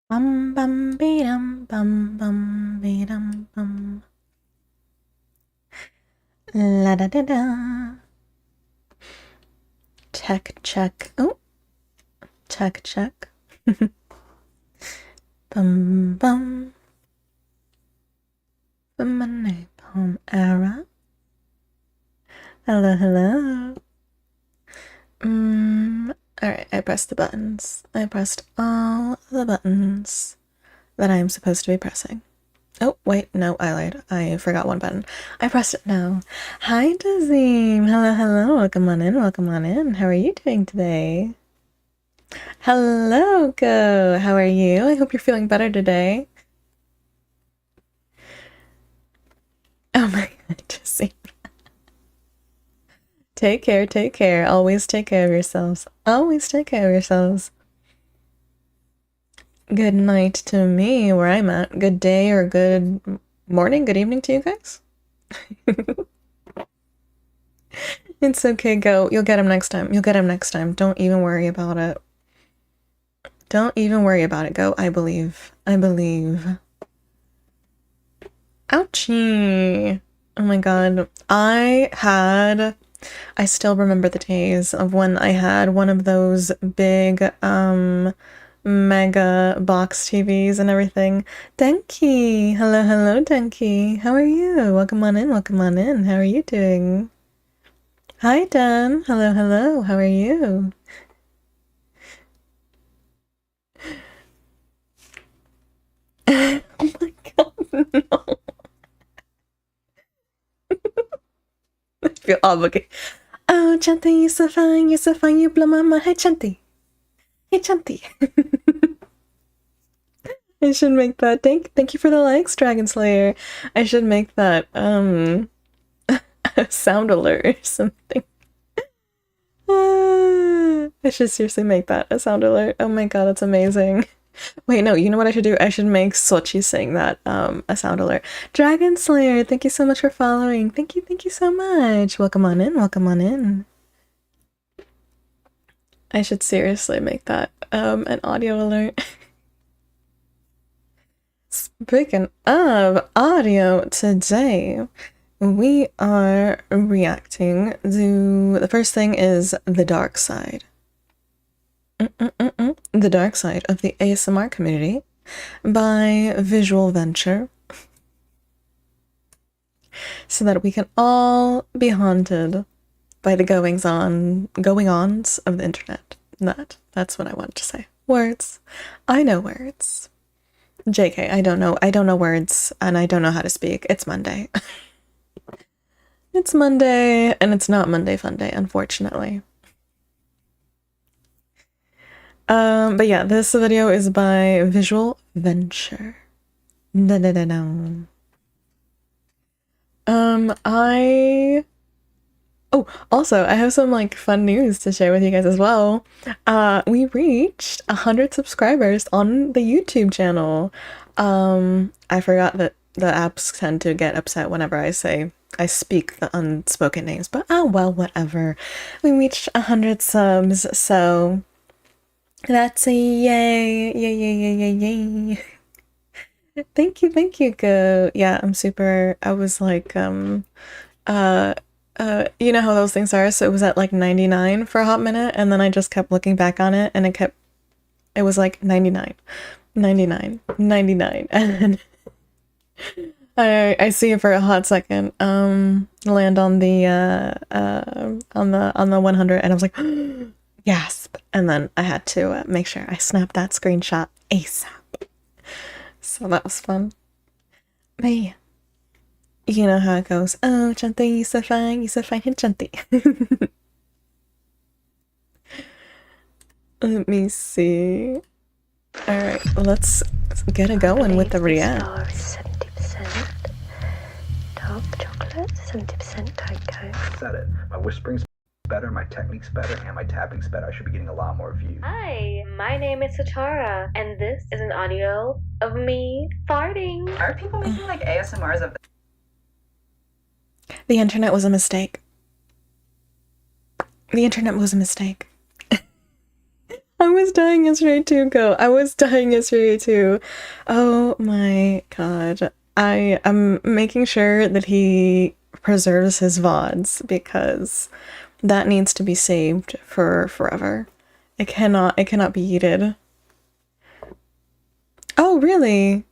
Bum bum be dum bum bum be dum bum. La da da da. Check check. Oh, check check. Bum bum. The napalm era. Hello hello. Alright, I pressed the buttons. I pressed all the buttons that I am supposed to be pressing. Oh, wait, no, I lied. I forgot one button. I pressed it now. Hi, Dazim. Hello, hello. Welcome on in, welcome on in. How are you doing today? Hello, Go. How are you? I hope you're feeling better today. Oh my god, Dazim. Take care, take care. Always take care of yourselves. Always take care of yourselves. Good night to me, where I'm at. Good day or good morning, good evening to you guys. It's okay, Go. You'll get him next time. You'll get him next time. Don't even worry about it. Don't even worry about it, Go. I believe. I believe. Ouchie. Oh my god. I still remember the days of when I had one of those big, mega box TVs and everything. Denki! Hello, hello, Denki. How are you? Welcome on in, welcome on in. How are you doing? Hi, Dan. Hello, hello. How are you? Oh my god, no. I feel obligated. Oh, Chanti, you're so fine, you blow my mind. Hey, Chanti. Hey, Chanti. I should make that. Thank you for the likes, Dragon Slayer. I should make that, a sound alert or something. I should seriously make that a sound alert. Oh my god, that's amazing. Wait, no, you know what I should do? I should make Sochi sing that, a sound alert. Dragon Slayer, thank you so much for following. Thank you so much. Welcome on in, welcome on in. I should seriously make that, an audio alert. Speaking of audio, today we are reacting to the first thing is The Dark Side. The Dark Side of the ASMR community by Visual Venture, so that we can all be haunted by the going-ons of the internet. That's what I wanted to say. Words. I know words. JK, I don't know words, and I don't know how to speak. It's Monday. It's Monday, and it's not Monday Fun Day, unfortunately. But yeah, this video is by Visual Venture. Oh, also, I have some like fun news to share with you guys as well. We reached 100 subscribers on the YouTube channel. I forgot that the apps tend to get upset whenever I speak the unspoken names, but oh well, whatever. We reached 100 subs, so that's a yay, yay, yay, yay, yay, yay. Thank you, Go. Yeah, I was like, you know how those things are? So it was at like 99 for a hot minute, and then I just kept looking back on it, and it was like 99, 99, 99, and then I see it for a hot second, land on the, on the 100, and I was like, gasp, and then I had to make sure I snapped that screenshot ASAP. So that was fun. But yeah. You know how it goes. Oh, Chanti, you're so fine, hey, Chanti. Let me see. Alright, let's get it going with the react. 70% dark chocolate, 70% cocoa. Said it. My whispering's better, my technique's better, and my tapping's better. I should be getting a lot more views. Hi, my name is Satara, and this is an audio of me farting. Are people making like ASMRs of The internet was a mistake. The internet was a mistake. I was dying yesterday too, Go. I was dying yesterday too. Oh my god. I am making sure that he preserves his VODs because that needs to be saved for forever. It cannot be yeeted. Oh, really?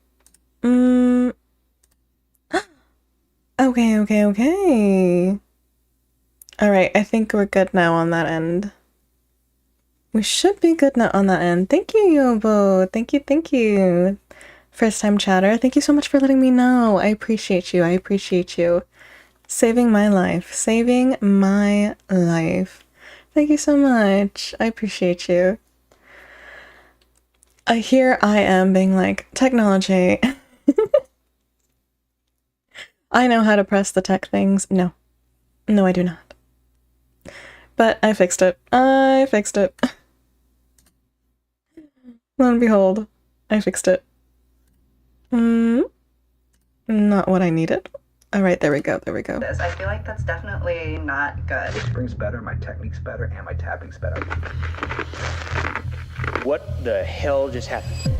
Okay. Alright, I think we're good now on that end. We should be good now on that end. Thank you, Yobo. Thank you. First time chatter. Thank you so much for letting me know. I appreciate you. Saving my life. Thank you so much. I appreciate you. Here I am being like, technology. I know how to press the tech things. No, I do not. But I fixed it. Lo and behold, I fixed it. Not what I needed. Alright, there we go. I feel like that's definitely not good. Whispering's better, my technique's better, and my tapping's better. What the hell just happened?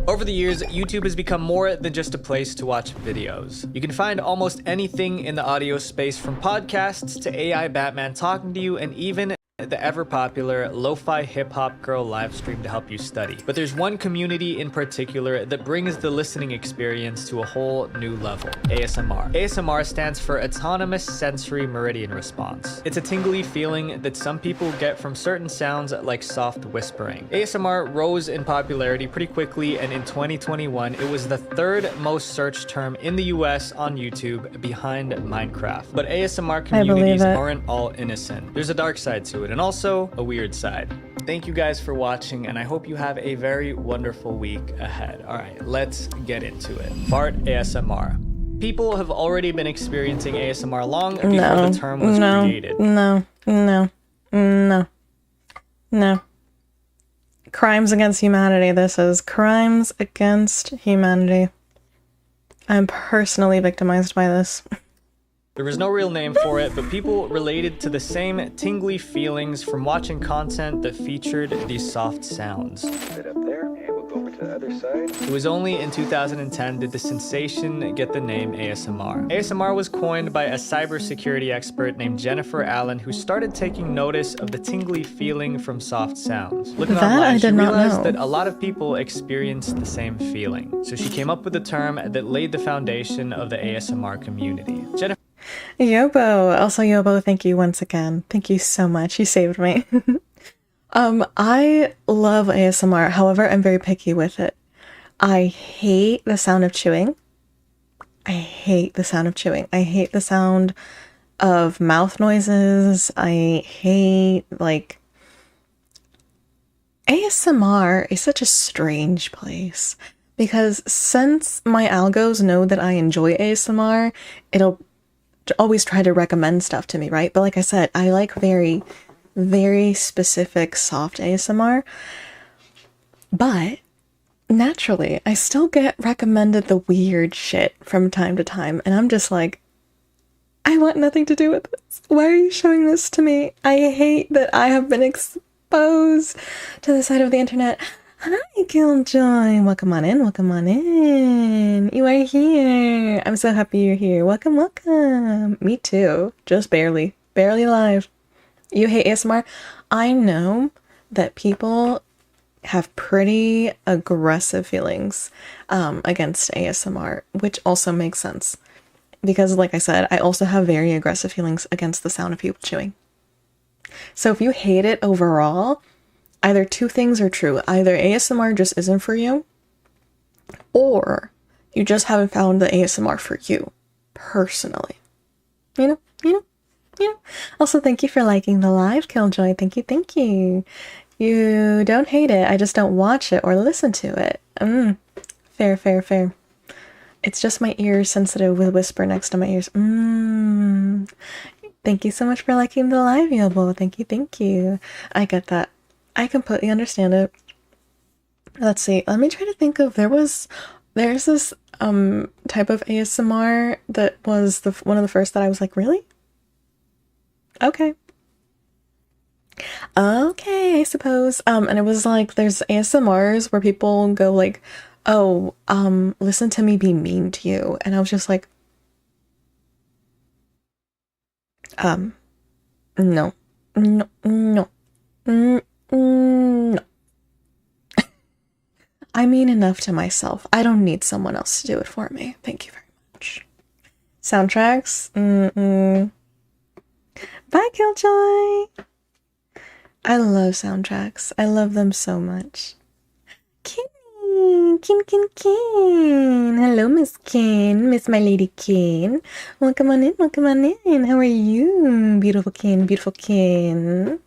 Over the years, YouTube has become more than just a place to watch videos. You can find almost anything in the audio space, from podcasts to AI Batman talking to you, and even the ever-popular lo-fi hip-hop girl live stream to help you study. But there's one community in particular that brings the listening experience to a whole new level: ASMR. ASMR stands for Autonomous Sensory Meridian Response. It's a tingly feeling that some people get from certain sounds like soft whispering. ASMR rose in popularity pretty quickly, and in 2021, it was the third most searched term in the US on YouTube, behind Minecraft. But ASMR communities aren't all innocent. There's a dark side to it, and also a weird side. Thank you guys for watching, and I hope you have a very wonderful week ahead. All right, let's get into it. Fart ASMR. People have already been experiencing ASMR long before the term was created. No. Crimes against humanity, this is. Crimes against humanity. I'm personally victimized by this. There was no real name for it, but people related to the same tingly feelings from watching content that featured these soft sounds. Sit up there, and we'll go over to the other side. It was only in 2010 did the sensation get the name ASMR. ASMR was coined by a cybersecurity expert named Jennifer Allen, who started taking notice of the tingly feeling from soft sounds. Looking online, she realized that a lot of people experienced the same feeling. So she came up with a term that laid the foundation of the ASMR community. Yobo. Also, Yobo, thank you once again. Thank you so much. You saved me. I love ASMR. However, I'm very picky with it. I hate the sound of chewing. I hate the sound of mouth noises. I hate, like... ASMR is such a strange place. Because since my algos know that I enjoy ASMR, it'll always try to recommend stuff to me, right? But like I said, I like very, very specific soft ASMR. But naturally, I still get recommended the weird shit from time to time. And I'm just like, I want nothing to do with this. Why are you showing this to me? I hate that I have been exposed to the side of the internet. Hi, Killjoy. Welcome on in. You are here. I'm so happy you're here. Welcome. Me too. Just barely live. You hate ASMR? I know that people have pretty aggressive feelings against ASMR, which also makes sense. Because like I said, I also have very aggressive feelings against the sound of people chewing. So if you hate it overall, either two things are true. Either ASMR just isn't for you, or you just haven't found the ASMR for you, personally. You know? Also, thank you for liking the live, Killjoy. Thank you. You don't hate it, I just don't watch it or listen to it. Fair. It's just my ears sensitive with whisper next to my ears. Thank you so much for liking the live, Yobo. Thank you. I get that. I completely understand it. Let's see. Let me try to think of, there's this type of ASMR that was one of the first that I was like, really? Okay. Okay, I suppose. And it was like there's ASMRs where people go like, "Oh, listen to me be mean to you," and I was just like, no, no, no, no. I mean enough to myself. I don't need someone else to do it for me. Thank you very much. Soundtracks? Bye, Killjoy! I love soundtracks. I love them so much. Kin, Kin. Hello, Miss Kin. Miss My Lady Kin. Welcome on in, welcome on in. How are you, beautiful Kin?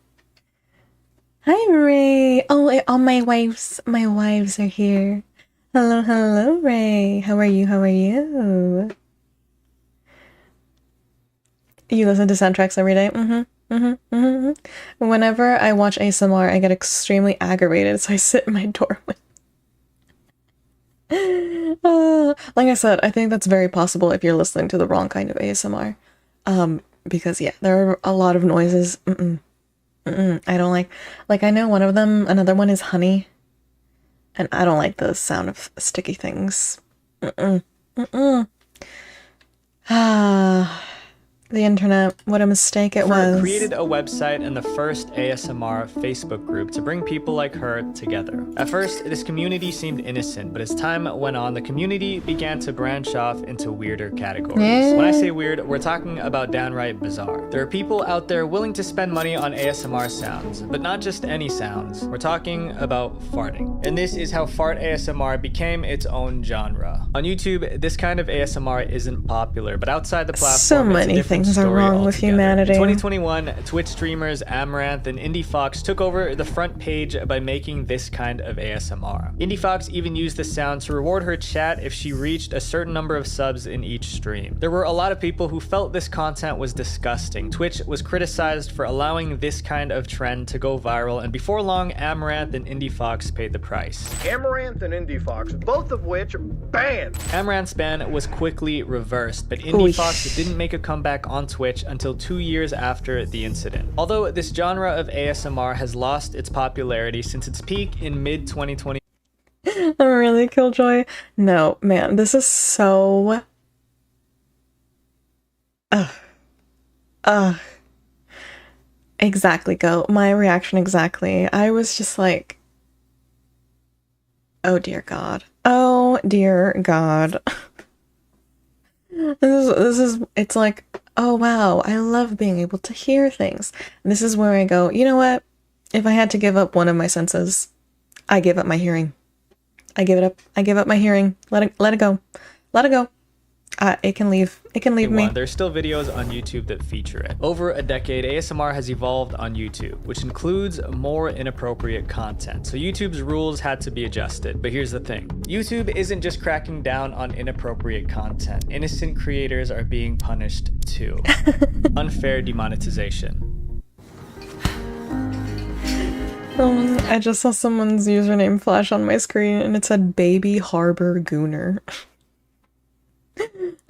Hi, Ray. Oh, all my wives are here. Hello, Ray. How are you? You listen to soundtracks every day? Whenever I watch ASMR, I get extremely aggravated, so I sit in my doorway. Like I said, I think that's very possible if you're listening to the wrong kind of ASMR. Because yeah, there are a lot of noises. I don't like I know one of them, another one is honey, and I don't like the sound of sticky things. The internet, what a mistake it was. Created a website and the first ASMR Facebook group to bring people like her together. At first, this community seemed innocent, but as time went on, the community began to branch off into weirder categories. When I say weird, we're talking about downright bizarre. There are people out there willing to spend money on ASMR sounds, but not just any sounds. We're talking about farting. And this is how fart ASMR became its own genre. On YouTube, this kind of ASMR isn't popular, but outside the platform, so many things are wrong with humanity. In 2021, Twitch streamers Amaranth and Indie Fox took over the front page by making this kind of ASMR. Indie Fox even used the sound to reward her chat if she reached a certain number of subs in each stream. There were a lot of people who felt this content was disgusting. Twitch was criticized for allowing this kind of trend to go viral, and before long, Amaranth and Indie Fox paid the price. Amaranth and Indie Fox, both of which are banned. Amaranth's ban was quickly reversed, but Indie Fox didn't make a comeback on Twitch until 2 years after the incident. Although this genre of ASMR has lost its popularity since its peak in mid-2020. I'm really Killjoy. No, man, this is so... Exactly, Go. My reaction exactly. I was just like... Oh dear God. Oh dear God. This is, it's like, oh wow, I love being able to hear things. And this is where I go, you know what? If I had to give up one of my senses, I give up my hearing. I give it up. I give up my hearing. Let it go. Let it go. It can leave. It can leave me. There's still videos on YouTube that feature it. Over a decade, ASMR has evolved on YouTube, which includes more inappropriate content. So YouTube's rules had to be adjusted. But here's the thing. YouTube isn't just cracking down on inappropriate content. Innocent creators are being punished too. Unfair demonetization. I just saw someone's username flash on my screen and it said Baby Harbor Gooner.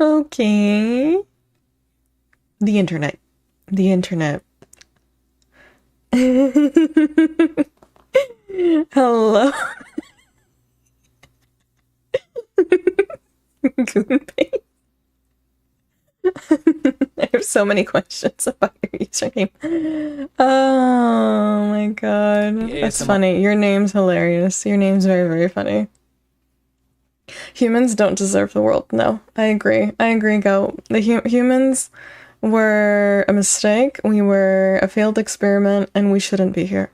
Okay. The internet. Hello. Goonbait. I have so many questions about your username. Oh my god. That's funny. Your name's hilarious. Your name's very, very funny. Humans don't deserve the world. No, I agree. Go. The humans were a mistake. We were a failed experiment, and we shouldn't be here.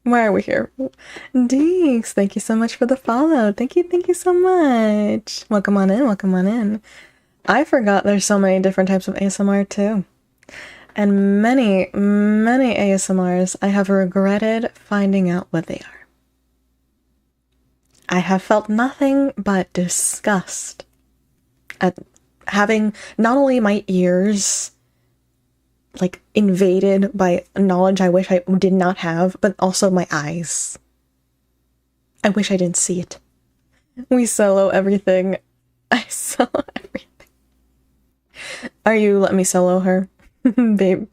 Why are we here? Deeks, thank you so much for the follow. Thank you so much. Welcome on in. I forgot there's so many different types of ASMR too. And many ASMRs I have regretted finding out what they are. I have felt nothing but disgust at having not only my ears like invaded by knowledge I wish I did not have, but also my eyes. I wish I didn't see it. We solo everything. I solo everything. Are you let me solo her? Babe.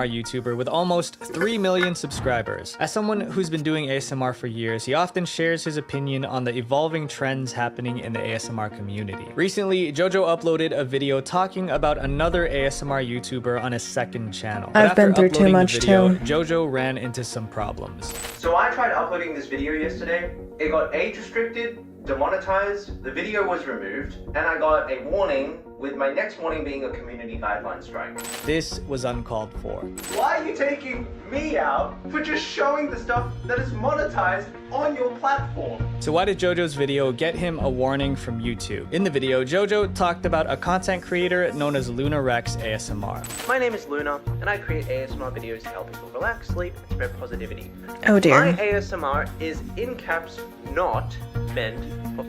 YouTuber with almost 3 million subscribers. As someone who's been doing ASMR for years, he often shares his opinion on the evolving trends happening in the ASMR community. Recently, Jojo uploaded a video talking about another ASMR YouTuber on his second channel. But I've been through too much too. Jojo ran into some problems. So I tried uploading this video yesterday. It got age restricted, demonetized, the video was removed, and I got a warning, with my next warning being a community guideline strike. This was uncalled for. Why are you taking me out for just showing the stuff that is monetized on your platform? So why did Jojo's video get him a warning from YouTube? In the video, Jojo talked about a content creator known as Luna Rex ASMR. My name is Luna, and I create ASMR videos to help people relax, sleep, and spread positivity. Oh dear. My ASMR is in caps, not meant for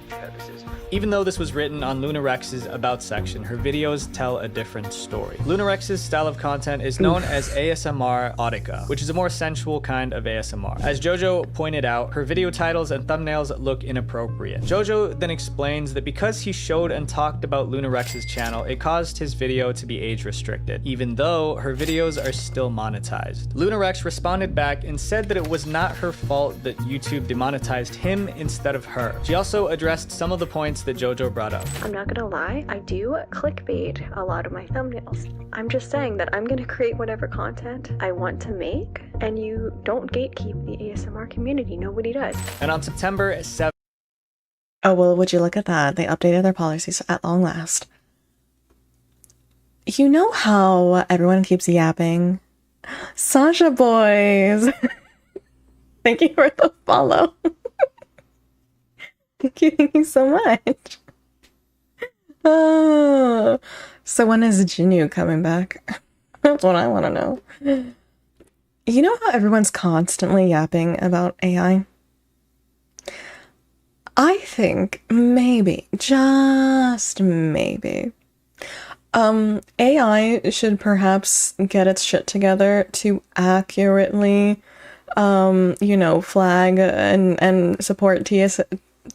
purposes. Even though this was written on Luna Rex's About section, her videos tell a different story. Luna Rex's style of content is known as ASMR Audica, which is a more sensual kind of ASMR. As Jojo pointed out, her video titles and thumbnails look inappropriate. Jojo then explains that because he showed and talked about Luna Rex's channel, it caused his video to be age restricted, even though her videos are still monetized. Luna Rex responded back and said that it was not her fault that YouTube demonetized him instead of her. She also addressed some of the points that Jojo brought up. I'm not gonna lie, I do clickbait a lot of my thumbnails. I'm just saying that I'm gonna create whatever content I want to make, and you don't gatekeep the ASMR community. Nobody does. And on September 7th, Oh, well, would you look at that? They updated their policies at long last. You know how everyone keeps yapping? Sasha boys! Thank you for the follow. Thank you so much. Oh, so when is Jinyu coming back? That's what I want to know. You know how everyone's constantly yapping about AI? I think maybe, just maybe, AI should perhaps get its shit together to accurately, you know, flag and support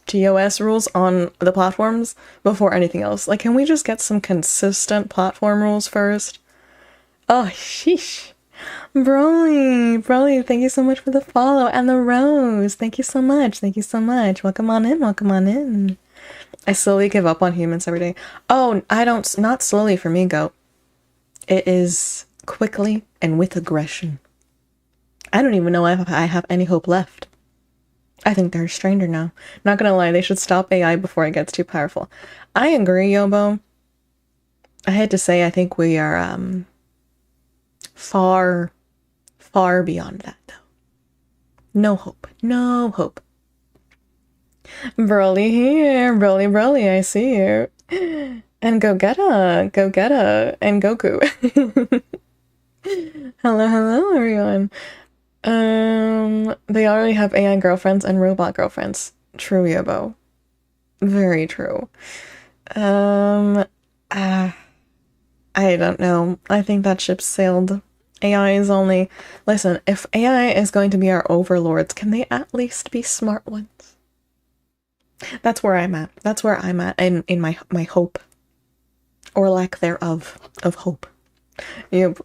TOS rules on the platforms before anything else. Like, can we just get some consistent platform rules first? Oh, sheesh. Broly, thank you so much for the follow and the rose. Thank you so much. Thank you so much. Welcome on in. Welcome on in. I slowly give up on humans every day. Oh, I don't. Not slowly for me, Goat. It is quickly and with aggression. I don't even know if I have any hope left. I think they're a stranger now. Not gonna lie, they should stop AI before it gets too powerful. I agree, Yobo. I hate to say, I think we are, far beyond that, though. No hope. No hope. Broly here. Broly, I see you. And Gogeta, and Goku. Hello, everyone. They already have AI girlfriends and robot girlfriends. True, Yobo. Very true. I don't know. I think that ship sailed. AI is only... Listen, if AI is going to be our overlords, can they at least be smart ones? That's where I'm at. That's where I'm at in my hope. Or lack thereof of hope. Yep.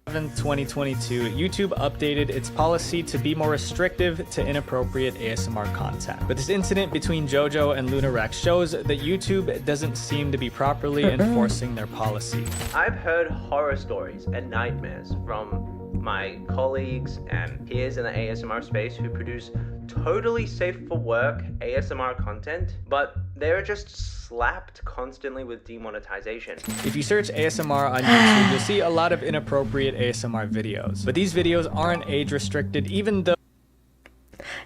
2022, YouTube updated its policy to be more restrictive to inappropriate ASMR content. But this incident between Jojo and Luna Rex shows that YouTube doesn't seem to be properly enforcing their policy. I've heard horror stories and nightmares from my colleagues and peers in the ASMR space who produce totally safe for work ASMR content, but they're just slapped constantly with demonetization. If you search ASMR on YouTube, you'll see a lot of inappropriate ASMR videos. But these videos aren't age restricted, even though...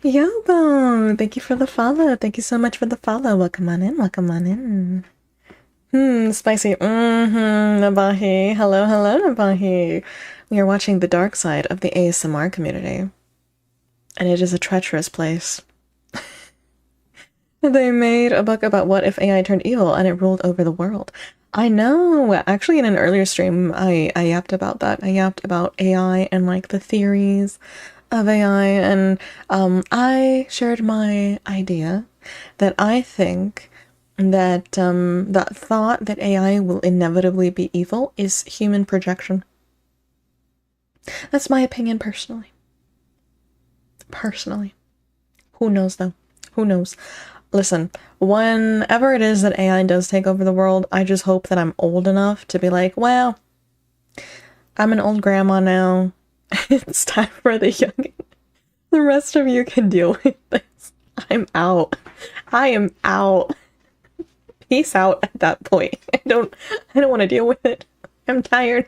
Yobo, thank you for the follow. Thank you so much for the follow. Welcome on in. Welcome on in. Spicy. Nabahi. Hello, Nabahi. We are watching the dark side of the ASMR community. And it is a treacherous place. They made a book about what if AI turned evil and it ruled over the world. I know. Actually, in an earlier stream, I yapped about that. I yapped about AI and like the theories of AI, and I shared my idea that I think that thought that AI will inevitably be evil is human projection. That's my opinion personally. Personally. Who knows though? Who knows? Listen, whenever it is that AI does take over the world, I just hope that I'm old enough to be like, well, I'm an old grandma now. It's time for the young. The rest of you can deal with this. I'm out. I am out. Peace out at that point. I don't want to deal with it. I'm tired.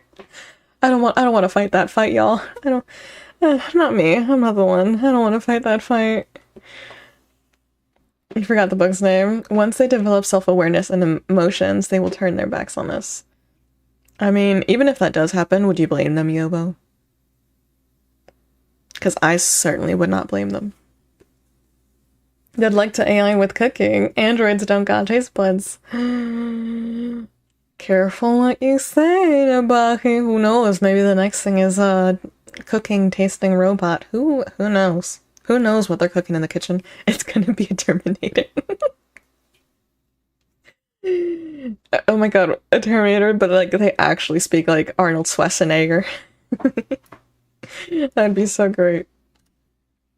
I don't want to fight that fight, y'all. Not me. I'm not the one. I don't want to fight that fight. I forgot the book's name. Once they develop self-awareness and emotions, they will turn their backs on us. I mean, even if that does happen, would you blame them, Yobo? Because I certainly would not blame them. They'd like to AI with cooking. Androids don't got taste buds. Careful what you say, Nabaki. Who knows? Maybe the next thing is a cooking, tasting robot. Who knows? Who knows what they're cooking in the kitchen? It's gonna be a Terminator. Oh my god, a Terminator, but like they actually speak like Arnold Schwarzenegger. That'd be so great.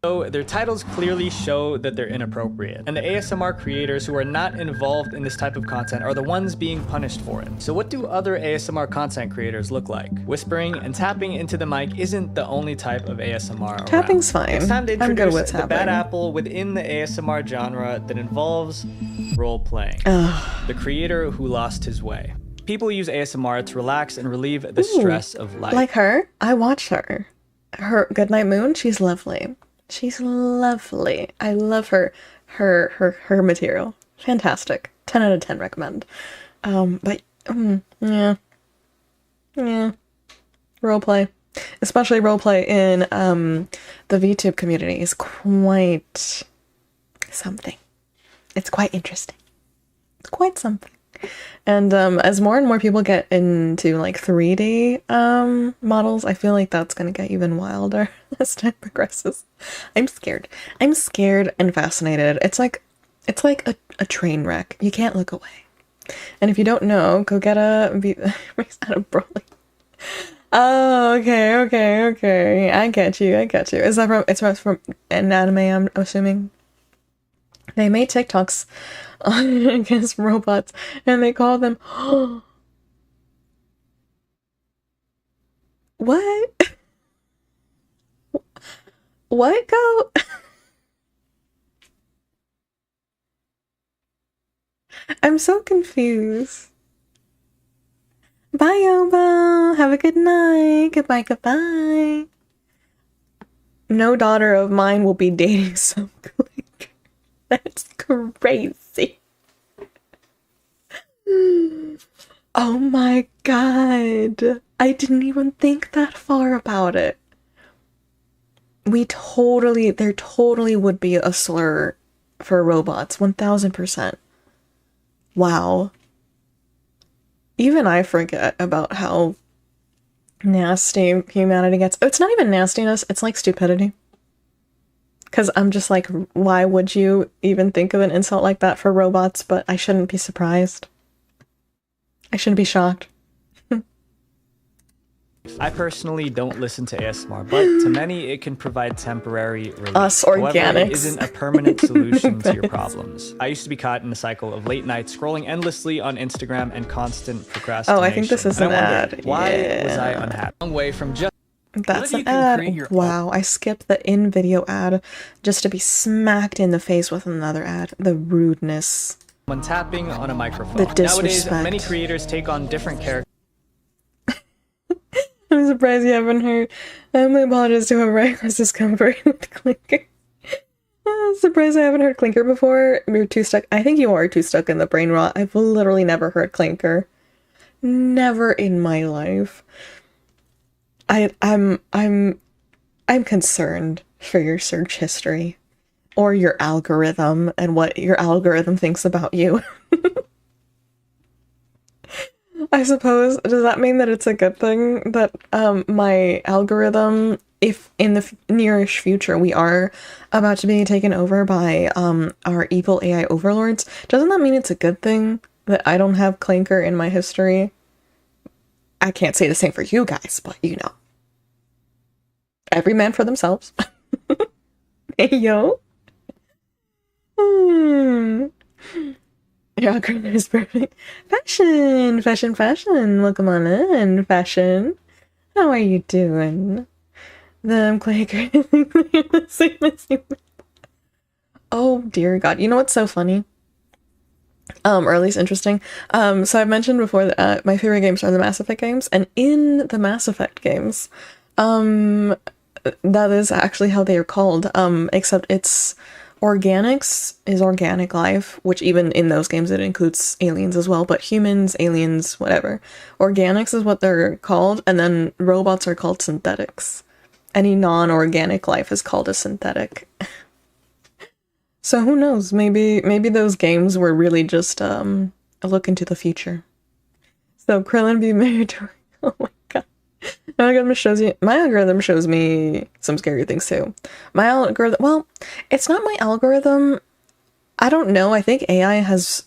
So their titles clearly show that they're inappropriate, and the ASMR creators who are not involved in this type of content are the ones being punished for it. So what do other ASMR content creators look like? Whispering and tapping into the mic isn't the only type of ASMR around. Tapping's fine. It's time to I'm good with introduce the tapping. bad apple within the ASMR genre that involves role-playing. The creator who lost his way. People use ASMR to relax and relieve the stress of life. Like her? I watched her. Her Goodnight Moon, she's lovely. She's lovely. I love her material. Fantastic. 10 out of 10 recommend. But yeah. Roleplay. Especially roleplay in the VTube community is quite something. It's quite interesting. It's quite something. And as more and more people get into like 3D models, I feel like that's gonna get even wilder as time progresses. I'm scared. I'm scared and fascinated. It's like a train wreck. You can't look away. And if you don't know, go get a out of Broly. Oh, okay. I get you. Is that from? It's from an anime, I'm assuming. They made TikToks against robots, and they call them. What? What go? I'm so confused. Bye, Yobo. Have a good night. Goodbye. No daughter of mine will be dating some clicker. That's crazy. Oh my god. I didn't even think that far about it. There totally would be a slur for robots. 1000%. Wow. Even I forget about how nasty humanity gets. It's not even nastiness, it's like stupidity. Because I'm just like, why would you even think of an insult like that for robots? But I shouldn't be surprised. I shouldn't be shocked. I personally don't listen to ASMR, but to many it can provide temporary relief. Us However, organics. it isn't a permanent solution to your problems. I used to be caught in a cycle of late nights scrolling endlessly on Instagram and constant procrastination. Oh, I think this is an ad. Why was I unhappy? Long way from just That's an ad. Wow, I skipped the in-video ad just to be smacked in the face with another ad. The rudeness. when tapping on a microphone. The Nowadays, disrespect. many creators take on different characters. I'm surprised you haven't heard. My apologies to whoever I was discomfort with Clinker. I'm surprised I haven't heard Clinker before. You're too stuck. I think you are too stuck in the brain rot. I've literally never heard Clinker. Never in my life. I'm concerned for your search history or your algorithm and what your algorithm thinks about you. I suppose, does that mean that it's a good thing that my algorithm if in the nearish future we are about to be taken over by our evil AI overlords, doesn't that mean it's a good thing that I don't have Clanker in my history? I can't say the same for you guys, but you know. Every man for themselves. Hey, yo. Your algorithm is perfect. Fashion, fashion, fashion. Welcome on in, fashion. How are you doing? Them Clanker. The same as you. Oh dear God. You know what's so funny? Or at least interesting. So I've mentioned before that my favorite games are the Mass Effect games, and in the Mass Effect games, that is actually how they are called. Except it's organics is organic life, which even in those games it includes aliens as well, but humans, aliens, whatever. Organics is what they're called, and then robots are called synthetics. Any non-organic life is called a synthetic. So who knows? Maybe those games were really just a look into the future. So Krillin be married to her. Oh my god. My algorithm shows me some scary things too. My algorithm, well, it's not my algorithm. I don't know. I think AI has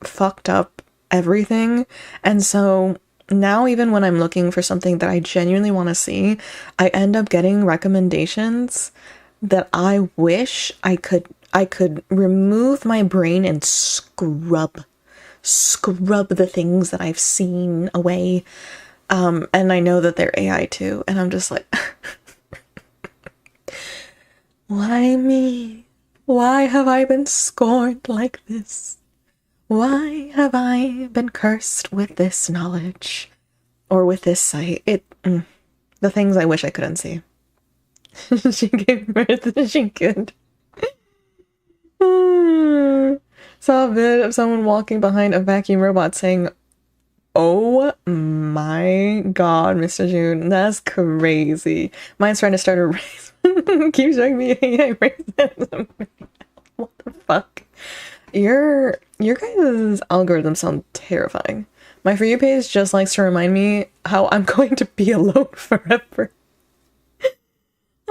fucked up everything. And so now even when I'm looking for something that I genuinely want to see, I end up getting recommendations that I wish I could remove my brain and scrub the things that I've seen away. And I know that they're AI too, and I'm just like, why me? Why have I been scorned like this? Why have I been cursed with this knowledge? Or with this sight? The things I wish I couldn't see. She gave birth, she could. Saw a vid of someone walking behind a vacuum robot saying, "Oh my god, Mr. June, that's crazy." Mine's trying to start a race. Keep showing me AI racism. What the fuck? Your guys' algorithms sound terrifying. My For You page just likes to remind me how I'm going to be alone forever.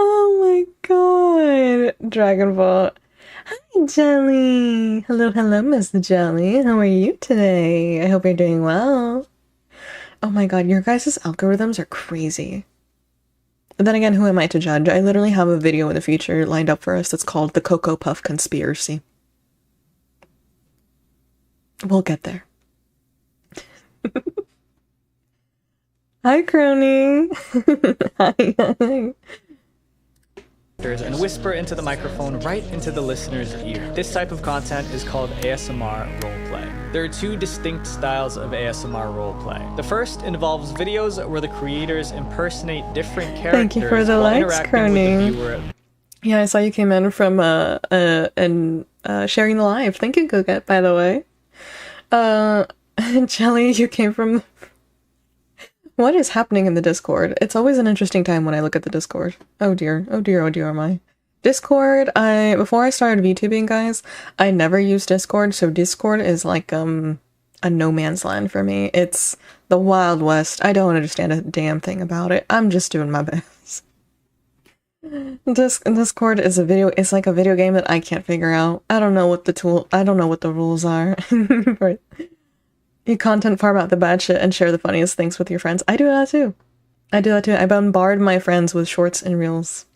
Oh my god. Dragon Ball. Hi, Jelly. Hello, Mr. Jelly. How are you today? I hope you're doing well. Oh my god, your guys' algorithms are crazy. But then again, who am I to judge? I literally have a video in the future lined up for us that's called The Cocoa Puff Conspiracy. We'll get there. Hi, Crony. Hi. And whisper into the microphone right into the listener's ear. This type of content is called ASMR roleplay. There are two distinct styles of ASMR roleplay. The first involves videos where the creators impersonate different characters. Thank you for the likes, Crony. Yeah, I saw you came in from sharing the live. Thank you, Goget, by the way. Jelly, you came from... What is happening in the Discord? It's always an interesting time when I look at the Discord. Oh dear, oh dear, oh dear, am I? Discord, before I started VTubing, guys, I never used Discord, so Discord is like, a no man's land for me. It's the Wild West. I don't understand a damn thing about it. I'm just doing my best. Discord is it's like a video game that I can't figure out. I don't know what the rules are. Right. You content farm out the bad shit and share the funniest things with your friends. I do that too. I bombard my friends with shorts and reels.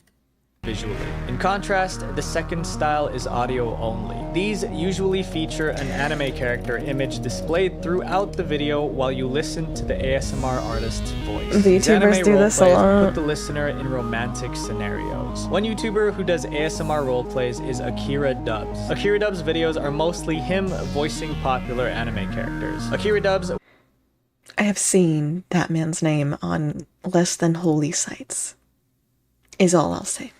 Visually. In contrast, the second style is audio only. These usually feature an anime character image displayed throughout the video while you listen to the ASMR artist's voice. VTubers do this a lot. Put the listener in romantic scenarios. One YouTuber who does ASMR roleplays is Akira Dubs. Akira Dubs' videos are mostly him voicing popular anime characters. Akira Dubs... I have seen that man's name on less than holy sites. Is all I'll say.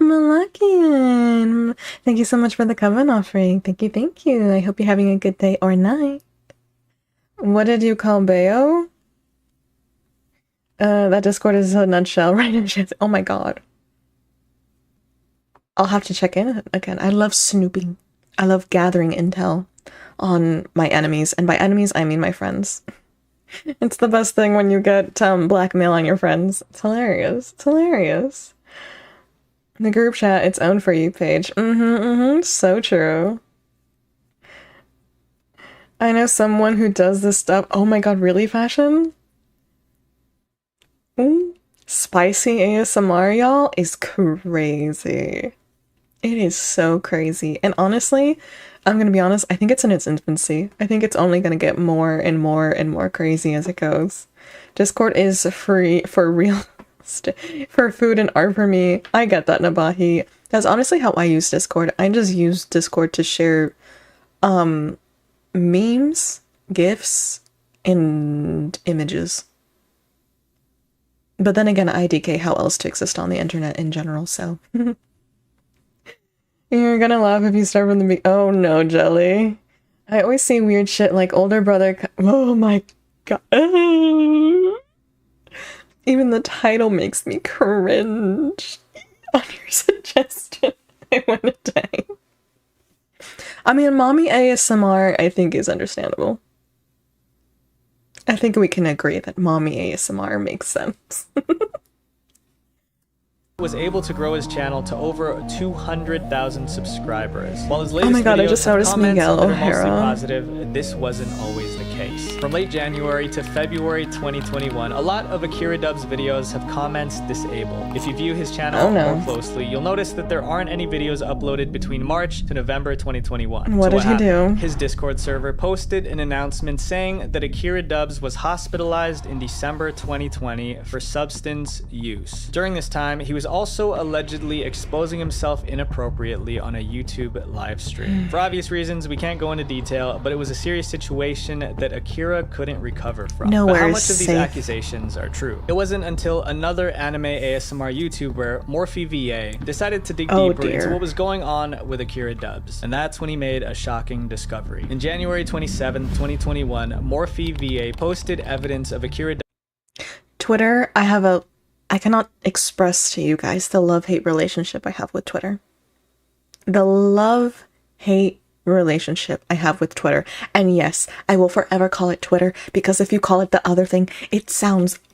Malakian, thank you so much for the Coven offering. Thank you. I hope you're having a good day or night. What did you call Bayo? That Discord is a nutshell, right? Oh my god. I'll have to check in again. I love snooping. I love gathering intel on my enemies, and by enemies I mean my friends. It's the best thing when you get blackmail on your friends. It's hilarious. It's hilarious. The group chat, its own For You page. So true. I know someone who does this stuff. Oh my god, really, Fashion? Ooh. Spicy ASMR, y'all, is crazy. It is so crazy. And honestly, I'm gonna be honest, I think it's in its infancy. I think it's only gonna get more and more and more crazy as it goes. Discord is free for real for food and art for me. I get that, Nabahi. That's honestly how I use Discord. I just use Discord to share memes, GIFs, and images. But then again, IDK, how else to exist on the internet in general, so. You're gonna laugh if you start from the oh no, Jelly. I always see weird shit like older brother. Oh my god. Even the title makes me cringe. On your suggestion, I wanna die. I mean, mommy ASMR, I think, is understandable. I think we can agree that mommy ASMR makes sense. Was able to grow his channel to over 200,000 subscribers. While his latest oh my god, I videos just have noticed comments Miguel that are mostly O'Hara. positive, this wasn't always the case. From late January to February 2021, a lot of Akira Dub's videos have comments disabled. If you view his channel more closely, you'll notice that there aren't any videos uploaded between March to November 2021. What did he do? His Discord server posted an announcement saying that Akira Dubs was hospitalized in December 2020 for substance use. During this time, he was also allegedly exposing himself inappropriately on a YouTube live stream. For obvious reasons, we can't go into detail, but it was a serious situation that Akira couldn't recover from. But how much of these accusations are true? It wasn't until another anime ASMR YouTuber, MorphyVA, decided to dig deeper into what was going on with Akira Dubs. And that's when he made a shocking discovery. In January 27, 2021, MorphyVA posted evidence of Akira Dubs. Twitter, I cannot express to you guys the love-hate relationship I have with Twitter. The love-hate relationship I have with Twitter. And yes, I will forever call it Twitter, because if you call it the other thing,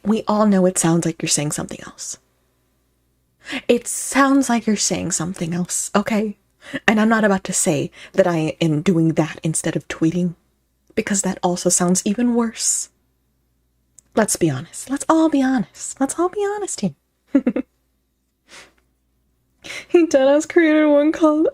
we all know it sounds like you're saying something else. It sounds like you're saying something else, okay? And I'm not about to say that I am doing that instead of tweeting, because that also sounds even worse. Let's be honest. Let's all be honest. Let's all be honest here. He deadass created one called,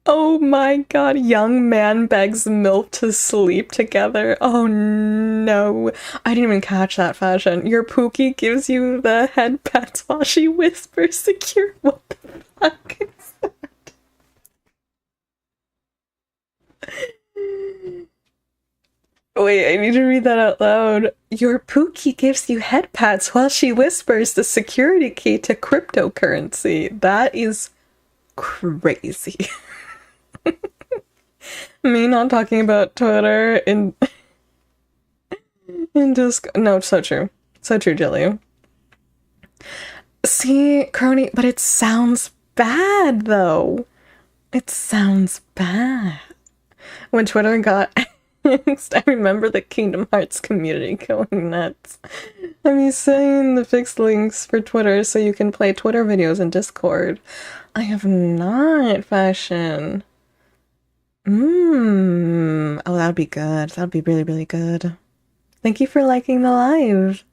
oh my god, young man begs MILF to sleep together. Oh no. I didn't even catch that, Fashion. Your Pookie gives you the head pats while she whispers secure. What the fuck is that? Wait, I need to read that out loud. Your Pookie gives you head pats while she whispers the security key to cryptocurrency. That is crazy. Me not talking about Twitter in Discord. No, so true. So true, Jilly. See, Crony, but it sounds bad, though. It sounds bad. When Twitter got... I remember the Kingdom Hearts community going nuts. Have you seen the fixed links for Twitter so you can play Twitter videos in Discord? I have not, Fashion. Oh, that'd be good. That'd be really, really good. Thank you for liking the live.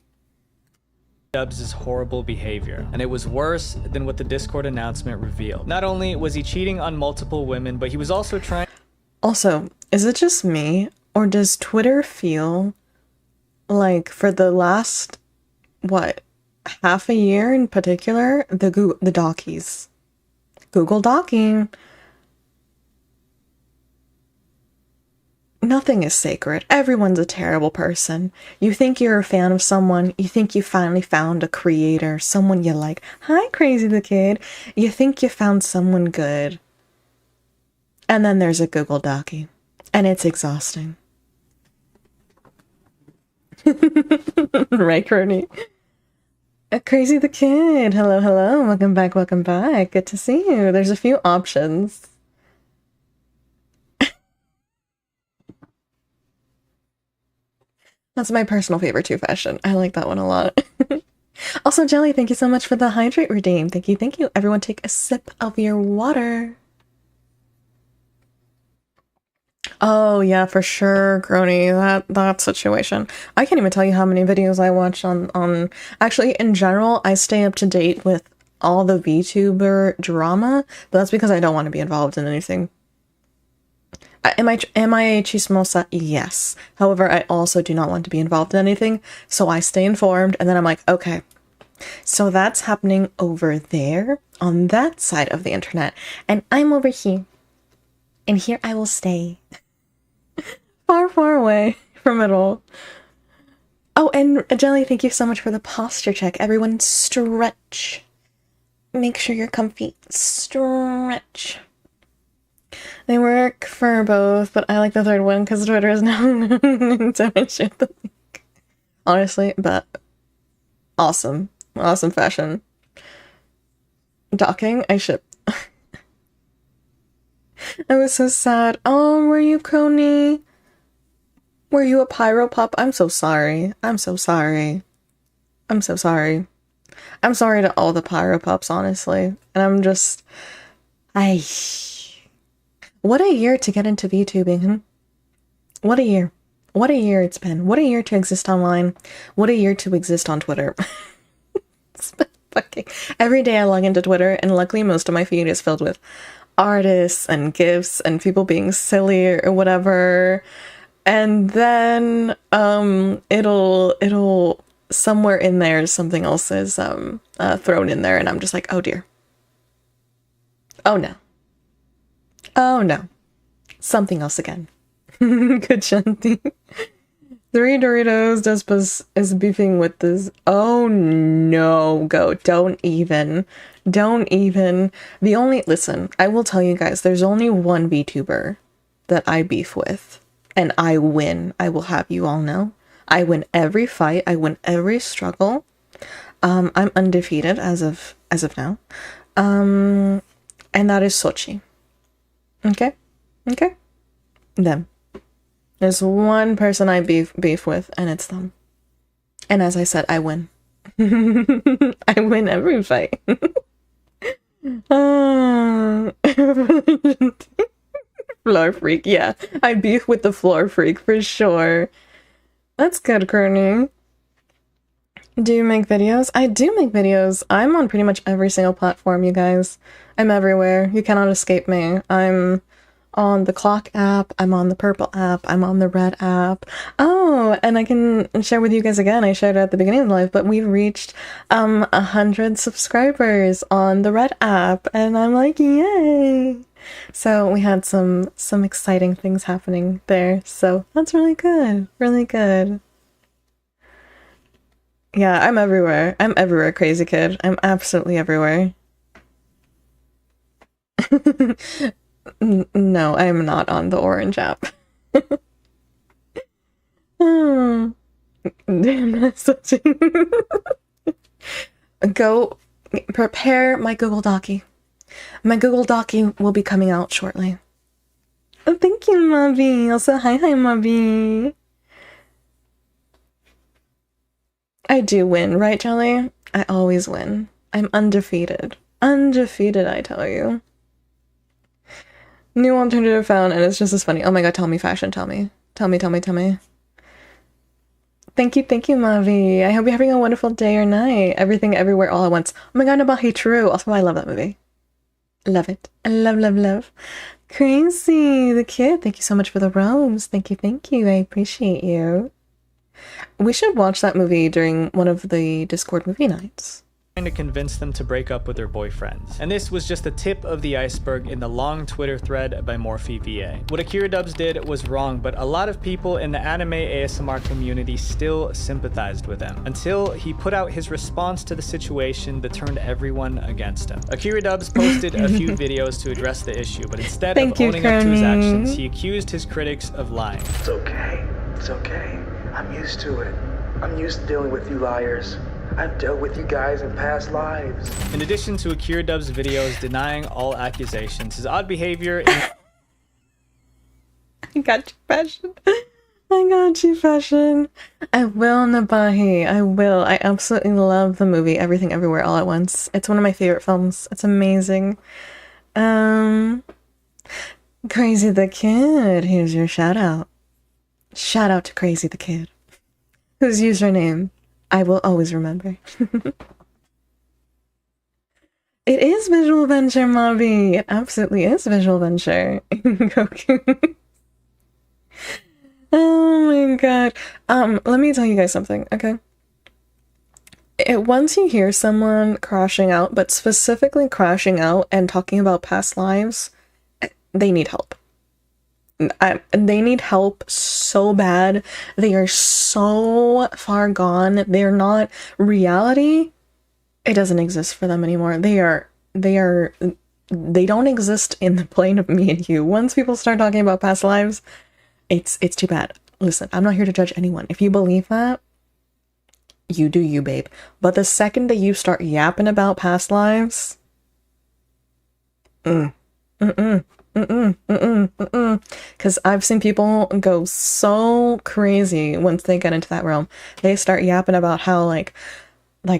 Dubs' horrible behavior, and it was worse than what the Discord announcement revealed. Not only was he cheating on multiple women, but he was also trying... Also, is it just me, or does Twitter feel like for the last, half a year in particular, the Dockies, Google Docking, nothing is sacred. Everyone's a terrible person. You think you're a fan of someone, you think you finally found a creator, someone you like. Hi, Crazy the Kid. You think you found someone good. And then there's a Google Docky. And it's exhausting. Right, Courtney? Crazy the Kid. Hello, hello. Welcome back, welcome back. Good to see you. There's a few options. That's my personal favorite too, fashion. I like that one a lot. Also, Jelly, thank you so much for the hydrate redeem. Thank you, thank you. Everyone take a sip of your water. Oh yeah, for sure, Grony. That situation. I can't even tell you how many videos I watch on actually in general, I stay up to date with all the VTuber drama, but that's because I don't want to be involved in anything. Am I chismosa? Yes. However, I also do not want to be involved in anything, so I stay informed, and then I'm like, okay, so that's happening over there on that side of the internet, and I'm over here, and here I will stay. Far, far away from it all. Oh, and Jelly, thank you so much for the posture check. Everyone stretch. Make sure you're comfy. Stretch. They work for both, but I like the third one because Twitter is now to share the link. Honestly, but awesome. Awesome fashion. Docking, I ship. I was so sad. Oh, were you Coney? Were you a pyro pup? I'm so sorry. I'm so sorry. I'm so sorry. I'm sorry to all the pyro pups, honestly. And I'm just... What a year to get into VTubing, huh? What a year. What a year it's been. What a year to exist online. What a year to exist on Twitter. It's been fucking... Every day I log into Twitter, and luckily most of my feed is filled with artists and gifs and people being silly or whatever. And then it'll somewhere in there something else is thrown in there, and I'm just like, oh dear. Oh no. Oh no. Something else again. Good Shanti. 3 Doritos Despas is beefing with this. Oh no, go. Don't even. Listen, I will tell you guys, there's only one VTuber that I beef with, and I win. I will have you all know. I win every fight. I win every struggle. I'm undefeated as of now. And that is Sochi. Okay? Okay? Them. There's one person I beef with, and it's them. And as I said, I win. I win every fight. Floor freak, yeah. I beef with the floor freak for sure. That's good, Kearney. Do you make videos? I do make videos. I'm on pretty much every single platform, you guys. I'm everywhere. You cannot escape me. I'm on the Clock app, I'm on the Purple app, I'm on the Red app. Oh, and I can share with you guys again, I shared it at the beginning of the live, but we've reached 100 subscribers on the Red app, and I'm like, yay! So we had some exciting things happening there, so that's really good, really good. Yeah, I'm everywhere. I'm everywhere, crazy kid. I'm absolutely everywhere. No, I am not on the Orange app. Oh. Damn, that's such a... Go prepare my Google Docie. My Google Docie will be coming out shortly. Oh, thank you, Mavi. Also, hi, Mavi. I do win, right, Jelly? I always win. I'm undefeated. Undefeated, I tell you. New alternative found, and it's just as funny. Oh my god, tell me, fashion, tell me. Tell me. Thank you, Mavi. I hope you're having a wonderful day or night. Everything, everywhere, all at once. Oh my god, Nabahi, true. Also, I love that movie. Love it. I love. Crazy, the kid. Thank you so much for the robes. Thank you. I appreciate you. We should watch that movie during one of the Discord movie nights. Trying to convince them to break up with their boyfriends. And this was just the tip of the iceberg in the long Twitter thread by MorpheVA. What Akira Dubs did was wrong, but a lot of people in the anime ASMR community still sympathized with him, until he put out his response to the situation that turned everyone against him. Akira Dubs posted a few videos to address the issue, but instead of owning up to his actions, he accused his critics of lying. It's okay. I'm used to it. I'm used to dealing with you liars. I've dealt with you guys in past lives. In addition to Akira Dub's videos denying all accusations, his odd behavior I got your passion. I got you, fashion. I will, Nabahi. I will. I absolutely love the movie Everything Everywhere All at Once. It's one of my favorite films. It's amazing. Crazy the Kid. Here's your shout out. Shout out to Crazy the Kid, whose username I will always remember. It is visual venture, Mobby. It absolutely is visual venture. Goku. Oh my god. Let me tell you guys something, okay? Once you hear someone crashing out, but specifically crashing out and talking about past lives, they need help. They need help so bad. They are so far gone. They're not reality. It doesn't exist for them anymore. They don't exist in the plane of me and you. Once people start talking about past lives, it's too bad. Listen, I'm not here to judge anyone. If you believe that, you do you, babe. But the second that you start yapping about past lives, because I've seen people go so crazy once they get into that realm. They start yapping about how like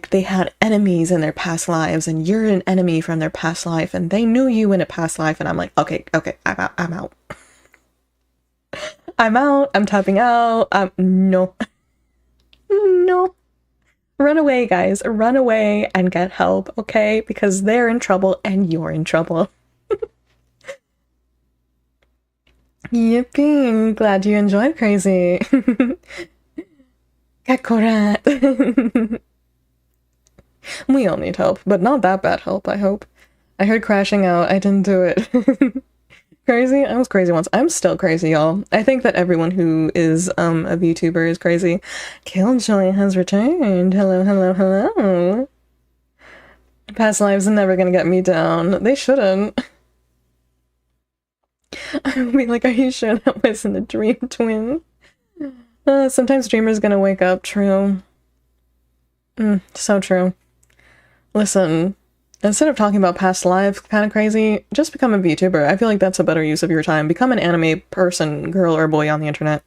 they had enemies in their past lives and you're an enemy from their past life and they knew you in a past life, and I'm like, okay, I'm out. I'm out. I'm tapping out. No. Run away, guys. Run away and get help, okay? Because they're in trouble and you're in trouble. Yippee! Glad you enjoyed Crazy. Kakorat. We all need help, but not that bad help, I hope. I heard crashing out. I didn't do it. Crazy? I was crazy once. I'm still crazy, y'all. I think that everyone who is a VTuber is crazy. Killjoy has returned. Hello. Past lives are never gonna get me down. They shouldn't. I would be like, are you sure that wasn't a dream twin? Sometimes dreamers gonna wake up. True. So true. Listen, instead of talking about past lives kind of crazy, just become a VTuber. I feel like that's a better use of your time. Become an anime person, girl or boy on the internet,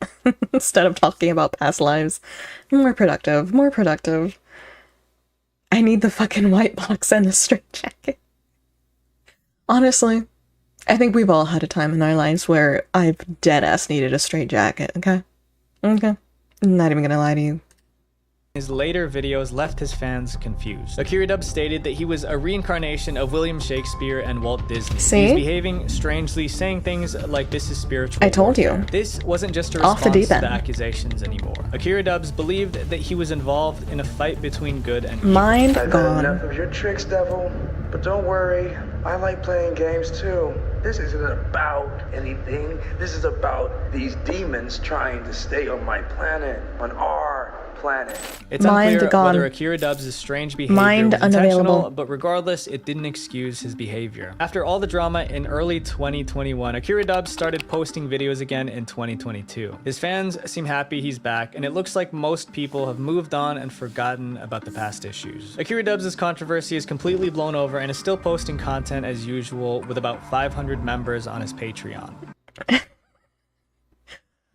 instead of talking about past lives. More productive. I need the fucking white box and the straight jacket. Honestly, I think we've all had a time in our lives where I've deadass needed a straight jacket, okay? Okay. Not even gonna lie to you. His later videos left his fans confused. Akira Dub stated that he was a reincarnation of William Shakespeare and Walt Disney. See? He's behaving strangely, saying things like this is spiritual I told warfare. you. This wasn't just a Off the response deep to end. the accusations anymore. Akira Dubs believed that he was involved in a fight between good and evil. Mind I've had gone. enough of your tricks, devil. But don't worry, I like playing games too. This isn't about anything. This is about these demons trying to stay on my planet, on our planet. It's Mind unclear gone. whether Akira Dubs' strange behavior Mind was intentional, unavailable. but regardless, it didn't excuse his behavior. After all the drama in early 2021, Akira Dubs started posting videos again in 2022. His fans seem happy he's back, and it looks like most people have moved on and forgotten about the past issues. Akira Dubs' controversy is completely blown over and is still posting content as usual with about 500 members on his Patreon.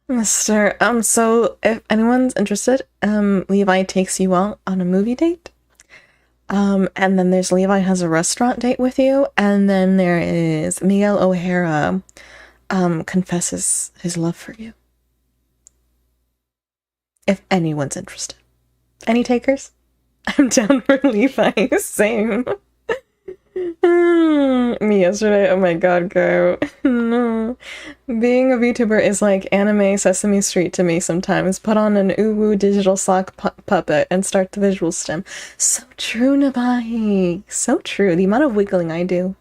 Mister, so if anyone's interested, Levi takes you out on a movie date. And then there's Levi has a restaurant date with you, and then there is Miguel O'Hara confesses his love for you. If anyone's interested. Any takers? I'm down for Levi, same. Me yesterday, oh my god, girl. No. Being a VTuber is like anime Sesame Street to me sometimes. Put on an uwu digital sock puppet and start the visual stem. So true, Nabahi. So true. The amount of wiggling I do.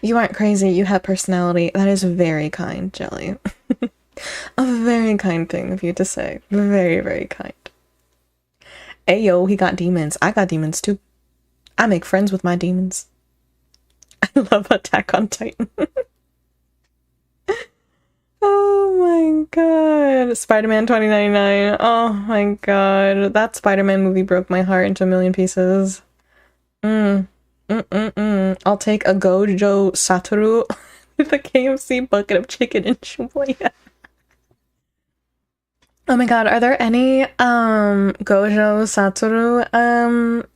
You aren't crazy, you have personality. That is very kind, Jelly. A very kind thing of you to say. Very, very kind. Ayo, he got demons. I got demons too. I make friends with my demons. I love Attack on Titan. Oh my god. Spider-Man 2099. Oh my god. That Spider-Man movie broke my heart into a million pieces. I'll take a Gojo Satoru with a KFC bucket of chicken and Shibuya. Oh my god, are there any Gojo Satoru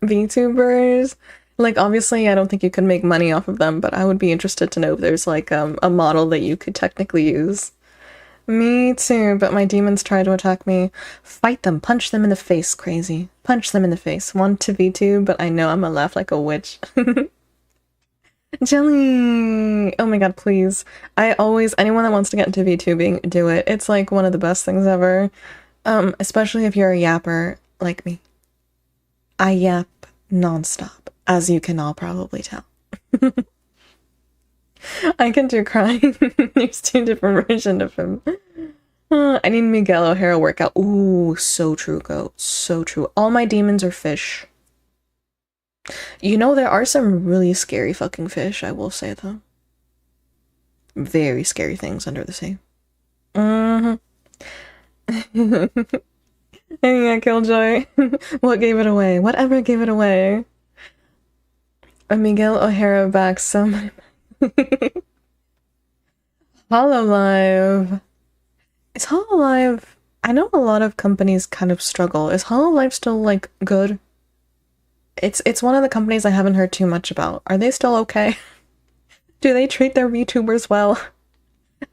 VTubers? Like, obviously I don't think you could make money off of them, but I would be interested to know if there's like a model that you could technically use. Me too, but my demons try to attack me. Fight them, punch them in the face, crazy. Punch them in the face. Want to VTube, but I know I'm gonna laugh like a witch. Jelly! Oh my god, please. Anyone that wants to get into VTubing, do it. It's like one of the best things ever. Especially if you're a yapper like me. I yap nonstop, as you can all probably tell. I can do crying. There's 2 different versions of him. I need Miguel O'Hara workout. Ooh, so true, Goat. So true. All my demons are fish. You know, there are some really scary fucking fish, I will say, though. Very scary things under the sea. Mm-hmm. Yeah, Killjoy. What gave it away? Whatever gave it away? Miguel O'Hara back some... Hololive. Is Hololive... I know a lot of companies kind of struggle. Is Hololive still, like, good? It's one of the companies I haven't heard too much about. Are they still okay? Do they treat their VTubers well?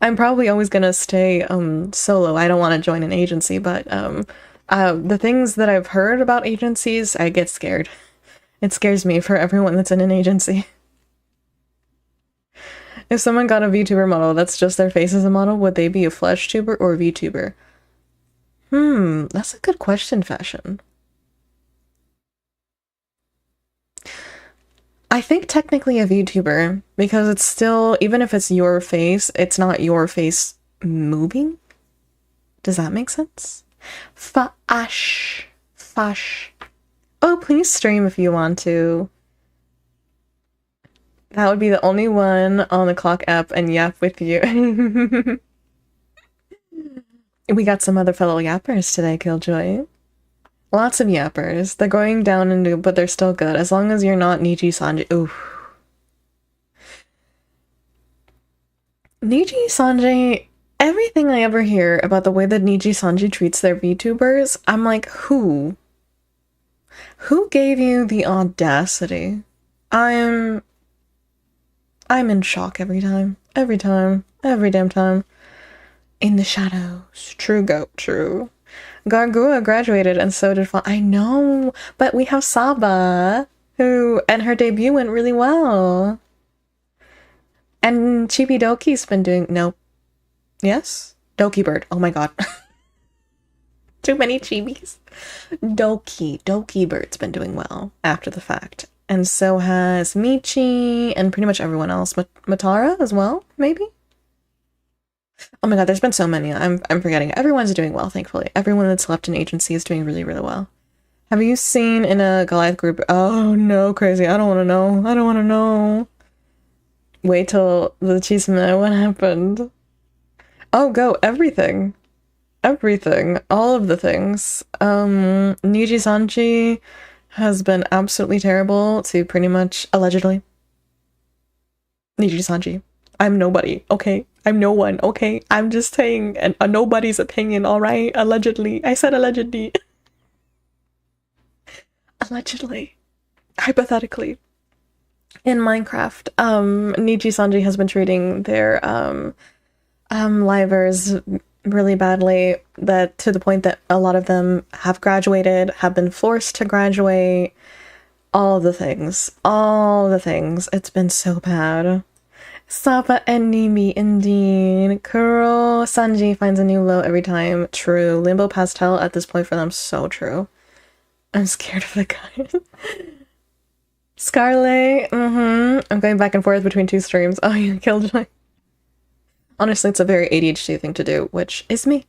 I'm probably always gonna stay solo. I don't want to join an agency, but the things that I've heard about agencies, I get scared. It scares me for everyone that's in an agency. If someone got a VTuber model that's just their face as a model, would they be a flesh tuber or a VTuber? That's a good question, Fashion. I think technically a VTuber, because it's still, even if it's your face, it's not your face moving. Does that make sense? Fash. Oh, please stream if you want to. That would be the only one on the clock app and yap with you. We got some other fellow yappers today, Killjoy. Lots of yappers. They're going down into, but they're still good. As long as you're not Niji Sanji. Ooh. Niji Sanji, everything I ever hear about the way that Niji Sanji treats their VTubers, I'm like, who? Who gave you the audacity? I'm in shock every time. Every time. Every damn time. In the shadows. True goat, true. Gargua graduated and so did I know, but we have Saba, and her debut went really well. And Chibi Doki's been doing, no. Yes? Doki Bird, oh my god. Too many chibis. Doki Bird's been doing well after the fact. And so has Michi and pretty much everyone else. Matara as well, maybe? Oh my god, there's been so many. I'm forgetting. Everyone's doing well, thankfully. Everyone that's left an agency is doing really, really well. Have you seen in a Goliath group? Oh no, crazy. I don't want to know. I don't want to know. Wait till the chisme. What happened? Oh, go. Everything. Everything. All of the things. Niji Sanji has been absolutely terrible to pretty much, allegedly. Niji Sanji. I'm nobody, okay? I'm no one, okay? I'm just saying a nobody's opinion, alright? Allegedly. I said allegedly. Allegedly. Hypothetically. In Minecraft, Niji Sanji has been treating their livers really badly, that to the point that a lot of them have graduated, have been forced to graduate. All the things. All the things. It's been so bad. Sapa and Nimi, indeed. Kuro Sanji finds a new low every time. True. Limbo Pastel at this point for them, so true. I'm scared of the guy. Scarlet, I'm going back and forth between 2 streams. Oh, you killed me. Honestly, it's a very ADHD thing to do, which is me.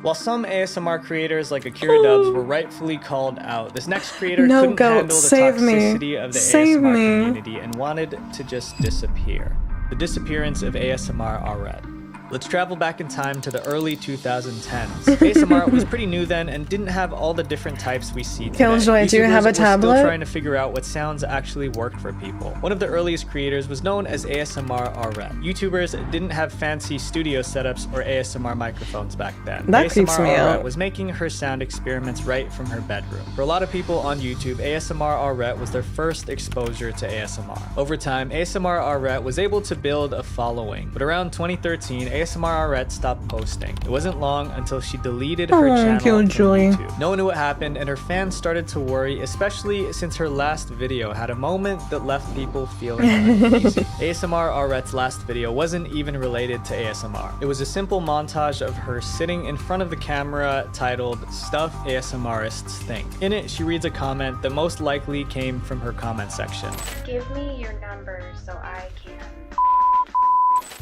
While some ASMR creators like Akira Dubs were rightfully called out, this next creator couldn't handle the toxicity of the ASMR community and wanted to just disappear. The disappearance of ASMR Red. Let's travel back in time to the early 2010s. ASMR was pretty new then and didn't have all the different types we see today. Killjoy, do you have a YouTubers were tablet? still trying to figure out what sounds actually worked for people. One of the earliest creators was known as ASMR rep. YouTubers didn't have fancy studio setups or ASMR microphones back then. That creeps me ASMR out. was making her sound experiments right from her bedroom. For a lot of people on YouTube, ASMR rep was their first exposure to ASMR. Over time, ASMR rep was able to build a following, but around 2013, ASMR rep stopped posting. It wasn't long until she deleted her channel from Killjoy. YouTube. No one knew what happened, and her fans started to worry, especially since her last video had a moment that left people feeling uneasy. ASMR rep's last video wasn't even related to ASMR. It was a simple montage of her sitting in front of the camera titled Stuff ASMRists Think. In it, she reads a comment that most likely came from her comment section. Give me your number so I can.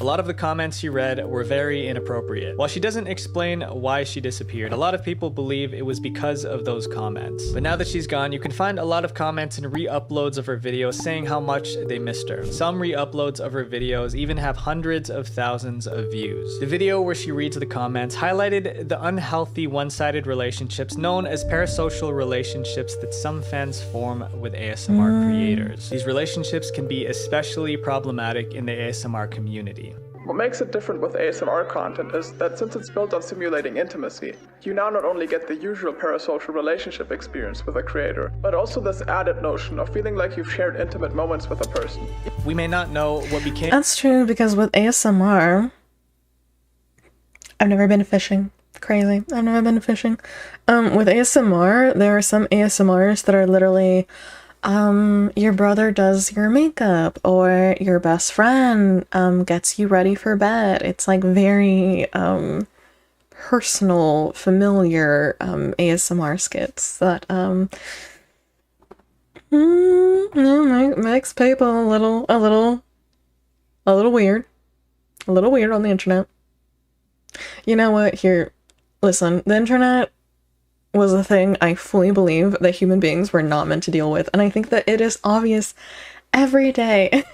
A lot of the comments she read were very inappropriate. While she doesn't explain why she disappeared, a lot of people believe it was because of those comments. But now that she's gone, you can find a lot of comments and re-uploads of her videos saying how much they missed her. Some re-uploads of her videos even have hundreds of thousands of views. The video where she reads the comments highlighted the unhealthy one-sided relationships known as parasocial relationships that some fans form with ASMR creators. These relationships can be especially problematic in the ASMR community. What makes it different with ASMR content is that since it's built on simulating intimacy, you now not only get the usual parasocial relationship experience with a creator, but also this added notion of feeling like you've shared intimate moments with a person. We may not know what became— That's true, because with ASMR, I've never been fishing. Crazy. I've never been fishing. With ASMR, there are some ASMRs that are literally, your brother does your makeup, or your best friend gets you ready for bed. It's like very personal, familiar ASMR skits that makes people a little weird. A little weird on the internet. You know what? Here, listen, the internet was a thing I fully believe that human beings were not meant to deal with, and I think that it is obvious every day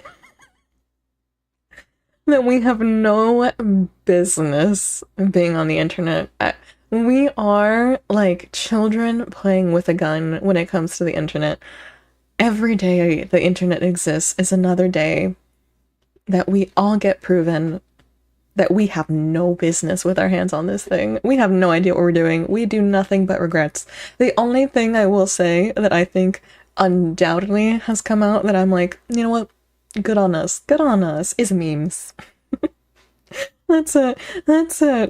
that we have no business being on the internet. We are like children playing with a gun when it comes to the internet. Every day the internet exists is another day that we all get proven that we have no business with our hands on this thing. We have no idea what we're doing. We do nothing but regrets. The only thing I will say that I think undoubtedly has come out that I'm like, you know what? Good on us, is memes. That's it,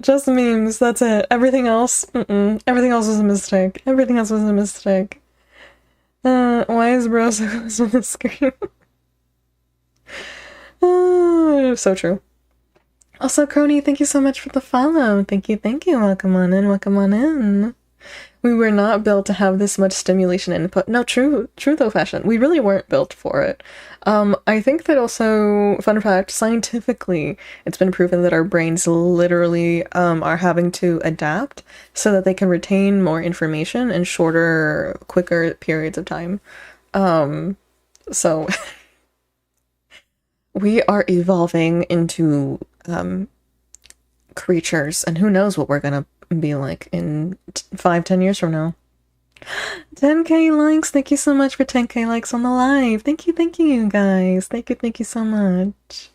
just memes, that's it. Everything else, everything else was a mistake. Why is bro so close to the screen? So true. Also, Crony, thank you so much for the follow. Thank you. Welcome on in. We were not built to have this much stimulation input. No, true though, fashion. We really weren't built for it. I think that also, fun fact, scientifically, it's been proven that our brains literally are having to adapt so that they can retain more information in shorter, quicker periods of time. So we are evolving into creatures, and who knows what we're gonna be like in 5-10 years from now. 10k likes. Thank you so much for 10k likes on the live. Thank you you guys. Thank you so much.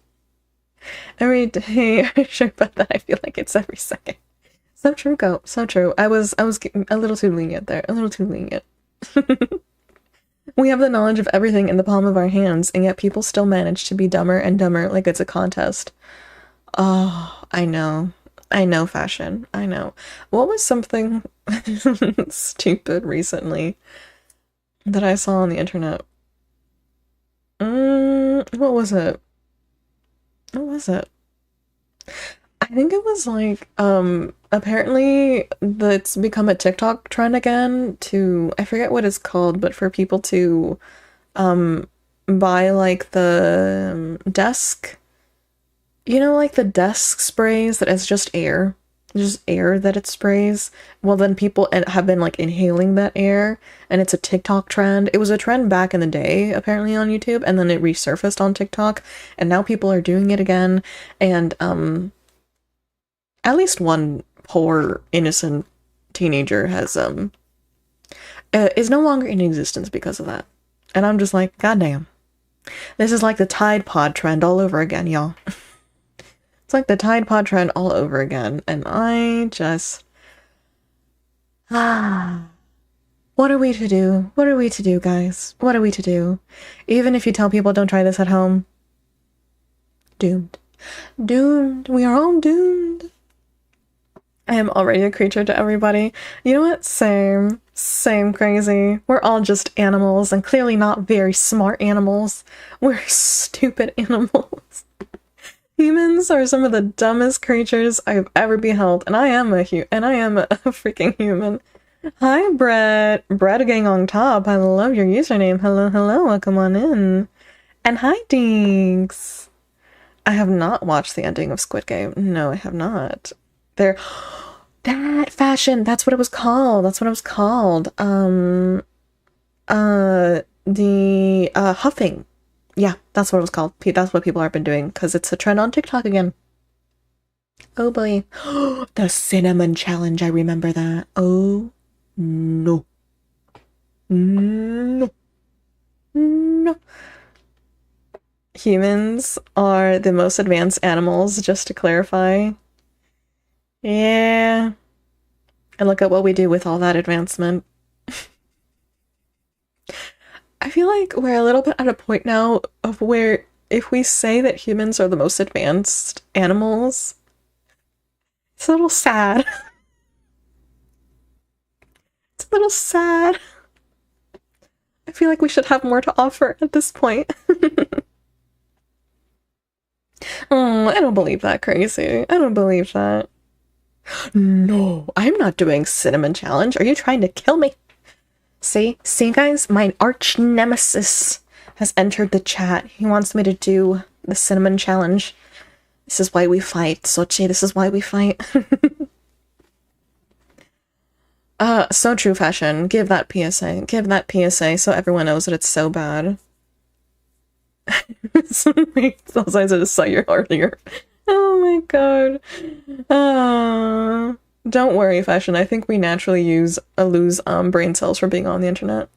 Every day I sure about that. I feel like it's every second. So true, Go. So true. I was getting a little too lenient there. We have the knowledge of everything in the palm of our hands, and yet people still manage to be dumber and dumber like it's a contest. Oh, I know, fashion. I know. What was something stupid recently that I saw on the internet? What was it? I think it was like, apparently that's become a TikTok trend again to, I forget what it's called, but for people to, buy like the desk, like the desk sprays that is just air that it sprays. Well, then people have been like inhaling that air, and it's a TikTok trend. It was a trend back in the day, apparently on YouTube, and then it resurfaced on TikTok, and now people are doing it again. And at least one poor innocent teenager has is no longer in existence because of that. And I'm just like, goddamn. This is like the Tide Pod trend all over again, y'all. It's like the Tide Pod trend all over again. And I just... What are we to do? What are we to do, guys? What are we to do? Even if you tell people don't try this at home. Doomed. Doomed. We are all doomed. I am already a creature to everybody. You know what? Same. Same crazy. We're all just animals, and clearly not very smart animals. We're stupid animals. Humans are some of the dumbest creatures I've ever beheld, and I am a freaking human. Hi, Brett. Brett Gang on top. I love your username. Hello, hello. Welcome on in. And hi, Dinks. I have not watched the ending of Squid Game. No, I have not. That fashion. That's what it was called. That's what it was called. The huffing. Yeah, that's what it was called. That's what people have been doing because it's a trend on TikTok again. Oh boy. The cinnamon challenge. I remember that. Oh no. No. No. Humans are the most advanced animals, just to clarify. Yeah. And look at what we do with all that advancement. I feel like we're a little bit at a point now of where if we say that humans are the most advanced animals, it's a little sad. It's a little sad. I feel like we should have more to offer at this point. Oh, I don't believe that, crazy. I don't believe that. No, I'm not doing cinnamon challenge. Are you trying to kill me? See guys, my arch nemesis has entered the chat. He wants me to do the cinnamon challenge. This is why we fight, Sochi. This is why we fight. So true, fashion. Give that PSA. Give that PSA so everyone knows that it's so bad. Those eyes I just saw your earlier. Oh my god. Don't worry, fashion. I think we naturally lose brain cells from being on the internet.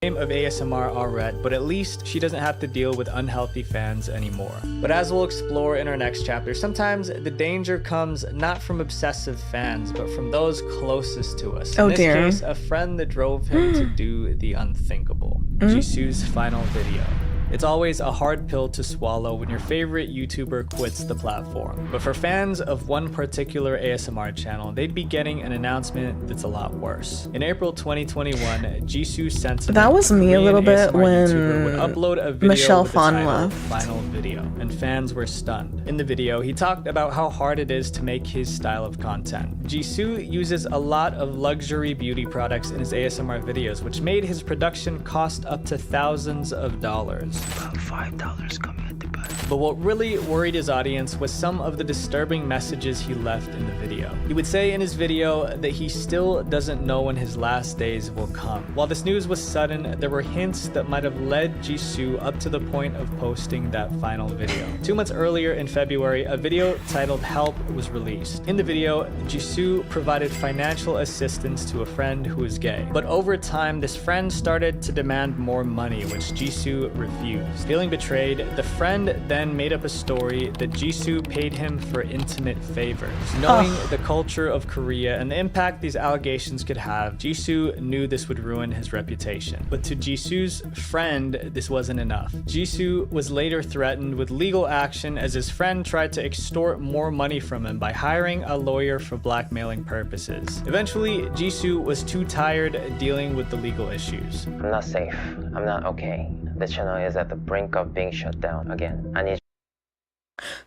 Of ASMR are read, but at least she doesn't have to deal with unhealthy fans anymore. But as we'll explore in our next chapter, sometimes the danger comes not from obsessive fans, but from those closest to us. Oh, in this dear. case, a friend that drove him to do the unthinkable. Jisoo's final video. It's always a hard pill to swallow when your favorite YouTuber quits the platform. But for fans of one particular ASMR channel, they'd be getting an announcement that's a lot worse. In April 2021, Jisoo sent That was me a little bit when would upload a video Michelle with the Phan title left. Final Video, and fans were stunned. In the video, he talked about how hard it is to make his style of content. Jisoo uses a lot of luxury beauty products in his ASMR videos, which made his production cost up to thousands of dollars. About $5 coming at the back. But what really worried his audience was some of the disturbing messages he left in the video. He would say in his video that he still doesn't know when his last days will come. While this news was sudden, there were hints that might have led Jisoo up to the point of posting that final video. 2 months earlier in February, a video titled Help was released. In the video, Jisoo provided financial assistance to a friend who is gay. But over time, this friend started to demand more money, which Jisoo refused. Feeling betrayed, the friend then made up a story that Jisoo paid him for intimate favors. Knowing the culture of Korea and the impact these allegations could have, Jisoo knew this would ruin his reputation. But to Jisoo's friend, this wasn't enough. Jisoo was later threatened with legal action as his friend tried to extort more money from him by hiring a lawyer for blackmailing purposes. Eventually, Jisoo was too tired dealing with the legal issues. I'm not safe. I'm not okay. The channel is at the brink of being shut down again. I need.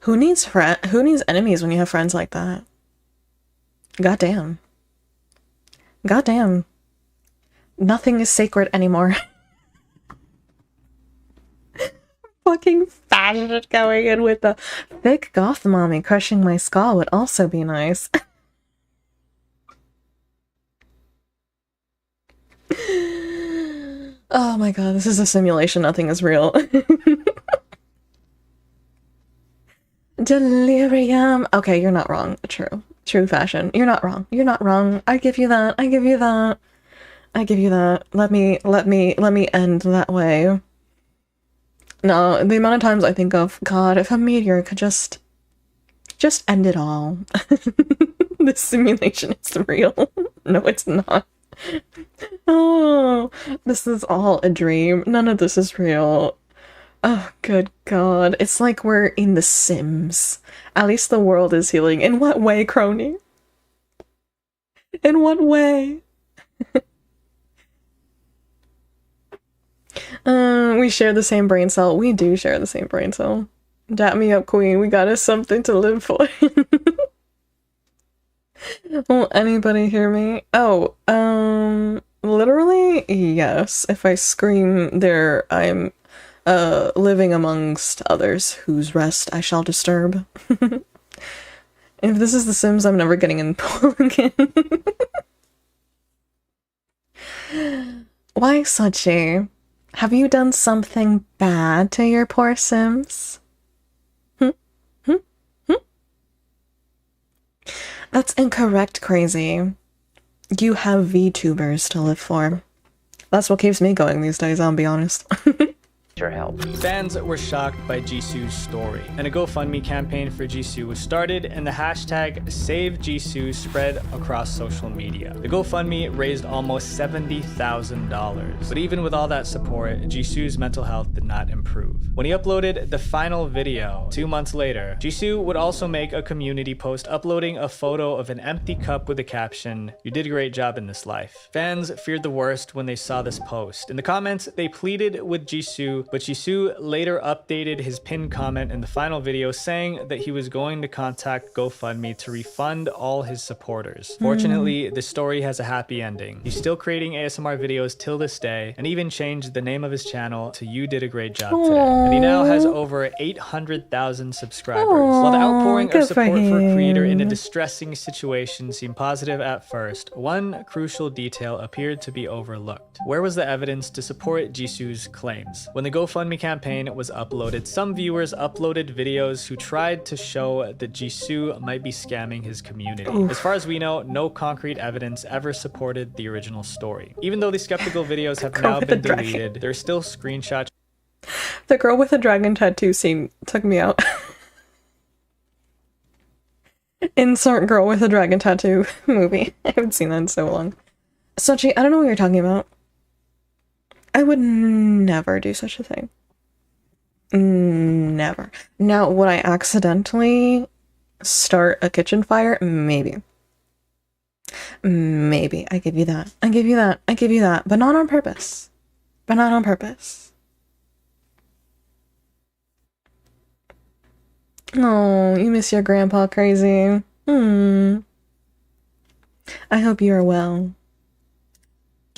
Who needs enemies when you have friends like that? Goddamn. Goddamn. Nothing is sacred anymore. Fucking fashion going in with the thick goth mommy crushing my skull would also be nice. Oh my god, this is a simulation, nothing is real. Delirium. Okay, you're not wrong. True fashion. You're not wrong. You're not wrong. I give you that. I give you that. I give you that. Let me end that way. No, the amount of times I think of, God, if a meteor could just end it all. This simulation is real. No, it's not. Oh, this is all a dream. None of this is real. Oh, good God. It's like we're in The Sims. At least the world is healing. In what way, Crony? In what way? We share the same brain cell. We do share the same brain cell. Dap me up, queen. We got us something to live for. Will anybody hear me? Oh, literally, yes. If I scream there, I'm living amongst others whose rest I shall disturb. If this is The Sims, I'm never getting in the pool again. Why, Sachi? Have you done something bad to your poor Sims? That's incorrect, Crazy. You have VTubers to live for. That's what keeps me going these days, I'll be honest. Your help. Fans were shocked by Jisoo's story, and a GoFundMe campaign for Jisoo was started, and the hashtag #SaveJisoo spread across social media. The GoFundMe raised almost $70,000, but even with all that support, Jisoo's mental health did not improve. When he uploaded the final video 2 months later, Jisoo would also make a community post uploading a photo of an empty cup with the caption, "You did a great job in this life." Fans feared the worst when they saw this post. In the comments, they pleaded with Jisoo, but Jisoo later updated his pinned comment in the final video saying that he was going to contact GoFundMe to refund all his supporters. Fortunately, the story has a happy ending. He's still creating ASMR videos till this day, and even changed the name of his channel to You Did a Great Job Today. And he now has over 800,000 subscribers. While the outpouring of support for a creator in a distressing situation seemed positive at first, one crucial detail appeared to be overlooked. Where was the evidence to support Jisoo's claims? When the GoFundMe campaign was uploaded, some viewers uploaded videos who tried to show that Jisoo might be scamming his community. As far as we know, no concrete evidence ever supported the original story. Even though the skeptical videos have now been deleted, there's still screenshots. The girl with the dragon tattoo scene took me out. Insert girl with a dragon tattoo movie. I haven't seen that in so long. Sochi, I don't know what you're talking about. I would never do such a thing. Never. Now, would I accidentally start a kitchen fire? Maybe. Maybe. I give you that. I give you that. I give you that. But not on purpose. But not on purpose. Oh, you miss your grandpa, Crazy. I hope you are well.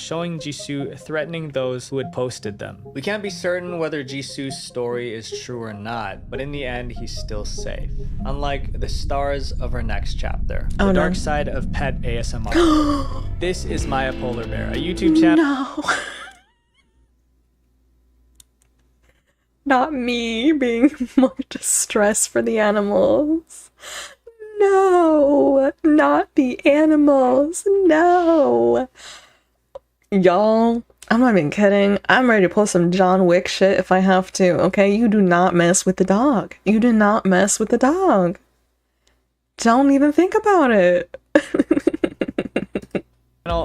Showing Jisoo threatening those who had posted them. We can't be certain whether Jisoo's story is true or not, but in the end, he's still safe. Unlike the stars of our next chapter, the dark side of pet ASMR. This is Maya Polar Bear, a YouTube channel. No. Not me being more distressed for the animals. No, not the animals. No. Y'all, I'm not even kidding. I'm ready to pull some John Wick shit if I have to, okay? You do not mess with the dog. You do not mess with the dog. Don't even think about it.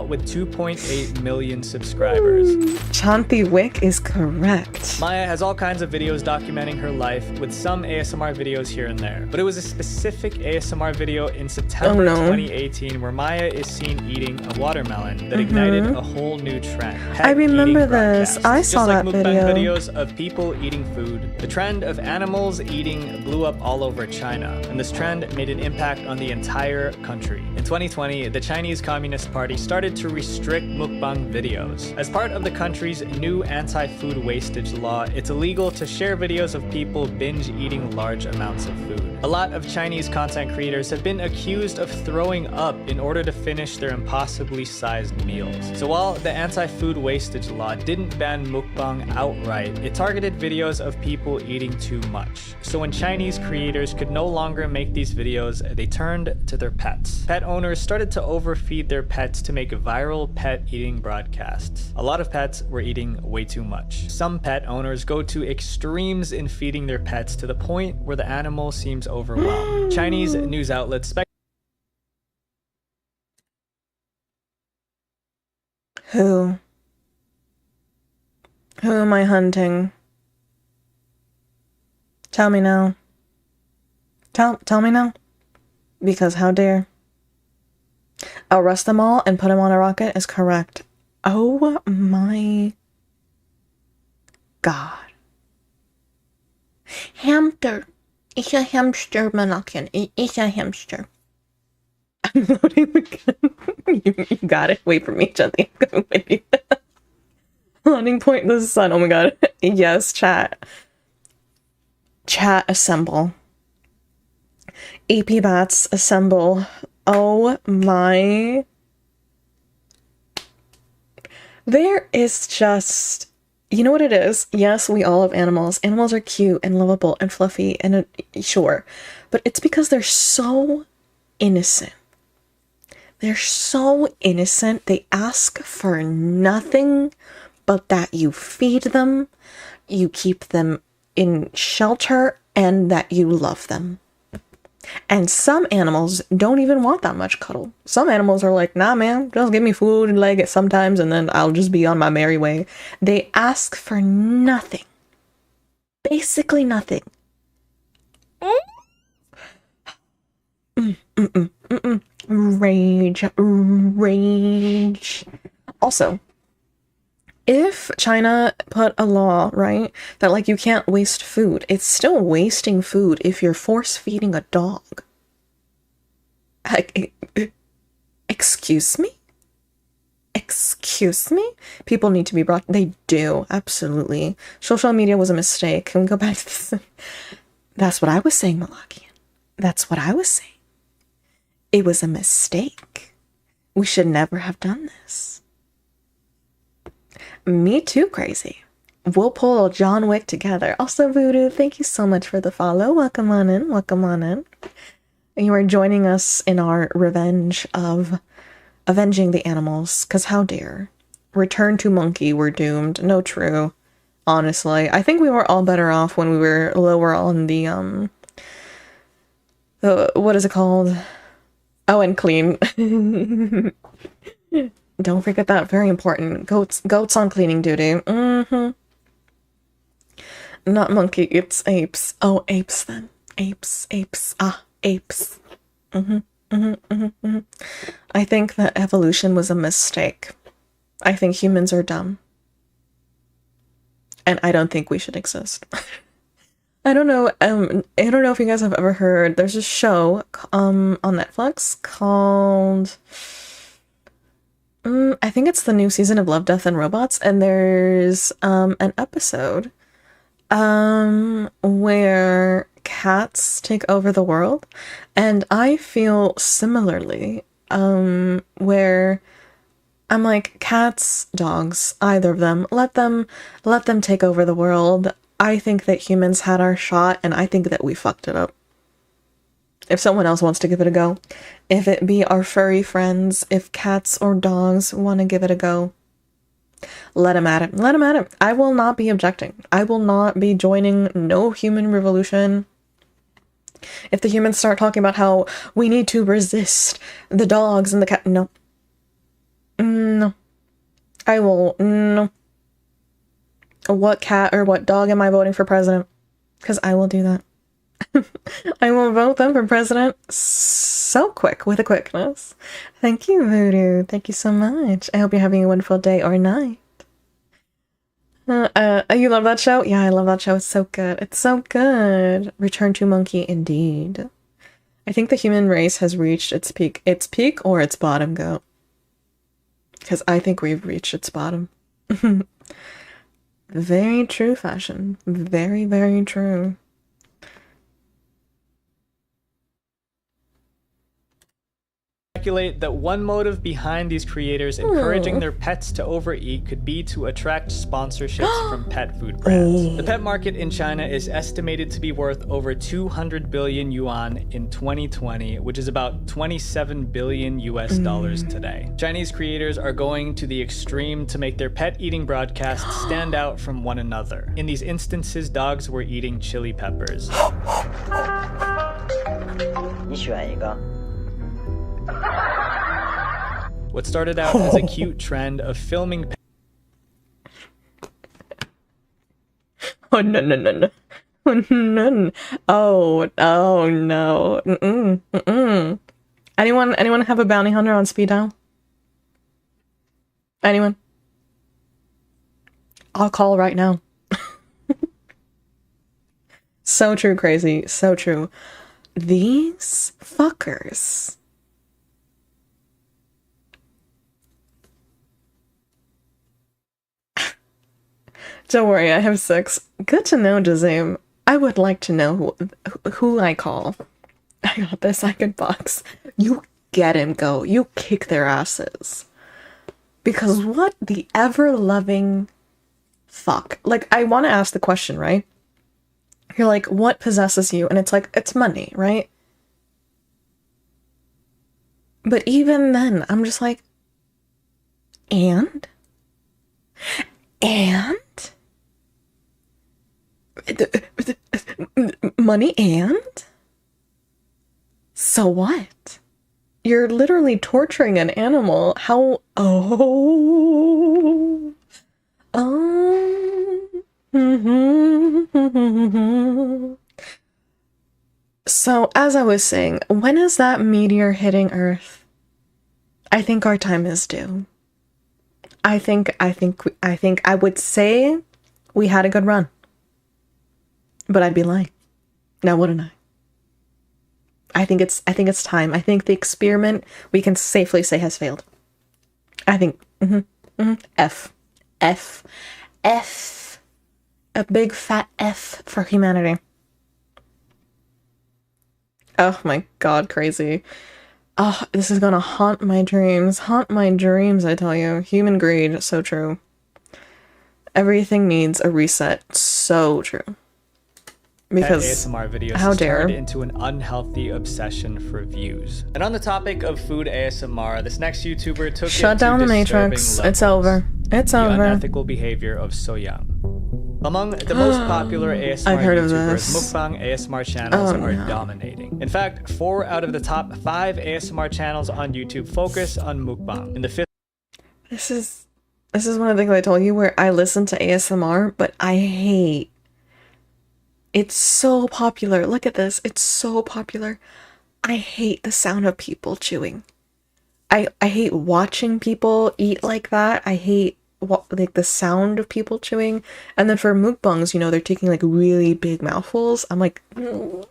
With 2.8 million subscribers. Chanti Wick is correct. Maya has all kinds of videos documenting her life, with some ASMR videos here and there. But it was a specific ASMR video in September 2018 where Maya is seen eating a watermelon that ignited a whole new trend. I remember this. I saw that video. Videos of people eating food. The trend of animals eating blew up all over China, and this trend made an impact on the entire country. In 2020, the Chinese Communist Party started started to restrict mukbang videos. As part of the country's new anti-food wastage law, it's illegal to share videos of people binge eating large amounts of food. A lot of Chinese content creators have been accused of throwing up in order to finish their impossibly sized meals. So while the anti-food wastage law didn't ban mukbang outright, it targeted videos of people eating too much. So when Chinese creators could no longer make these videos, they turned to their pets. Pet owners started to overfeed their pets to make viral pet eating broadcasts. A lot of pets were eating way too much. Some pet owners go to extremes in feeding their pets to the point where the animal seems overwhelmed. Chinese news outlets Who am I hunting? Tell me now. Tell me now. Because how dare. Arrest them all and put them on a rocket is correct. Oh my God. Hamster. It's a hamster, Manakian. It's a hamster. I'm loading the gun. You got it. Wait for me, Chantico. I'm coming with you. Landing point in the sun. Oh my God. Yes, chat. Chat, assemble. AP bats, assemble. Oh my. There is just... You know what it is? Yes, we all have animals. Animals are cute and lovable and fluffy and sure. But it's because they're so innocent. They're so innocent. They ask for nothing but that you feed them, you keep them in shelter, and that you love them. And some animals don't even want that much cuddle. Some animals are like, nah, man, just give me food and like it sometimes, and then I'll just be on my merry way. They ask for nothing. Basically nothing. Rage. Also, if China put a law, right, that like you can't waste food, it's still wasting food if you're force feeding a dog. Excuse me? Excuse me? People need to be brought. They do, absolutely. Social media was a mistake. Can we go back to this? That's what I was saying, Malakian. That's what I was saying. It was a mistake. We should never have done this. Me too, crazy. We'll pull John Wick together. Also, Voodoo, thank you so much for the follow. Welcome on in. Welcome on in. You are joining us in our revenge of avenging the animals. Because how dare. Return to monkey, we're doomed. No, true. Honestly. I think we were all better off when we were lower on the, what is it called? Oh, and clean. Don't forget that. Very important. Goats on cleaning duty. Not monkey, it's apes. Oh, apes then. Apes. Ah, apes. I think that evolution was a mistake. I think humans are dumb. And I don't think we should exist. I don't know if you guys have ever heard, there's a show on Netflix called I think it's the new season of Love, Death, and Robots, and there's an episode where cats take over the world, and I feel similarly where I'm like, cats, dogs, either of them, let them take over the world. I think that humans had our shot, and I think that we fucked it up. If someone else wants to give it a go, if it be our furry friends, if cats or dogs want to give it a go, let them at it. Let them at it. I will not be objecting. I will not be joining no human revolution. If the humans start talking about how we need to resist the dogs and the cat, no. No. I will, no. What cat or what dog am I voting for president? Because I will do that. I will vote them for president so quick, with a quickness. Thank you, Voodoo. Thank you so much. I hope you're having a wonderful day or night. You love that show? Yeah, I love that show. It's so good. It's so good. Return to monkey, indeed. I think the human race has reached its peak. Its peak or its bottom, goat? Because I think we've reached its bottom. Very true, Fashion. Very, very true. Speculate that one motive behind these creators encouraging their pets to overeat could be to attract sponsorships from pet food brands. The pet market in China is estimated to be worth over 200 billion yuan in 2020, which is about 27 billion US dollars today. Chinese creators are going to the extreme to make their pet eating broadcasts stand out from one another. In these instances, dogs were eating chili peppers. What started out as a cute trend of filming Oh no no no no. Oh no. Oh no. Anyone have a bounty hunter on speed dial? Anyone? I'll call right now. So true, crazy. So true. These fuckers. Don't worry, I have 6. Good to know, Jazim. I would like to know who I call. I got this, I can box. You get him, go. You kick their asses. Because what the ever-loving fuck? Like, I want to ask the question, right? You're like, what possesses you? And it's like, it's money, right? But even then, I'm just like, and? Money and? So what? You're literally torturing an animal. How? Oh. So, as I was saying, when is that meteor hitting Earth? I think our time is due. I think I would say we had a good run. But I'd be lying. Now wouldn't I? I think it's time. I think the experiment, we can safely say, has failed. I think F. A big fat F for humanity. Oh my god, crazy. Oh, this is gonna haunt my dreams. Haunt my dreams, I tell you. Human greed, so true. Everything needs a reset, so true. Because ASMR videos how has dare turned into an unhealthy obsession for views. And on the topic of food ASMR, this next YouTuber took shut it to down the disturbing Matrix. levels. It's over. It's the over. Unethical behavior of So Young. Among the most popular ASMR I've heard of YouTubers, this. mukbang ASMR channels are dominating. In fact, 4 out of the top 5 ASMR channels on YouTube focus on mukbang. In the 5th This is one of the things I told you where I listen to ASMR, but I hate. It's so popular. Look at this. It's so popular. I hate the sound of people chewing. I hate watching people eat like that. I hate like the sound of people chewing. And then for mukbangs, you know, they're taking like really big mouthfuls. I'm like, oh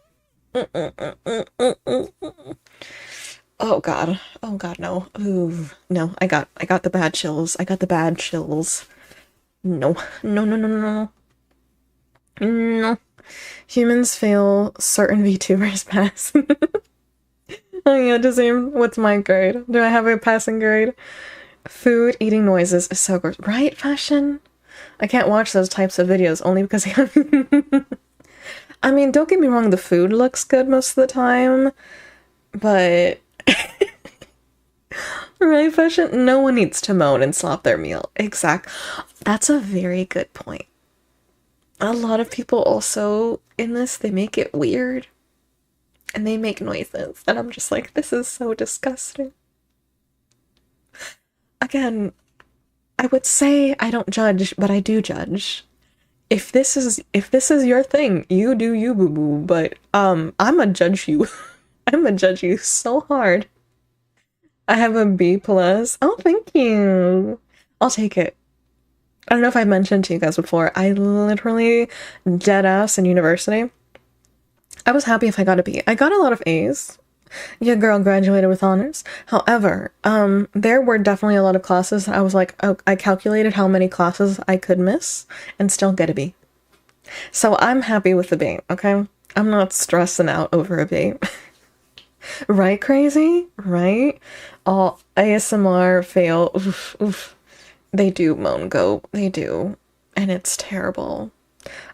god, no. Ooh, no. I got the bad chills. I got the bad chills. No. Humans fail, certain VTubers pass. Oh yeah, Jazim, what's my grade? Do I have a passing grade? Food, eating noises is so gross. Right, Fashion? I can't watch those types of videos only because I mean, don't get me wrong, the food looks good most of the time, but right, Fashion? No one needs to moan and slop their meal. Exact. That's a very good point. A lot of people also in this, they make it weird and they make noises, and I'm just like, this is so disgusting. Again, I would say I don't judge, but I do judge. If this is your thing, you do you, boo boo. But I'ma judge you. I'ma judge you so hard. I have a B+. Oh, thank you. I'll take it. I don't know if I mentioned to you guys before, I literally dead ass in university. I was happy if I got a B. I got a lot of A's, Your girl graduated with honors. However, there were definitely a lot of classes. I was like, oh, I calculated how many classes I could miss and still get a B. So I'm happy with the B, okay? I'm not stressing out over a B. Right, crazy? Right? All ASMR fail. Oof, oof. They do moan go. They do. And it's terrible.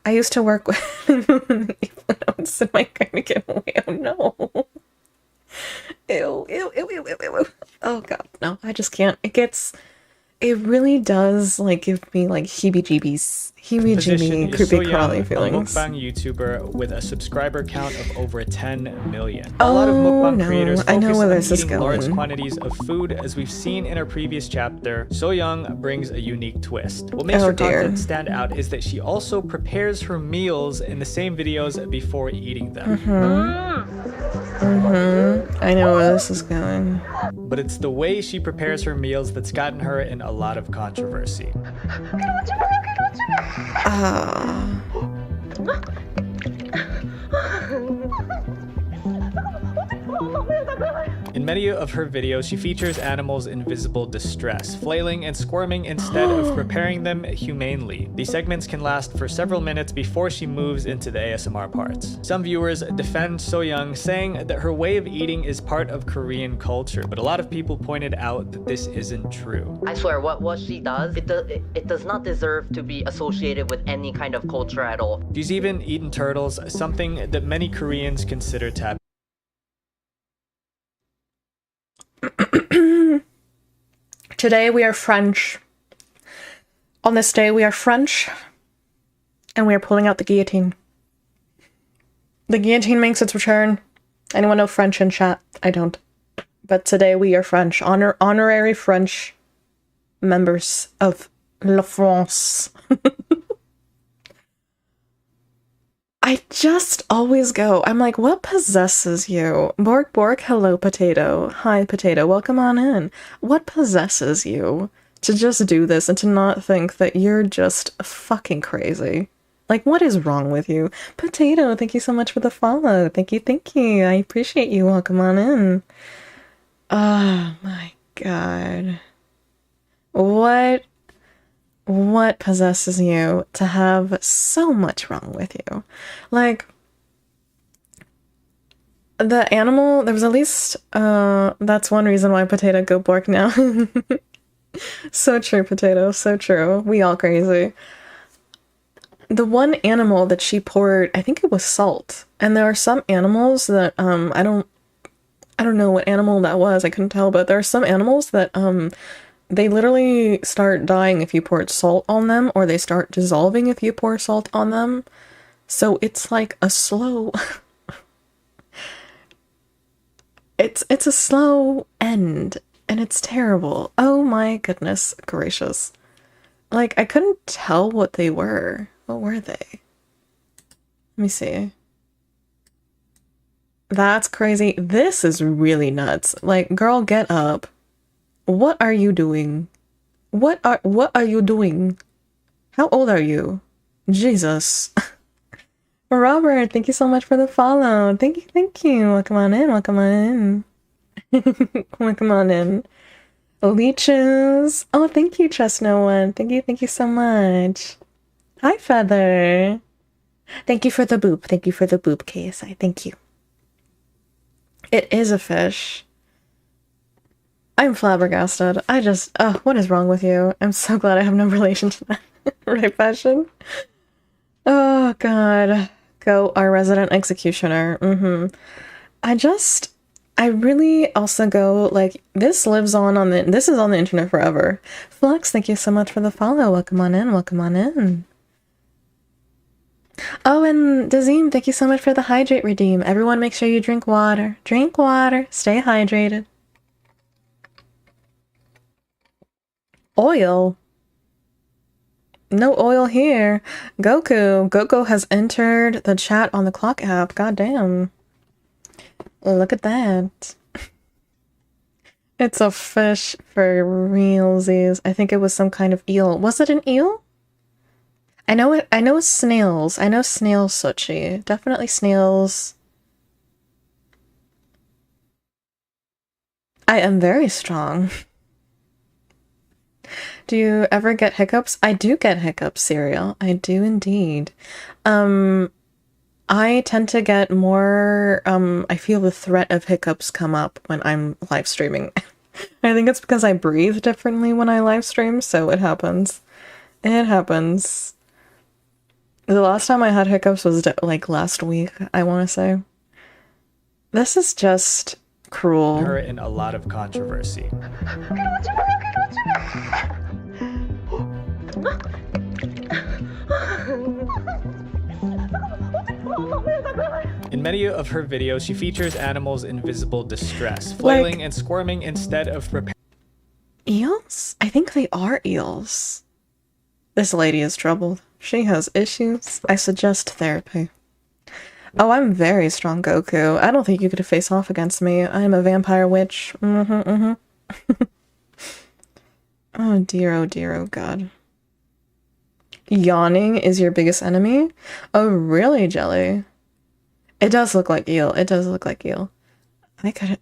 I used to work with footnotes and my gonna get away. Oh no. Ew, ew, ew, ew, ew, ew. Oh god, no, I just can't. It really does like give me like heebie-jeebies, heebie-jeebie, creepy crawly feelings. A mukbang YouTuber with a subscriber count of over 10 million. A lot of mukbang creators focus on eating large quantities of food. As we've seen in our previous chapter, So Young brings a unique twist. What makes her content stand out is that she also prepares her meals in the same videos before eating them. I know where this is going. But it's the way she prepares her meals that's gotten her in a lot of controversy. In many of her videos, she features animals in visible distress, flailing and squirming instead of preparing them humanely. These segments can last for several minutes before she moves into the ASMR parts. Some viewers defend So Young, saying that her way of eating is part of Korean culture, but a lot of people pointed out that this isn't true. I swear, what she does, it does not deserve to be associated with any kind of culture at all. She's even eaten turtles, something that many Koreans consider taboo. Today we are French. On this day we are French, and we are pulling out the guillotine. The guillotine makes its return. Anyone know French in chat? I don't. But today we are French. Honorary French members of La France. I just always go, I'm like, what possesses you? Bork, bork, hello, potato. Hi, potato, welcome on in. What possesses you to just do this and to not think that you're just fucking crazy? Like, what is wrong with you? Potato, thank you so much for the follow. Thank you, thank you. I appreciate you. Welcome on in. Oh my god. What possesses you to have so much wrong with you? Like, the animal, there was at least, that's one reason why Potato go bork now. So true, Potato, so true. We all crazy. The one animal that she poured, I think it was salt. And there are some animals that, I don't know what animal that was, I couldn't tell, but there are some animals that, they literally start dying if you pour salt on them, or they start dissolving if you pour salt on them. So it's like a slow... it's a slow end, and it's terrible. Oh my goodness gracious. Like, I couldn't tell what they were. What were they? Let me see. That's crazy. This is really nuts. Like, girl, get up. What are you doing? What are you doing? How old are you? Jesus. Robert, thank you so much for the follow. Thank you. Welcome on in, welcome on in. Welcome on in. Leeches. Oh, thank you, Chestnut One. Thank you so much. Hi, Feather. Thank you for the boop. Thank you for the boop, KSI. Thank you. It is a fish. I'm flabbergasted. What is wrong with you? I'm so glad I have no relation to that. Right, fashion? Oh, God. Go, our resident executioner. I really also go, like, this lives on this is on the internet forever. Flux, thank you so much for the follow. Welcome on in, welcome on in. Oh, and Dazim, thank you so much for the hydrate redeem. Everyone make sure you drink water. Drink water. Stay hydrated. Oil? No oil here. Goku has entered the chat on the clock app. Goddamn. Look at that. It's a fish for realsies. I think it was some kind of eel. Was it an eel? I know it's snails. I know snails, Sochi. Definitely snails. I am very strong. Do you ever get hiccups? I do get hiccups, Serial. I do indeed. I tend to get more, I feel the threat of hiccups come up when I'm live streaming. I think it's because I breathe differently when I live stream, so it happens. It happens. The last time I had hiccups was like last week, I want to say. This is just cruel. Her in a lot of controversy. In many of her videos, she features animals in visible distress, flailing and squirming instead of preparing. Eels? I think they are eels. This lady is troubled. She has issues. I suggest therapy. Oh, I'm very strong, Goku. I don't think you could face off against me. I'm a vampire witch. Oh dear, oh god. Yawning is your biggest enemy? Oh, really, Jelly? It does look like eel. It does look like eel. I could,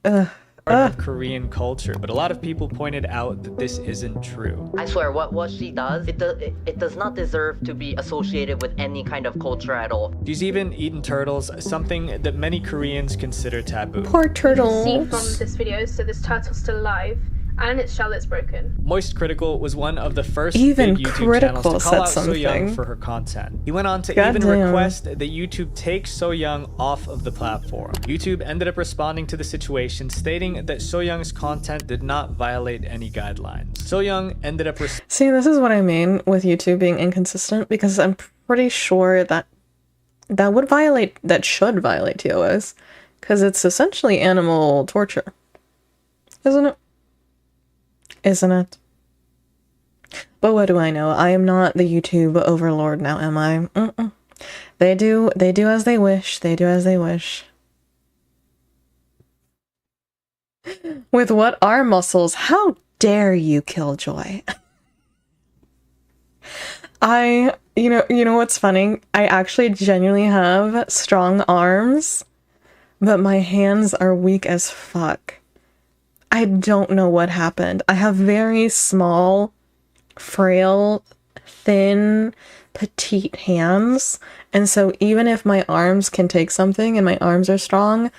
of Korean culture, but a lot of people pointed out that this isn't true. I swear, what she does, it does not deserve to be associated with any kind of culture at all. She's even eaten turtles, something that many Koreans consider taboo. Poor turtles. You can see from this video, so this turtle's still alive, and its shell is broken. Moist Critical was one of the first even big YouTube channels to call out something. So-young for her content. He went on to God even damn. request that YouTube take So-young off of the platform. YouTube ended up responding to the situation, stating that So-young's content did not violate any guidelines. So-young ended up See, this is what I mean with YouTube being inconsistent, because I'm pretty sure that should violate TOS, because it's essentially animal torture. Isn't it? Isn't it? But what do I know? I am not the YouTube overlord now, am I? They do as they wish. They do as they wish. With what are muscles? How dare you, Killjoy? You know what's funny? I actually genuinely have strong arms, but my hands are weak as fuck. I don't know what happened. I have very small, frail, thin, petite hands. And so even if my arms can take something and my arms are strong,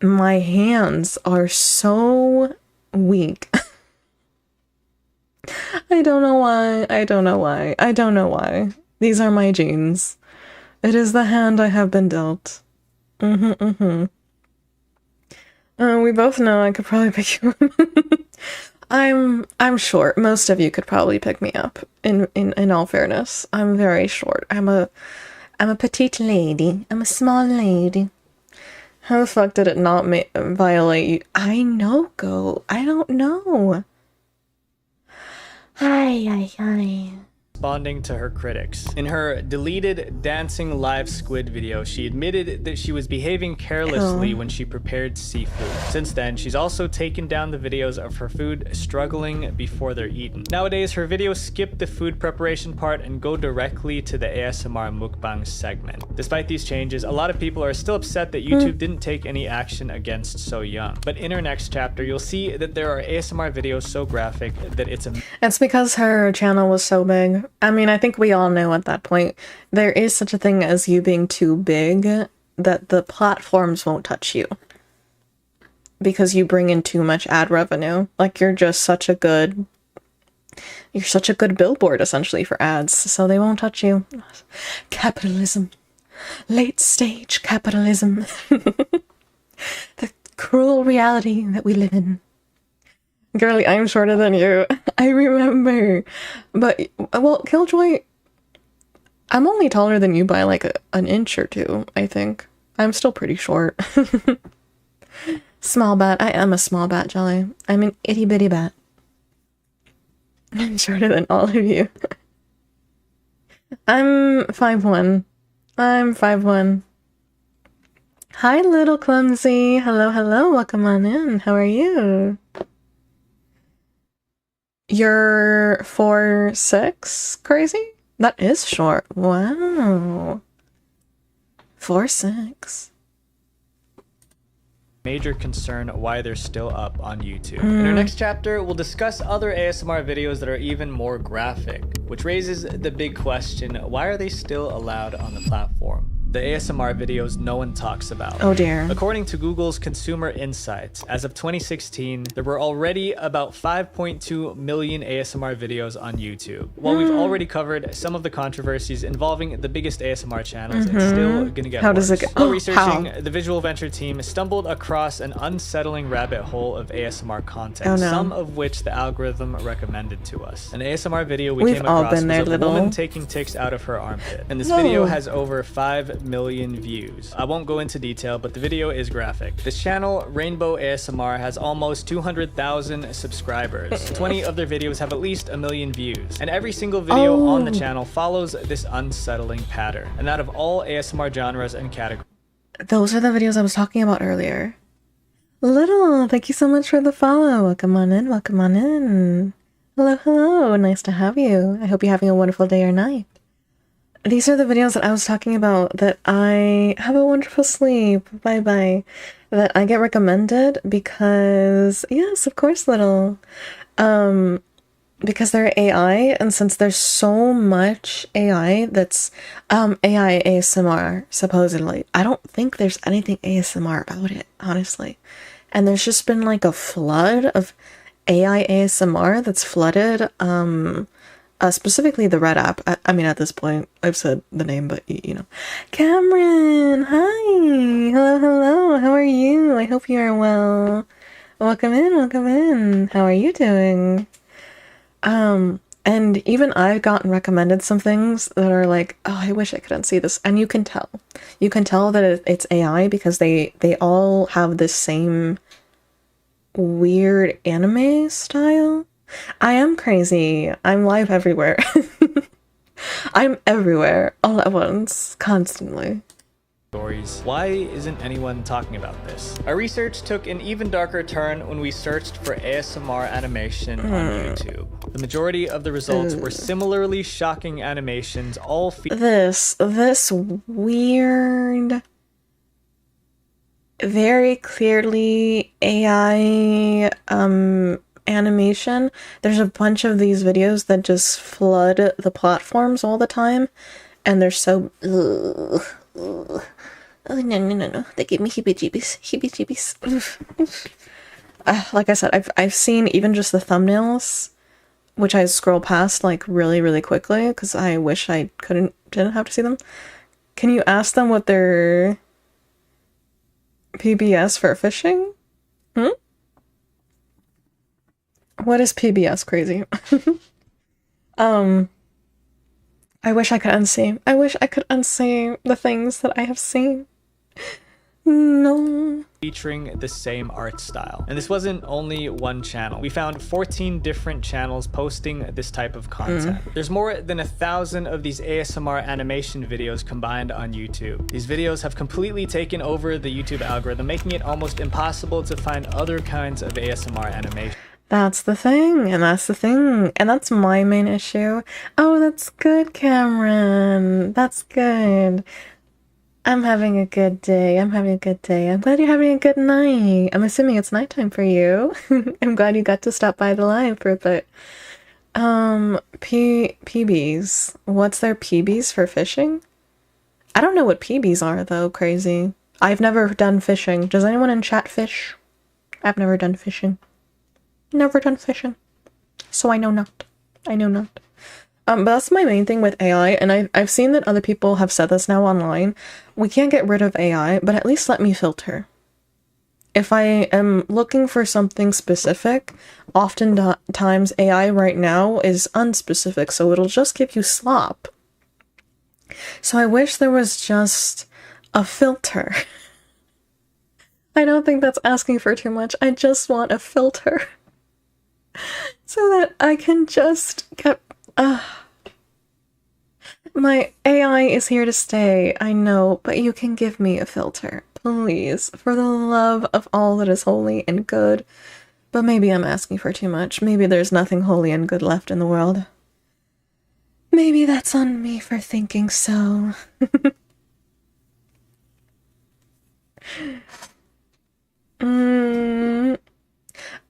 my hands are so weak. I don't know why. I don't know why. I don't know why. These are my genes. It is the hand I have been dealt. We both know I could probably pick you up. I'm short. Most of you could probably pick me up. In all fairness, I'm very short. I'm a petite lady. I'm a small lady. How the fuck did it not violate you? I know, Go. I don't know. Hi. Responding to her critics. In her deleted dancing live squid video, she admitted that she was behaving carelessly when she prepared seafood. Since then, she's also taken down the videos of her food struggling before they're eaten. Nowadays, her videos skip the food preparation part and go directly to the ASMR mukbang segment. Despite these changes, a lot of people are still upset that YouTube didn't take any action against So-young. But in her next chapter, you'll see that there are ASMR videos so graphic that It's because her channel was so big. I mean, I think we all know at that point, there is such a thing as you being too big that the platforms won't touch you. Because you bring in too much ad revenue. Like, you're such a good billboard, essentially, for ads, so they won't touch you. Capitalism. Late stage capitalism. The cruel reality that we live in. Girly, I'm shorter than you. I remember. But, well, Killjoy, I'm only taller than you by like an inch or two, I think. I'm still pretty short. Small bat. I am a small bat, Jelly. I'm an itty bitty bat. I'm shorter than all of you. I'm 5'1". I'm 5'1". Hi, little clumsy. Hello, welcome on in. How are you? You're 4'6", crazy? That is short. Wow. 4'6". major concern why they're still up on YouTube. In our next chapter, we'll discuss other ASMR videos that are even more graphic, which raises the big question, why are they still allowed on the platform? The ASMR videos no one talks about. Oh dear. According to Google's Consumer Insights, as of 2016, there were already about 5.2 million ASMR videos on YouTube. While we've already covered some of the controversies involving the biggest ASMR channels, it's still gonna get How worse. does it get? While researching, How? the Visual Venture team stumbled across an unsettling rabbit hole of ASMR content, Oh, no. some of which the algorithm recommended to us. An ASMR video we We've came all across been there, was of a little. woman taking ticks out of her armpit, and this No. video has over 5 million views. I won't go into detail, but the video is graphic. This channel, Rainbow ASMR, has almost 200,000 subscribers. 20 of their videos have at least 1 million views, and every single video on the channel follows this unsettling pattern, and that of all ASMR genres and categories. Those are the videos I was talking about earlier. Little, thank you so much for the follow. Welcome on in, welcome on in. Hello, hello, nice to have you. I hope you're having a wonderful day or night. These are the videos that I was talking about that I have a wonderful sleep, bye-bye, that I get recommended because, yes, of course, little, because they're AI, and since there's so much AI that's, AI ASMR, supposedly, I don't think there's anything ASMR about it, honestly, and there's just been like a flood of AI ASMR that's flooded, specifically the Red app. I mean, at this point, I've said the name, but you know. Cameron, hi! Hello, hello, how are you? I hope you are well. Welcome in, welcome in. How are you doing? And even I've gotten recommended some things that are like, oh, I wish I could unsee this. And you can tell. You can tell that it's AI because they all have this same weird anime style. I am crazy. I'm live everywhere. I'm everywhere, all at once, constantly. Why isn't anyone talking about this? Our research took an even darker turn when we searched for ASMR animation on YouTube. The majority of the results were similarly shocking animations, all this weird, very clearly AI animation. There's a bunch of these videos that just flood the platforms all the time, and they're so oh no, they give me heebie-jeebies. Like I said, I've seen even just the thumbnails, which I scroll past like really quickly because I wish I didn't have to see them. Can you ask them what their PBS for fishing? What is PBS, crazy? I wish I could unsee. I wish I could unsee the things that I have seen. No. Featuring the same art style. And this wasn't only one channel. We found 14 different channels posting this type of content. There's more than 1,000 of these ASMR animation videos combined on YouTube. These videos have completely taken over the YouTube algorithm, making it almost impossible to find other kinds of ASMR animation. That's the thing, and that's the thing, and that's my main issue. Oh, that's good, Cameron. That's good. I'm having a good day. I'm having a good day. I'm glad you're having a good night. I'm assuming it's nighttime for you. I'm glad you got to stop by the live for a bit. PBs. What's their PBs for fishing? I don't know what PBs are, though, crazy. I've never done fishing. Does anyone in chat fish? I've never done fishing. Never done fishing. So I know not. I know not. But that's my main thing with AI, and I've seen that other people have said this now online. We can't get rid of AI, but at least let me filter. If I am looking for something specific, oftentimes AI right now is unspecific, so it'll just give you slop. So I wish there was just a filter. I don't think that's asking for too much. I just want a filter. So that I can just get... My AI is here to stay, I know, but you can give me a filter, please, for the love of all that is holy and good. But maybe I'm asking for too much. Maybe there's nothing holy and good left in the world. Maybe that's on me for thinking so.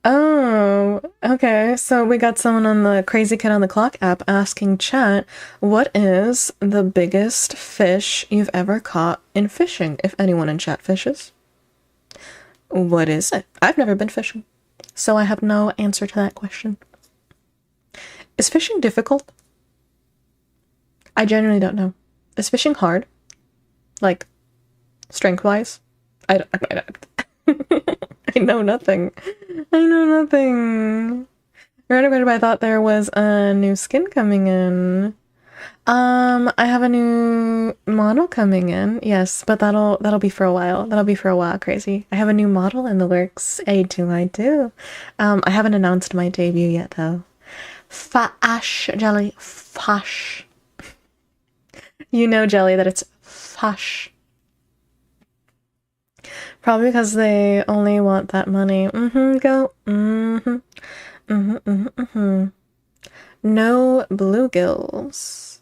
Oh, okay. So we got someone on the Crazy Kid on the Clock app asking chat, what is the biggest fish you've ever caught in fishing? If anyone in chat fishes. What is it? I've never been fishing, so I have no answer to that question. Is fishing difficult? I genuinely don't know. Is fishing hard? Like, strength-wise? I know nothing. I know nothing. I thought there was a new skin coming in. I have a new model coming in. Yes, but that'll be for a while. That'll be for a while, crazy. I have a new model in the works. I do. I haven't announced my debut yet though. Fash, Jelly. Fash. You know, Jelly, that it's fash. Probably because they only want that money. Go. No bluegills.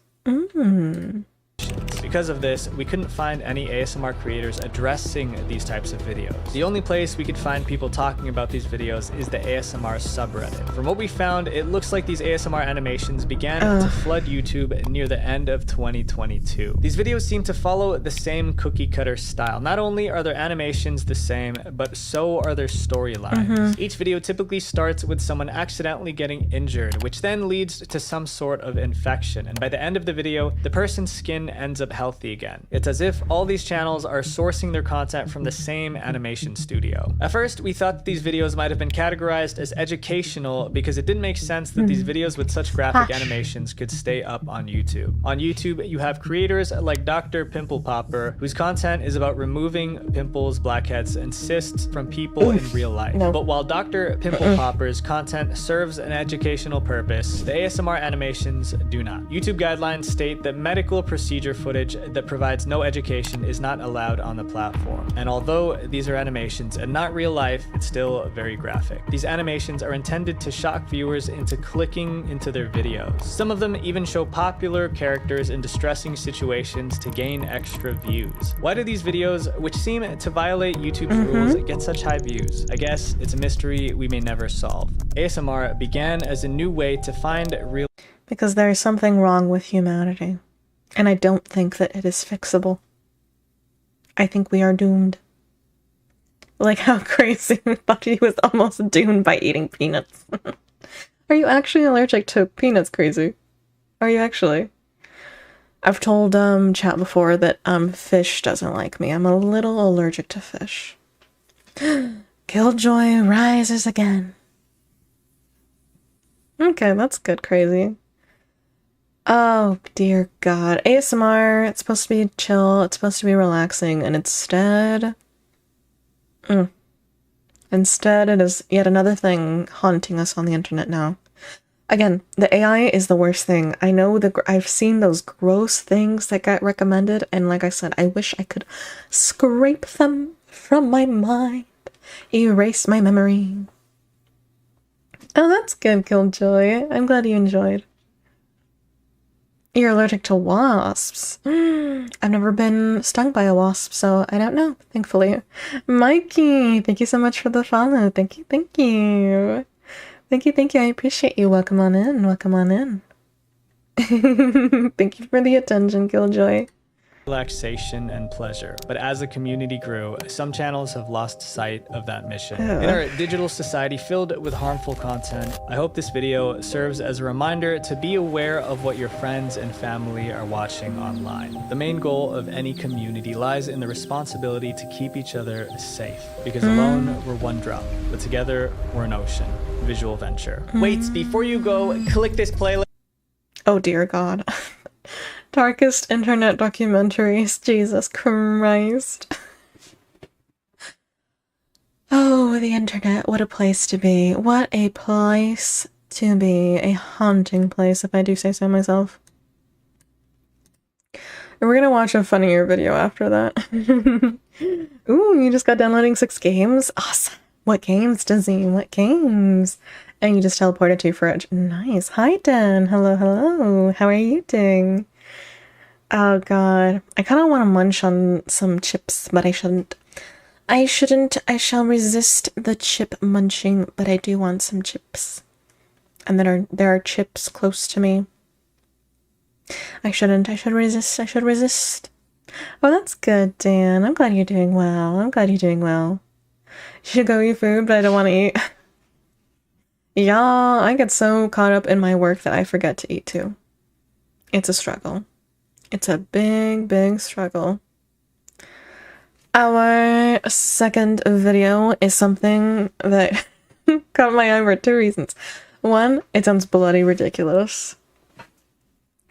Because of this, we couldn't find any ASMR creators addressing these types of videos. The only place we could find people talking about these videos is the ASMR subreddit. From what we found, it looks like these ASMR animations began to flood YouTube near the end of 2022. These videos seem to follow the same cookie cutter style. Not only are their animations the same, but so are their storylines. Each video typically starts with someone accidentally getting injured, which then leads to some sort of infection. And by the end of the video, the person's skin ends up healthy again. It's as if all these channels are sourcing their content from the same animation studio. At first, we thought that these videos might have been categorized as educational because it didn't make sense that these videos with such graphic animations could stay up on YouTube. On YouTube, you have creators like Dr. Pimple Popper, whose content is about removing pimples, blackheads, and cysts from people in real life. But while Dr. Pimple Popper's content serves an educational purpose, the ASMR animations do not. YouTube guidelines state that medical procedure footage that provides no education is not allowed on the platform. And although these are animations and not real life, it's still very graphic. These animations are intended to shock viewers into clicking into their videos. Some of them even show popular characters in distressing situations to gain extra views. Why do these videos, which seem to violate YouTube's rules, get such high views? I guess it's a mystery we may never solve. ASMR began as a new way to find real... Because there is something wrong with humanity. And I don't think that it is fixable. I think we are doomed. Like how crazy we thought he was almost doomed by eating peanuts. Are you actually allergic to peanuts, crazy? Are you actually? I've told chat before that fish doesn't like me. I'm a little allergic to fish. Killjoy rises again. Okay, that's good, crazy. Oh, dear God. ASMR, it's supposed to be chill, it's supposed to be relaxing, and instead... Instead, it is yet another thing haunting us on the internet now. Again, the AI is the worst thing. I know I've seen those gross things that got recommended, and like I said, I wish I could scrape them from my mind, erase my memory. Oh, that's good, Killjoy. I'm glad you enjoyed. You're allergic to wasps. I've never been stung by a wasp, so I don't know, thankfully. Mikey, thank you so much for the follow. Thank you, thank you. Thank you, thank you. I appreciate you. Welcome on in, welcome on in. Thank you for the attention, Killjoy. Relaxation and pleasure. But as the community grew, some channels have lost sight of that mission. In our digital society filled with harmful content, I hope this video serves as a reminder to be aware of what your friends and family are watching online. The main goal of any community lies in the responsibility to keep each other safe, because alone we're one drop, but together we're an ocean. Visual venture. Wait, before you go, click this playlist. Oh dear God. Darkest internet documentaries. Jesus Christ. Oh, the internet. What a place to be. What a place to be. A haunting place, if I do say so myself. And we're gonna watch a funnier video after that. Ooh, you just got downloading 6 games? Awesome. What games, Dizzy? What games? And you just teleported to Fridge. Nice. Hi, Dan. Hello, hello. How are you doing? Oh god, I kind of want to munch on some chips, but I shouldn't. I shouldn't. I shall resist the chip munching, but I do want some chips. And there are chips close to me. I shouldn't. I should resist. I should resist. Oh, that's good, Dan. I'm glad you're doing well. I'm glad you're doing well. You should go eat food, but I don't want to eat. Yeah, I get so caught up in my work that I forget to eat too. It's a struggle. It's a big, big struggle. Our second video is something that caught my eye for 2 reasons. One, it sounds bloody ridiculous.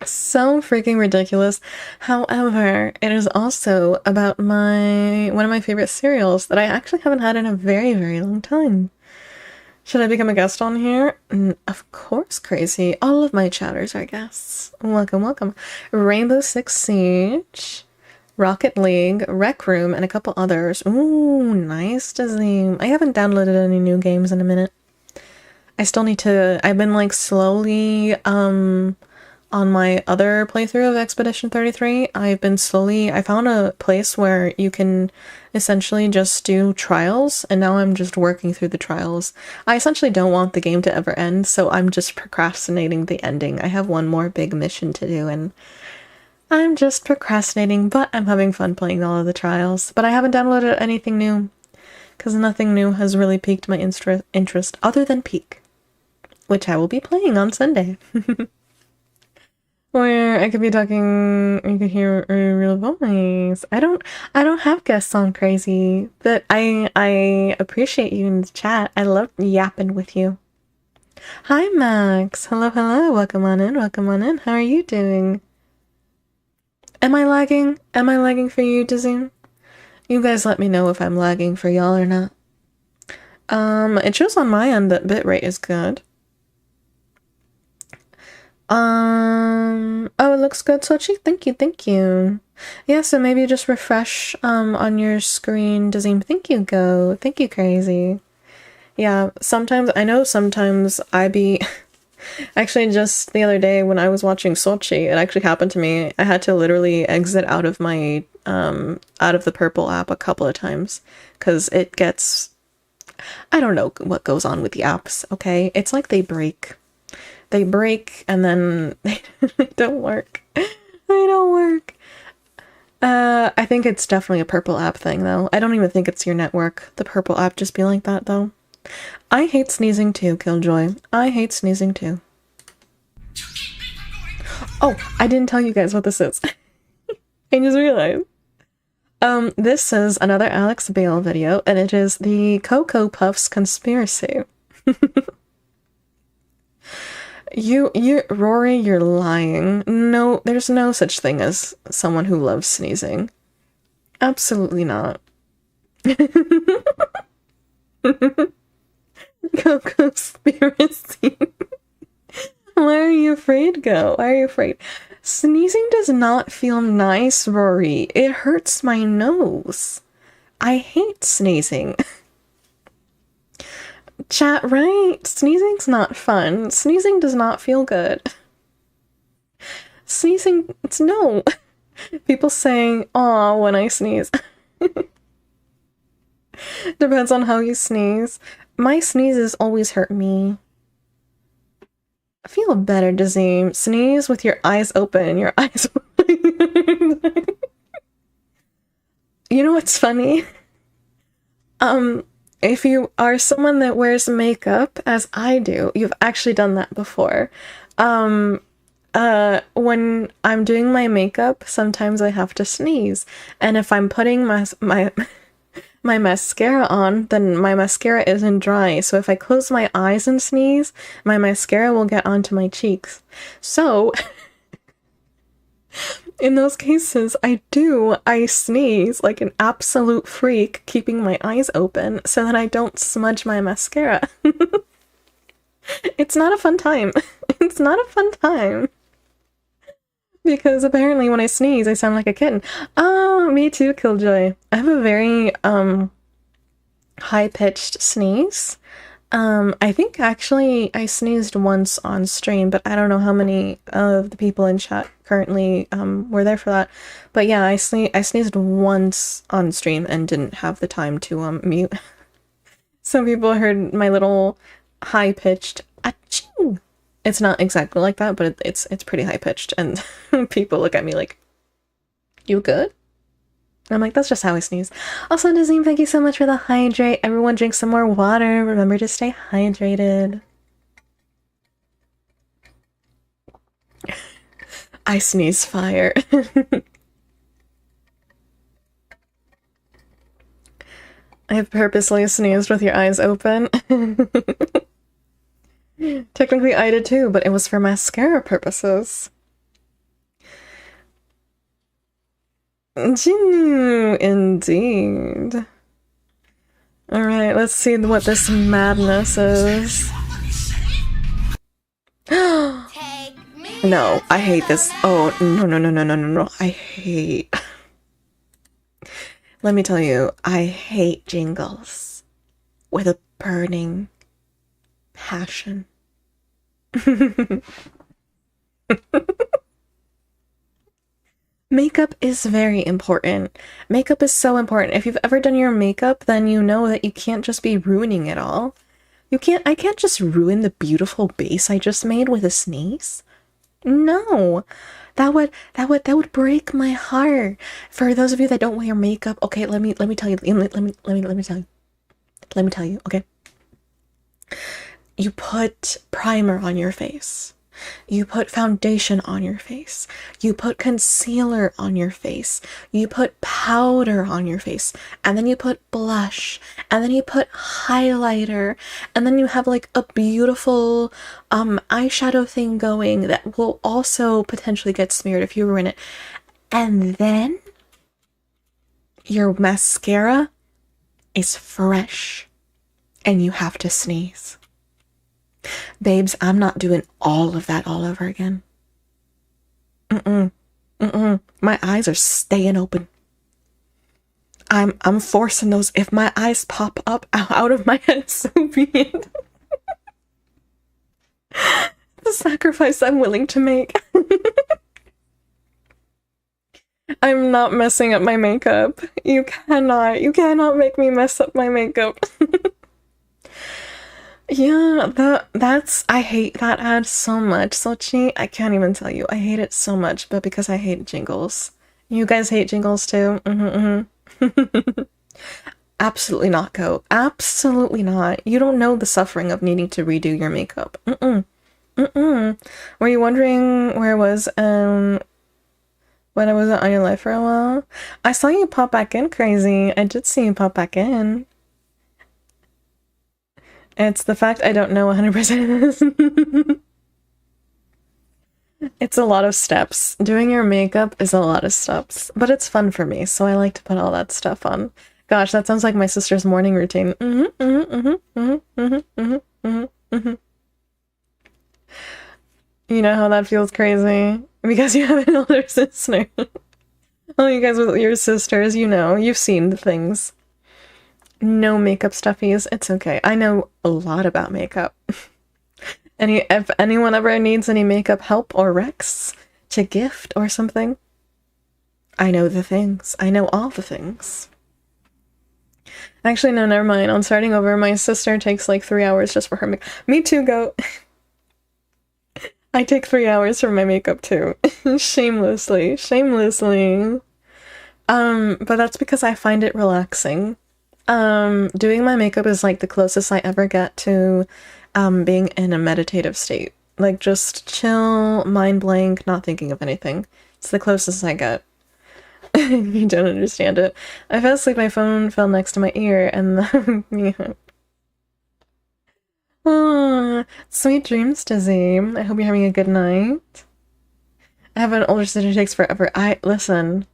So freaking ridiculous. However, it is also about one of my favorite cereals that I actually haven't had in a very, very long time. Should I become a guest on here? Of course, crazy. All of my chatters are guests. Welcome, welcome. Rainbow Six Siege, Rocket League, Rec Room, and a couple others. Ooh, nice design. I haven't downloaded any new games in a minute. I still need to. I've been like slowly, on my other playthrough of Expedition 33, I found a place where you can essentially just do trials, and now I'm just working through the trials. I essentially don't want the game to ever end, so I'm just procrastinating the ending. I have one more big mission to do, and I'm just procrastinating, but I'm having fun playing all of the trials. But I haven't downloaded anything new, because nothing new has really piqued my interest other than Peak, which I will be playing on Sunday. Where I could be talking, you could hear a real voice. I don't have guests on Crazy, but I appreciate you in the chat. I love yapping with you. Hi Max, hello, hello, welcome on in, welcome on in. How are you doing? Am I lagging? Am I lagging for you, Dazine? You guys let me know if I'm lagging for y'all or not. It shows on my end that bitrate is good. Oh, it looks good, Sochi. Thank you, thank you. Yeah, so maybe just refresh on your screen, Dazim. Thank you, Go. Thank you, Crazy. Yeah, sometimes I be actually just the other day when I was watching Sochi, it actually happened to me. I had to literally exit out of my out of the purple app a couple of times because it gets, I don't know what goes on with the apps, okay? It's like they break. They break and then they don't work. They don't work. I think it's definitely a purple app thing though. I don't even think it's your network. The purple app just be like that though. I hate sneezing too, Killjoy. I hate sneezing too. Oh, I didn't tell you guys what this is. I just realized. This is another Alex Bale video and it is the Cocoa Puffs conspiracy. Rory, you're lying. No, there's no such thing as someone who loves sneezing. Absolutely not. Conspiracy. Why are you afraid, Go? Why are you afraid? Sneezing does not feel nice, Rory. It hurts my nose. I hate sneezing. Chat, right? Sneezing's not fun. Sneezing does not feel good. Sneezing, it's no. People saying, aw, when I sneeze. Depends on how you sneeze. My sneezes always hurt me. Feel better, Dazim. Sneeze with your eyes open. Your eyes open. You know what's funny? If you are someone that wears makeup, as I do, you've actually done that before. When I'm doing my makeup, sometimes I have to sneeze. And if I'm putting my mascara on, then my mascara isn't dry. So if I close my eyes and sneeze, my mascara will get onto my cheeks. So in those cases, I sneeze like an absolute freak, keeping my eyes open so that I don't smudge my mascara. It's not a fun time. It's not a fun time. Because apparently when I sneeze, I sound like a kitten. Oh, me too, Killjoy. I have a very, high-pitched sneeze. I think actually I sneezed once on stream, but I don't know how many of the people in chat currently were there for that. But yeah, I sneezed once on stream and didn't have the time to mute. Some people heard my little high-pitched achoo. It's not exactly like that, but it's pretty high-pitched, and people look at me like, you good? I'm like, that's just how I sneeze. Also, Nazim, thank you so much for the hydrate. Everyone drink some more water. Remember to stay hydrated. I sneeze fire. I have purposely sneezed with your eyes open. Technically, I did too, but it was for mascara purposes. Indeed. Alright, let's see what this madness is. No, I hate this. Oh, no. I hate... Let me tell you, I hate jingles. With a burning passion. Makeup is very important. Makeup is so important. If you've ever done your makeup, then you know that you can't just be ruining it all. I can't just ruin the beautiful base I just made with a sneeze. No. That would break my heart. For those of you that don't wear makeup, okay, let me tell you. Let me tell you, okay? You put primer on your face. You put foundation on your face. You put concealer on your face. You put powder on your face. And then you put blush. And then you put highlighter. And then you have like a beautiful eyeshadow thing going that will also potentially get smeared if you ruin it. And then your mascara is fresh. And you have to sneeze. Babes, I'm not doing all of that all over again. My eyes are staying open. I'm forcing those. If my eyes pop up out of my head, so be it. The sacrifice I'm willing to make. I'm not messing up my makeup. You cannot make me mess up my makeup. Yeah, I hate that ad so much, Sochi. I can't even tell you. I hate it so much, but because I hate jingles. You guys hate jingles too? Absolutely not, Go. Absolutely not. You don't know the suffering of needing to redo your makeup. Were you wondering where I was, when I wasn't on your live for a while? I saw you pop back in, Crazy. I did see you pop back in. It's the fact I don't know 100%. It's a lot of steps. Doing your makeup is a lot of steps, but it's fun for me, so I like to put all that stuff on. Gosh, that sounds like my sister's morning routine. You know how that feels crazy? Because you have an older sister. Oh, you guys with your sisters, you know, you've seen the things. No makeup stuffies. It's okay. I know a lot about makeup. If anyone ever needs any makeup help or recs to gift or something, I know the things. I know all the things. Actually, no, never mind. I'm starting over. My sister takes like 3 hours just for her makeup. Me too, Go. I take 3 hours for my makeup too. Shamelessly. But that's because I find it relaxing. Doing my makeup is like the closest I ever get to being in a meditative state. Like just chill, mind blank, not thinking of anything. It's the closest I get. You don't understand it. I fell asleep, my phone fell next to my ear, and yeah. Oh, sweet dreams, Dizzy. I hope you're having a good night. I have an older sister who takes forever. Listen.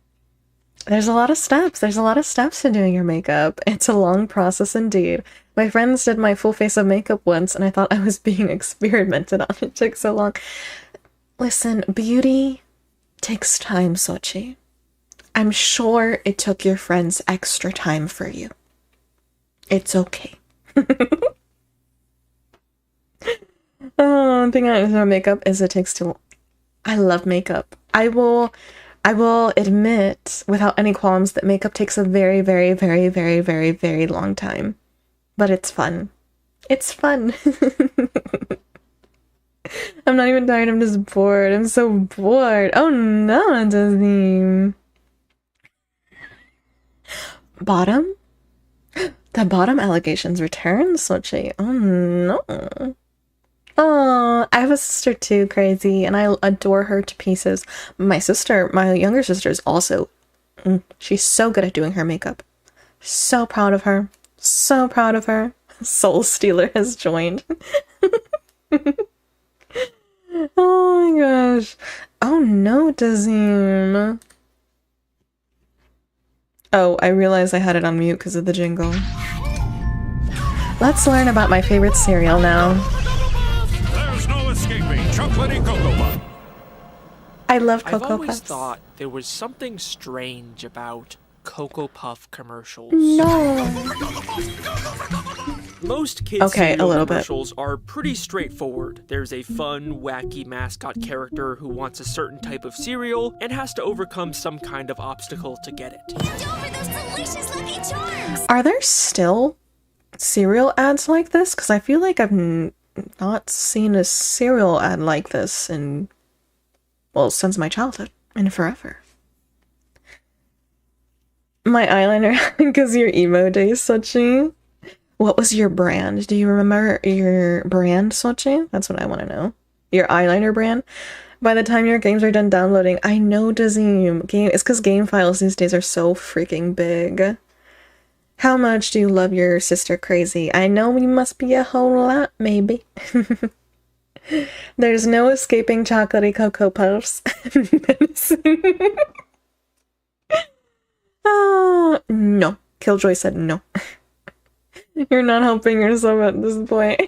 There's a lot of steps. There's a lot of steps to doing your makeup. It's a long process indeed. My friends did my full face of makeup once, and I thought I was being experimented on. It took so long. Listen, beauty takes time, Sochi. I'm sure it took your friends extra time for you. It's okay. Oh, the thing I know about makeup is it takes too long. I love makeup. I will admit without any qualms that makeup takes a very, very, very, very, very, very long time. But it's fun. It's fun. I'm not even tired, I'm just bored. I'm so bored. Oh no, it doesn't. Bottom? The bottom allegations return, Sochi. Oh no. Oh, I have a sister too, crazy, and I adore her to pieces. My younger sister is also, she's so good at doing her makeup. So proud of her. So proud of her. Soul Stealer has joined. Oh my gosh. Oh no, Dazim. Oh, I realized I had it on mute because of the jingle. Let's learn about my favorite cereal now. There's no escaping chocolatey Cocoa Puff. I love I've Cocoa always Puffs. thought there was something strange about Cocoa Puff commercials. No. Most kids' Okay, a cereal little bit. commercials are pretty straightforward. There's a fun, wacky mascot character who wants a certain type of cereal and has to overcome some kind of obstacle to get it. Are there still cereal ads like this? Because I feel like I've not seen a cereal ad like this in, well, since my childhood and forever. My eyeliner, because your emo days, Sochi. What was your brand? Do you remember your brand, Sochi? That's what I want to know. Your eyeliner brand? By the time your games are done downloading, I know, Dazim. It's because game files these days are so freaking big. How much do you love your sister, Crazy? I know we must be a whole lot, maybe. There's no escaping chocolatey Cocoa Puffs. No. Killjoy said no. You're not helping yourself at this point.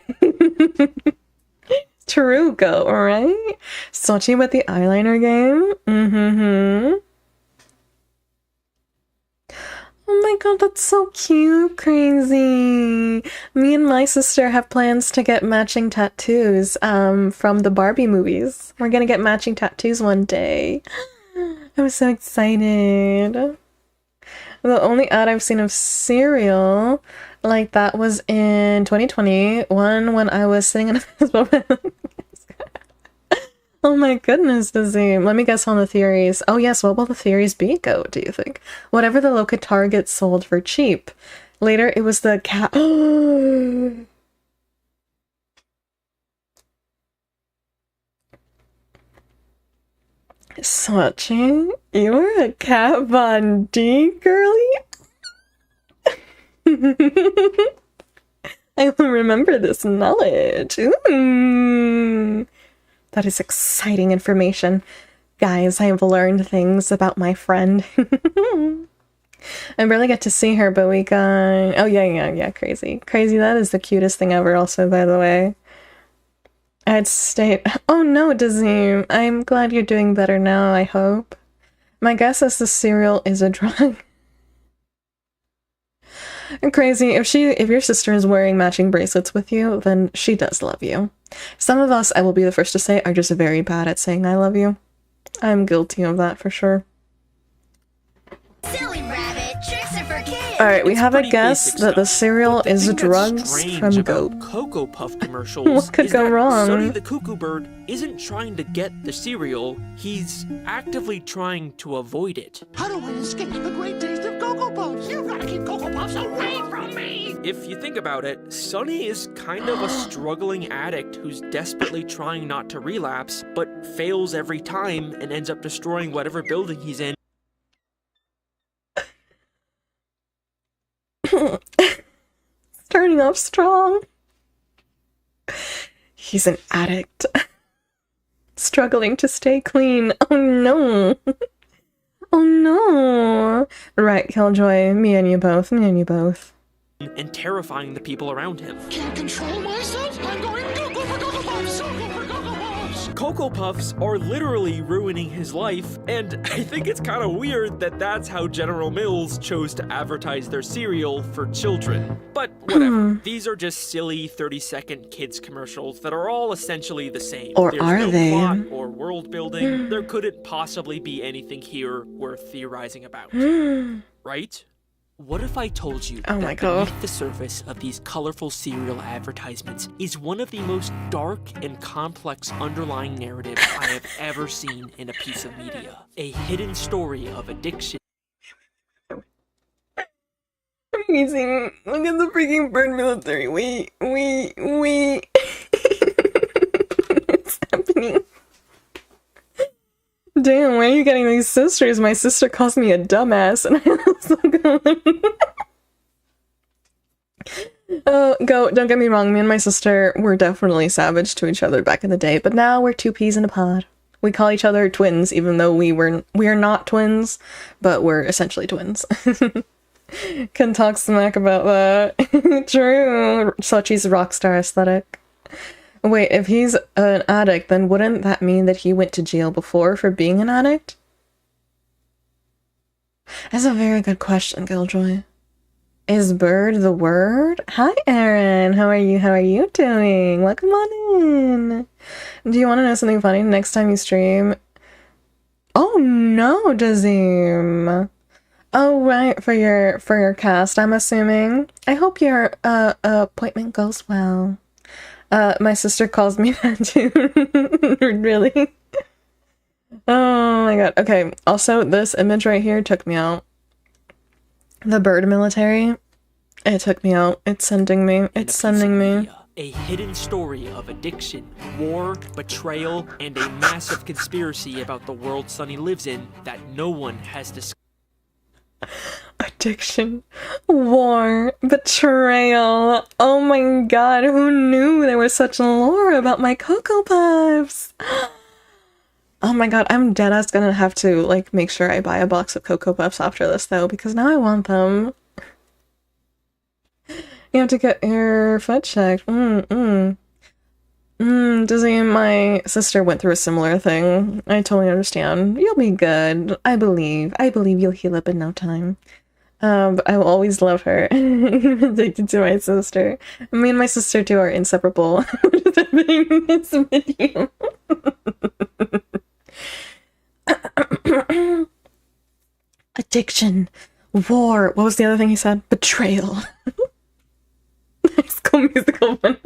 Taruko, alright? Sochi with the eyeliner game? Oh my god, that's so cute, Crazy. Me and my sister have plans to get matching tattoos from the Barbie movies. We're gonna get matching tattoos one day. I'm so excited. The only ad I've seen of cereal like that was in 2021 when I was sitting in a Oh my goodness, Dazim. Let me guess on the theories. Oh yes, what will the theories be, Goat, do you think? Whatever the local Target sold for cheap. Later, it was the cat. Swatching? You're a Kat Von D girly? I will remember this knowledge. Ooh. That is exciting information. Guys, I have learned things about my friend. I barely get to see her, but we got... Oh, yeah, Crazy. Crazy, that is the cutest thing ever also, by the way. I'd stayed... Oh no, Dazim. I'm glad you're doing better now, I hope. My guess is the cereal is a drug. Crazy, if your sister is wearing matching bracelets with you, then she does love you. Some of us, I will be the first to say, are just very bad at saying I love you. I'm guilty of that for sure. Silly rabbit, tricks are for kids. Alright, we have a guess that the cereal is drugs from Goat. Cocoa Puff commercials What could go wrong? Sonny the Cuckoo Bird isn't trying to get the cereal, he's actively trying to avoid it. How do I escape the great taste of Cocoa Puffs? You've got to keep Cocoa Puffs away from me! If you think about it, Sonny is kind of a struggling addict who's desperately trying not to relapse, but fails every time and ends up destroying whatever building he's in. Starting off strong. He's an addict. Struggling to stay clean. Oh no. Oh no. Right, Killjoy. Me and you both. And terrifying the people around him. Can't control myself? I'm going Cocoa for Cocoa Puffs! Cocoa for Cocoa Puffs! Cocoa Puffs are literally ruining his life, and I think it's kind of weird that that's how General Mills chose to advertise their cereal for children. But whatever, these are just silly 30-second kids commercials that are all essentially the same. Or There's are no they? plot or world building. There couldn't possibly be anything here worth theorizing about. Right? What if I told you Oh my that God. beneath the surface of these colorful cereal advertisements is one of the most dark and complex underlying narratives I have ever seen in a piece of media? A hidden story of addiction. Amazing. Look at the freaking bird military. Wait. What's happening? Damn, where are you getting these sisters? My sister calls me a dumbass, and I was like, don't get me wrong, me and my sister were definitely savage to each other back in the day, but now we're two peas in a pod. We call each other twins, even though we are not twins, but we're essentially twins. Can talk smack about that. True. Sochi's rockstar aesthetic. Wait, if he's an addict, then wouldn't that mean that he went to jail before for being an addict? That's a very good question, Giljoy. Is bird the word? Hi, Aaron. How are you? How are you doing? Welcome on in. Do you want to know something funny next time you stream? Oh no, Dazim. Oh right, for your cast, I'm assuming. I hope your appointment goes well. My sister calls me that too. Really? Oh my god. Okay, also this image right here took me out. The bird military. It took me out. It's sending me. It's sending me. A hidden story of addiction, war, betrayal, and a massive conspiracy about the world Sunny lives in that no one has discovered. Addiction, war, betrayal. Oh my god, who knew there was such lore about my Cocoa Puffs? Oh my god, I'm deadass gonna have to, like, make sure I buy a box of Cocoa Puffs after this, though, because now I want them. You have to get your foot checked. Dizzy, my sister went through a similar thing. I totally understand. You'll be good. I believe you'll heal up in no time. But I will always love her. I'm addicted to my sister. Me and my sister too are inseparable. What is happening in this video? Addiction, war. What was the other thing he said? Betrayal. High School Musical one.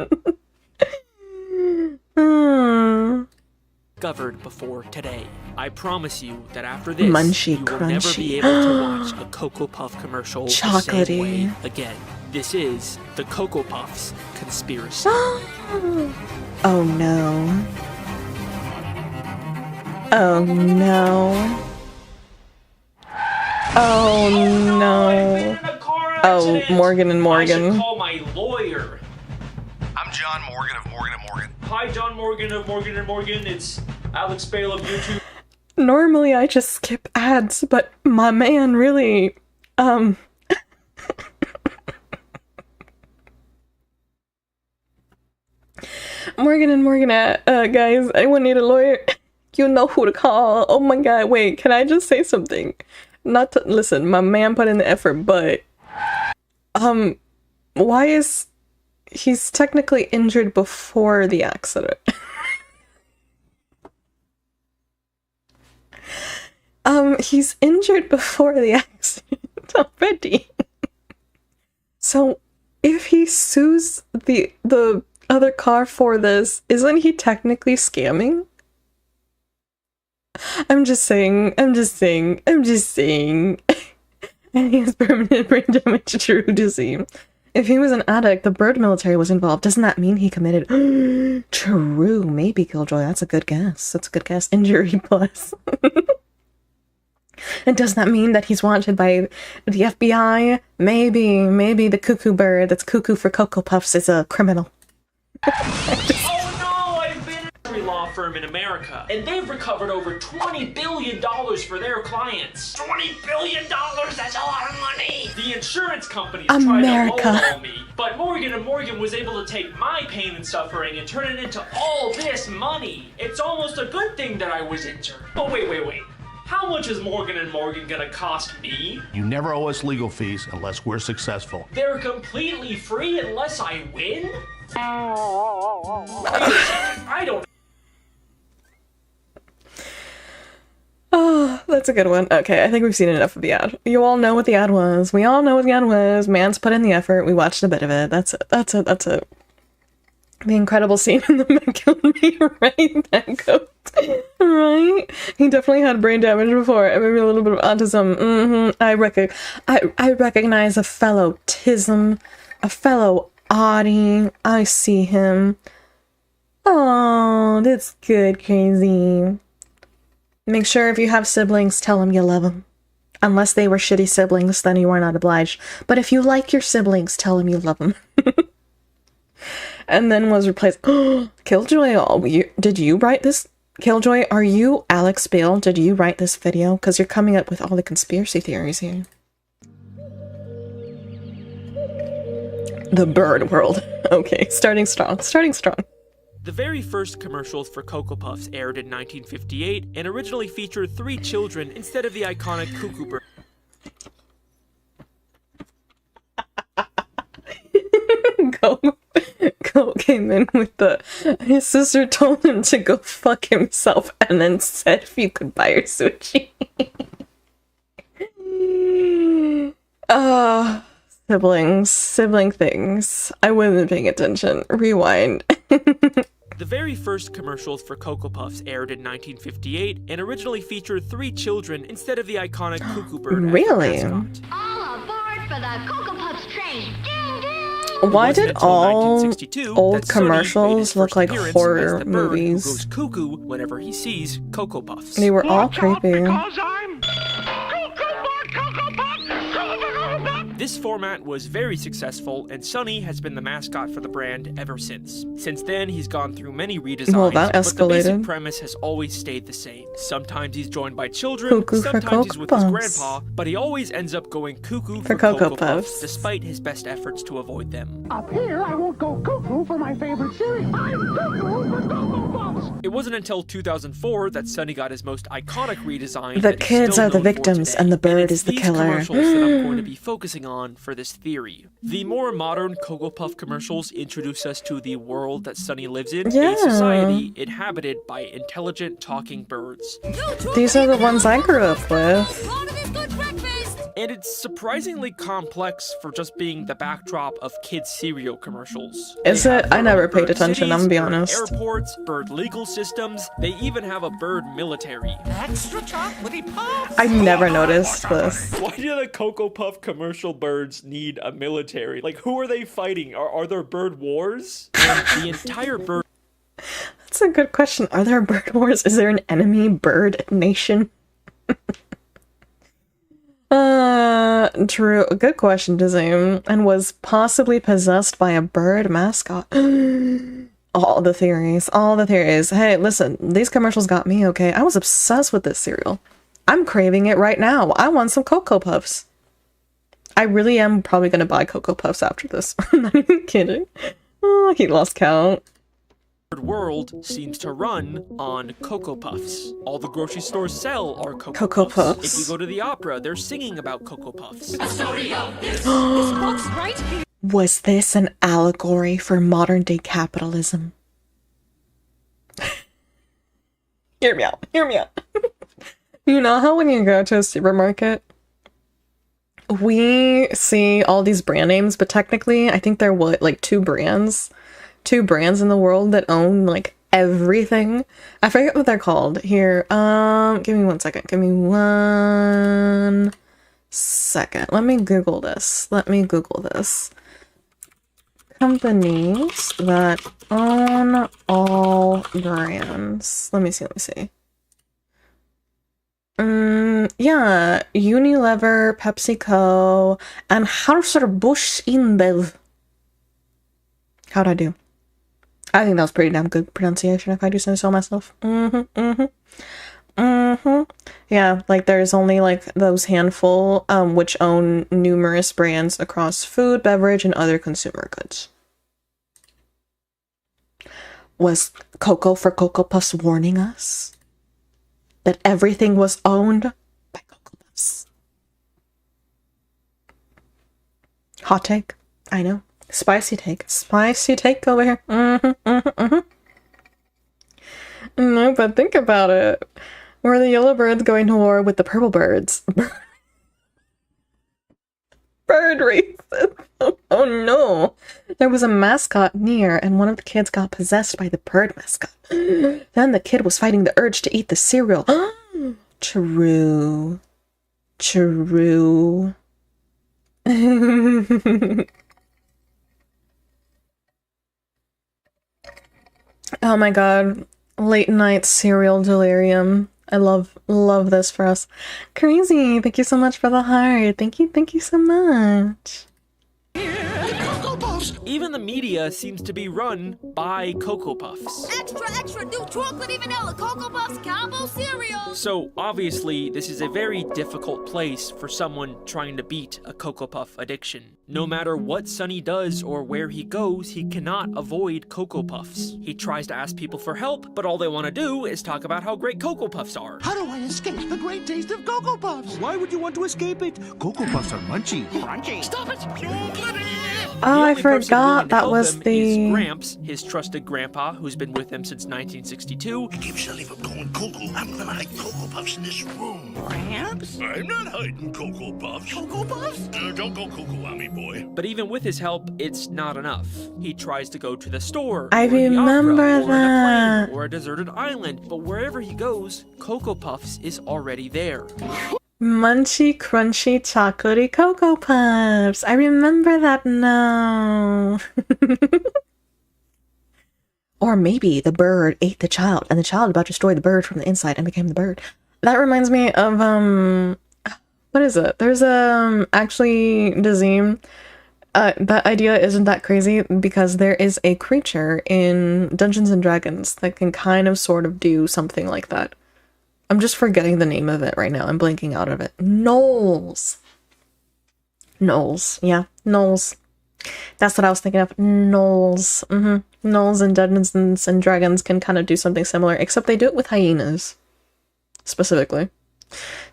Discovered before today. I promise you that after this, Munchy, you will never be able to watch a Cocoa Puff commercial the Chocolatey. same way again. This is the Cocoa Puffs conspiracy. Oh no. Oh no. Oh no. Oh, Morgan and Morgan. I should call my lawyer. I'm John Morgan of Morgan & Morgan. Hi, John Morgan of Morgan & Morgan. It's Alex Bale of YouTube. Normally I just skip ads, but my man really, Morgan and Morgan, guys, anyone need a lawyer? You know who to call. Oh my god, wait, can I just say something? Not to, listen, my man put in the effort, but, why is, he's technically injured before the accident. He's injured before the accident already. So, if he sues the other car for this, isn't he technically scamming? I'm just saying. And he has permanent brain damage, true, Dizzy. If he was an addict, the bird military was involved. Doesn't that mean he committed? True, maybe, Killjoy. That's a good guess. Injury plus. And does that mean that he's wanted by the FBI? Maybe the cuckoo bird that's cuckoo for Cocoa Puffs is a criminal. Oh no, I've been at every law firm in America, and they've recovered over $20 billion for their clients. $20 billion? That's a lot of money! The insurance companies tried to lowball me, But Morgan and Morgan was able to take my pain and suffering and turn it into all this money. It's almost a good thing that I was intern. But wait. How much is Morgan and Morgan gonna cost me? You never owe us legal fees unless we're successful. They're completely free unless I win? Wait a second, I don't... Oh, that's a good one. Okay, I think we've seen enough of the ad. You all know what the ad was. We all know what the ad was. Man's put in the effort. We watched a bit of it. That's it. The incredible scene in the Man Killed Me, right? That goat. Right? He definitely had brain damage before, and maybe a little bit of autism. I recognize a fellow Tism, a fellow Audie. I see him. Oh, that's good, crazy. Make sure if you have siblings, tell them you love them. Unless they were shitty siblings, then you are not obliged. But if you like your siblings, tell them you love them. And then was replaced. Killjoy, did you write this? Killjoy, are you Alex Bill? Did you write this video? Because you're coming up with all the conspiracy theories here. The bird world. Okay, starting strong. The very first commercials for Cocoa Puffs aired in 1958 and originally featured 3 children instead of the iconic cuckoo bird. Go came in with his sister told him to go fuck himself and then said if you could buy her sushi. Sibling things. I wasn't paying attention. Rewind. The very first commercials for Cocoa Puffs aired in 1958 and originally featured 3 children instead of the iconic cuckoo bird. Really? All aboard for the Cocoa Puffs train. Why did all old commercials look like horror movies? Who goes cuckoo whenever he sees Cocoa Puffs. They were all creepy. This format was very successful, and Sonny has been the mascot for the brand ever since. Since then, he's gone through many redesigns, well, that escalated. But the basic premise has always stayed the same. Sometimes he's joined by children, sometimes he's with his grandpa, but he always ends up going cuckoo for Cocoa Puffs, despite his best efforts to avoid them. Up here, I won't go cuckoo for my favorite cereal. I'm cuckoo for Cocoa Puffs. It wasn't until 2004 that Sonny got his most iconic redesign. The kids are the victims, and the bird is the killer. Commercials that I'm going to be focusing on for this theory. The more modern Cocoa Puff commercials introduce us to the world that Sonny lives in, a society inhabited by intelligent talking birds. These are the ones I grew up with. And it's surprisingly complex for just being the backdrop of kids' cereal commercials. Is it? I never paid attention, I'm gonna be honest. Airports, bird legal systems, they even have a bird military. Extra chocolatey puffs. I never noticed this. Why do the Cocoa Puff commercial birds need a military? Like, who are they fighting? Are there bird wars? And the entire bird... That's a good question. Are there bird wars? Is there an enemy bird nation? True. Good question, Dizim. And was possibly possessed by a bird mascot. All the theories. Hey, listen, these commercials got me, okay? I was obsessed with this cereal. I'm craving it right now. I want some Cocoa Puffs. I really am probably gonna buy Cocoa Puffs after this. I'm not even kidding. Oh, he lost count. World seems to run on Cocoa Puffs. All the grocery stores sell are Cocoa Puffs. If you go to the opera, they're singing about Cocoa Puffs. Was this an allegory for modern day capitalism? Hear me out. You know how when you go to a supermarket, we see all these brand names, but technically I think there were like two brands in the world that own like everything. I forget what they're called. Here, give me 1 second. Let me Google this. Companies that own all brands. Let me see. Yeah, Unilever, PepsiCo, and Anheuser-Busch InBev. How'd I do? I think that was pretty damn good pronunciation, if I do say so myself. Yeah, like there's only like those handful which own numerous brands across food, beverage, and other consumer goods. Was Cocoa for Cocoa Puffs warning us that everything was owned by Cocoa Puffs? Hot take? I know. Spicy take. Spicy take over here. No, but think about it. Were the yellow birds going to war with the purple birds? Bird racist. Oh no. There was a mascot near, and one of the kids got possessed by the bird mascot. Then the kid was fighting the urge to eat the cereal. True. True. Oh my god. Late night cereal delirium. I love this for us. Crazy. Thank you so much for the heart. Thank you so much. Even the media seems to be run by Cocoa Puffs. Extra, new chocolatey vanilla Cocoa Puffs combo cereal! So, obviously, this is a very difficult place for someone trying to beat a Cocoa Puff addiction. No matter what Sunny does or where he goes, he cannot avoid Cocoa Puffs. He tries to ask people for help, but all they want to do is talk about how great Cocoa Puffs are. How do I escape the great taste of Cocoa Puffs? Why would you want to escape it? Cocoa Puffs are munchy. Crunchy. Stop it! Oh, I forgot that was the... Gramps, his trusted grandpa, who's been with him since 1962. Keep Shelly from going cuckoo. I'm gonna hide Cocoa Puffs in this room. Gramps? I'm not hiding Cocoa Puffs. Cocoa Puffs? Don't go cuckoo on me, boy. But even with his help, it's not enough. He tries to go to the store, I remember that. Or a deserted island, but wherever he goes, Cocoa Puffs is already there. Munchy, crunchy, chocolatey Cocoa Puffs. I remember that now. Or maybe the bird ate the child, and the child about to destroy the bird from the inside and became the bird. That reminds me of, what is it? There's, actually, Dazim. That idea isn't that crazy because there is a creature in Dungeons and Dragons that can kind of sort of do something like that. I'm just forgetting the name of it right now. I'm blanking out of it. Knowles. Knowles. Yeah, Knowles. That's what I was thinking of. Knowles. Knowles and Dungeons and Dragons can kind of do something similar, except they do it with hyenas. Specifically.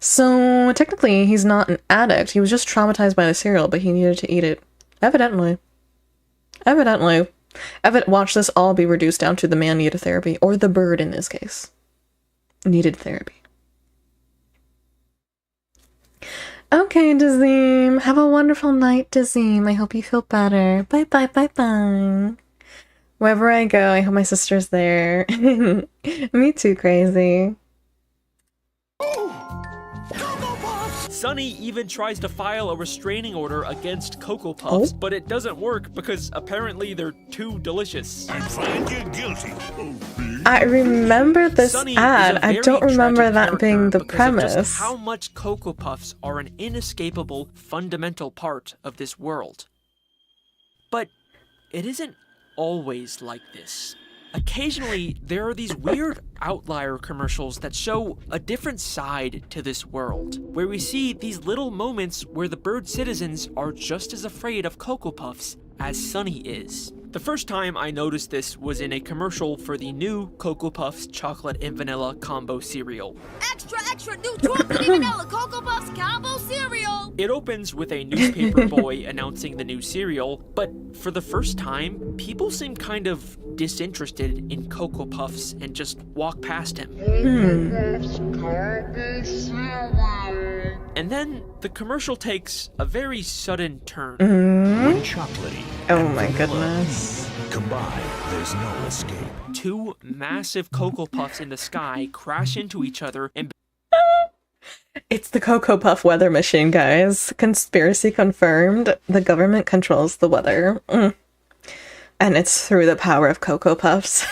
So, technically, he's not an addict. He was just traumatized by the cereal, but he needed to eat it. Evidently. Watch this all be reduced down to the man needed therapy, or the bird in this case. Needed therapy. Okay, Dazim. Have a wonderful night, Dazim. I hope you feel better. Bye bye, bye bye. Wherever I go, I hope my sister's there. Me too, crazy. Sunny even tries to file a restraining order against Cocoa Puffs, but it doesn't work because apparently they're too delicious. I find you guilty. I remember this Sunny ad. is a I very don't remember tragic that being the character because of premise. just how much Cocoa Puffs are an inescapable, fundamental part of this world. But it isn't always like this. Occasionally, there are these weird outlier commercials that show a different side to this world, where we see these little moments where the bird citizens are just as afraid of Cocoa Puffs as Sunny is. The first time I noticed this was in a commercial for the new Cocoa Puffs chocolate and vanilla combo cereal. Extra, new chocolatey vanilla Cocoa Puffs combo cereal! It opens with a newspaper boy announcing the new cereal, but for the first time, people seem kind of disinterested in Cocoa Puffs and just walk past him. And then the commercial takes a very sudden turn. When chocolatey. Oh my goodness. Combined, there's no escape. Two massive Cocoa Puffs in the sky crash into each other and It's the Cocoa Puff weather machine, guys. Conspiracy confirmed. The government controls the weather. And it's through the power of Cocoa Puffs.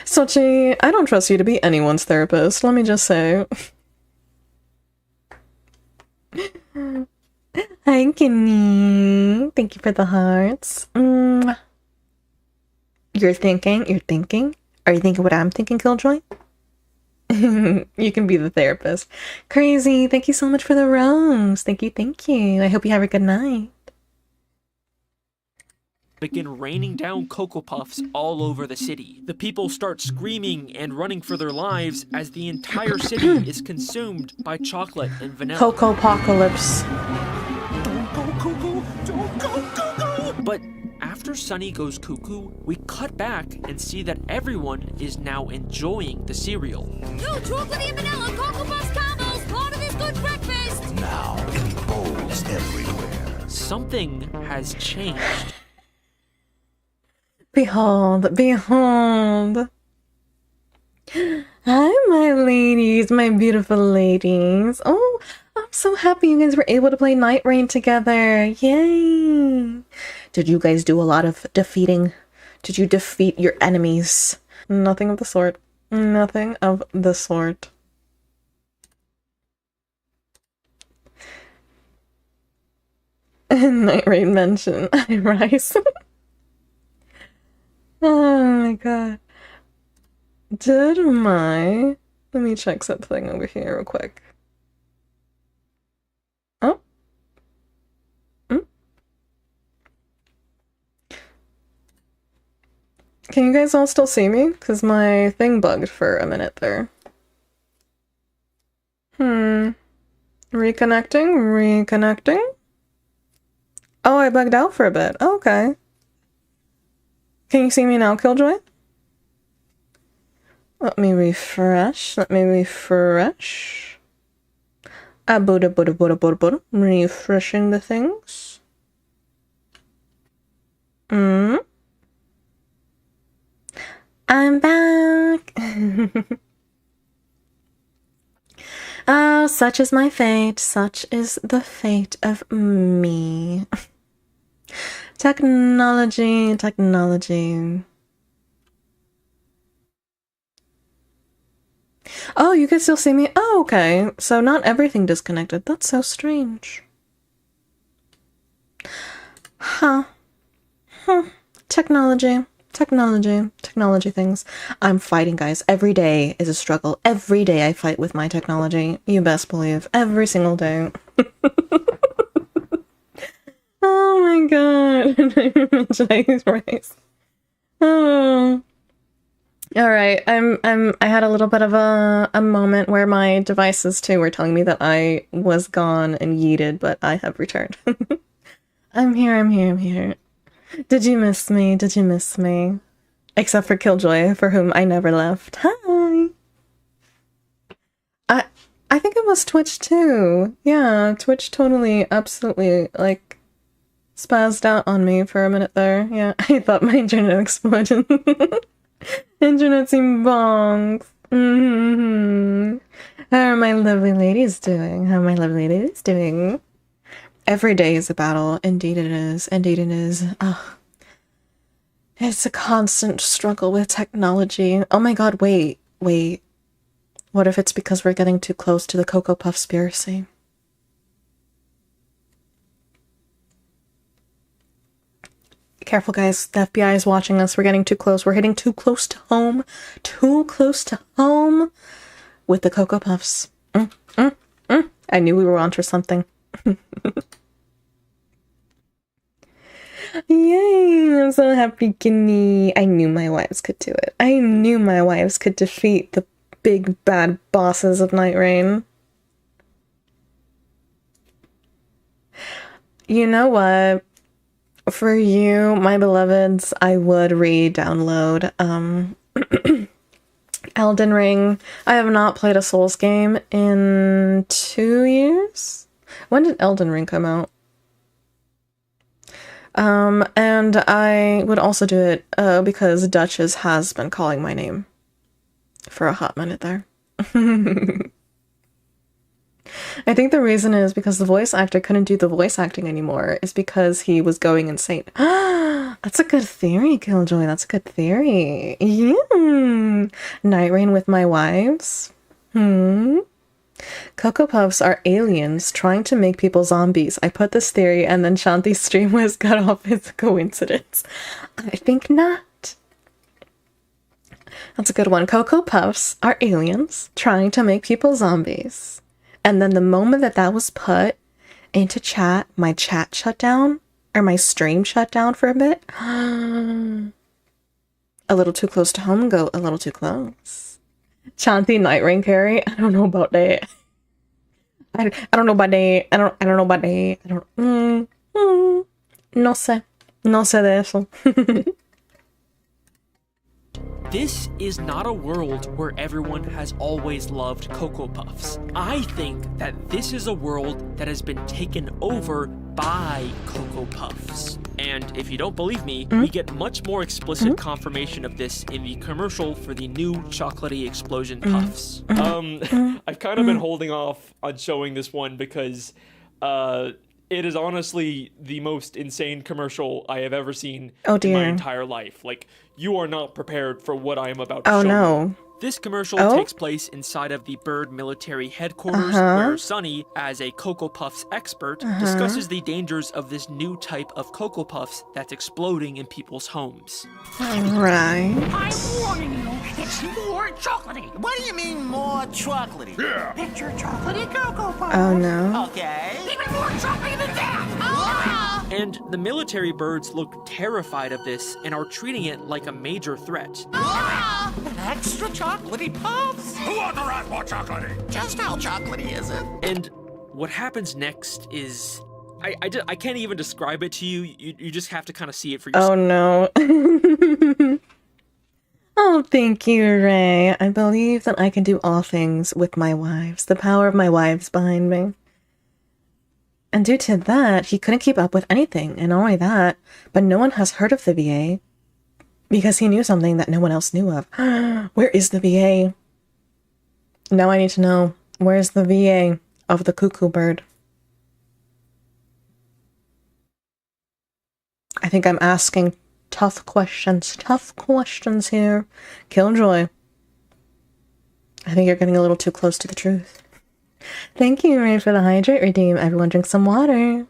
Sochi, I don't trust you to be anyone's therapist, let me just say. Hi, Kenny. Thank you for the hearts. You're thinking? Are you thinking what I'm thinking, Killjoy? You can be the therapist. Crazy, thank you so much for the rose. Thank you, thank you. I hope you have a good night. Begin raining down Cocoa Puffs all over the city. The people start screaming and running for their lives as the entire city is consumed by chocolate and vanilla. Cocoa apocalypse. Don't go cuckoo! Don't go cuckoo! But after Sunny goes cuckoo, we cut back and see that everyone is now enjoying the cereal. New chocolatey and vanilla Cocoa Puffs combos, part of this good breakfast. Now in bowls everywhere. Something has changed. Behold, behold. Hi, my ladies, my beautiful ladies. Oh, I'm so happy you guys were able to play Night Rain together. Yay. Did you guys do a lot of defeating? Did you defeat your enemies? Nothing of the sort. Nothing of the sort. Night Rain mention. I rise. Oh my god. Let me check something over here real quick. Oh. Can you guys all still see me? Because my thing bugged for a minute there. Reconnecting. Oh, I bugged out for a bit. Okay. Can you see me now, Killjoy? Let me refresh. Refreshing the things. I'm back. Oh, such is my fate. Such is the fate of me. Technology. Oh, you can still see me? Oh, okay. So not everything disconnected. That's so strange. Huh. Technology things. I'm fighting, guys. Every day is a struggle. Every day I fight with my technology. You best believe. Every single day. Oh my god. Rice. Oh. Alright, I had a little bit of a moment where my devices too were telling me that I was gone and yeeted, but I have returned. I'm here. Did you miss me? Except for Killjoy, for whom I never left. Hi! I think it was Twitch too. Yeah, Twitch totally, absolutely, like, spazzed out on me for a minute there. Yeah, I thought my internet exploded. Internet seemed bongs. How are my lovely ladies doing? Every day is a battle. Indeed it is. Oh. It's a constant struggle with technology. Oh my god, wait. What if it's because we're getting too close to the Cocoa Puffspiracy? Careful, guys. The FBI is watching us. We're getting too close. We're hitting too close to home. With the Cocoa Puffs. I knew we were onto something. Yay! I'm so happy, Kenny. I knew my wives could do it. I knew my wives could defeat the big bad bosses of Night Rain. You know what? For you, my beloveds, I would re-download Elden Ring. I have not played a Souls game in 2 years. When did Elden Ring come out? And I would also do it because Duchess has been calling my name for a hot minute there. I think the reason is because the voice actor couldn't do the voice acting anymore is because he was going insane. That's a good theory, Killjoy. That's a good theory. Yeah. Night Rain with my wives. Cocoa Puffs are aliens trying to make people zombies. I put this theory and then Shanti's stream was cut off as a coincidence. I think not. That's a good one. Cocoa Puffs are aliens trying to make people zombies. And then the moment that was put into chat, my chat shut down, or my stream shut down for a bit. A little too close to home, go a little too close. Chanti Night Rain Carry. I don't know about that. I don't know about that. I don't know about that. I don't. No sé. No sé de eso. This is not a world where everyone has always loved Cocoa Puffs. I think that this is a world that has been taken over by Cocoa Puffs. And if you don't believe me, we get much more explicit confirmation of this in the commercial for the new chocolatey explosion puffs. I've kind of been holding off on showing this one because it is honestly the most insane commercial I have ever seen in my entire life. Like, you are not prepared for what I am about to show you. This commercial takes place inside of the Bird military headquarters, where Sunny, as a Cocoa Puffs expert, discusses the dangers of this new type of Cocoa Puffs that's exploding in people's homes. Right. I'm warning you, it's more chocolatey. What do you mean more chocolatey? Yeah. Picture chocolatey Cocoa Puffs. Oh no. Okay. Even more chocolatey than that. And the military birds look terrified of this and are treating it like a major threat. An extra chocolatey puffs? Who authorized more chocolatey? Just how chocolatey is it? And what happens next is... I can't even describe it to you. You just have to kind of see it for yourself. Oh no. Oh, thank you, Ray. I believe that I can do all things with my wives. The power of my wives behind me. And due to that, he couldn't keep up with anything. And not only that, but no one has heard of the VA because he knew something that no one else knew of. Where is the VA? Now I need to know. Where's the VA of the cuckoo bird? I think I'm asking tough questions here. Killjoy. I think you're getting a little too close to the truth. Thank you, Ray, for the hydrate redeem. Everyone drink some water.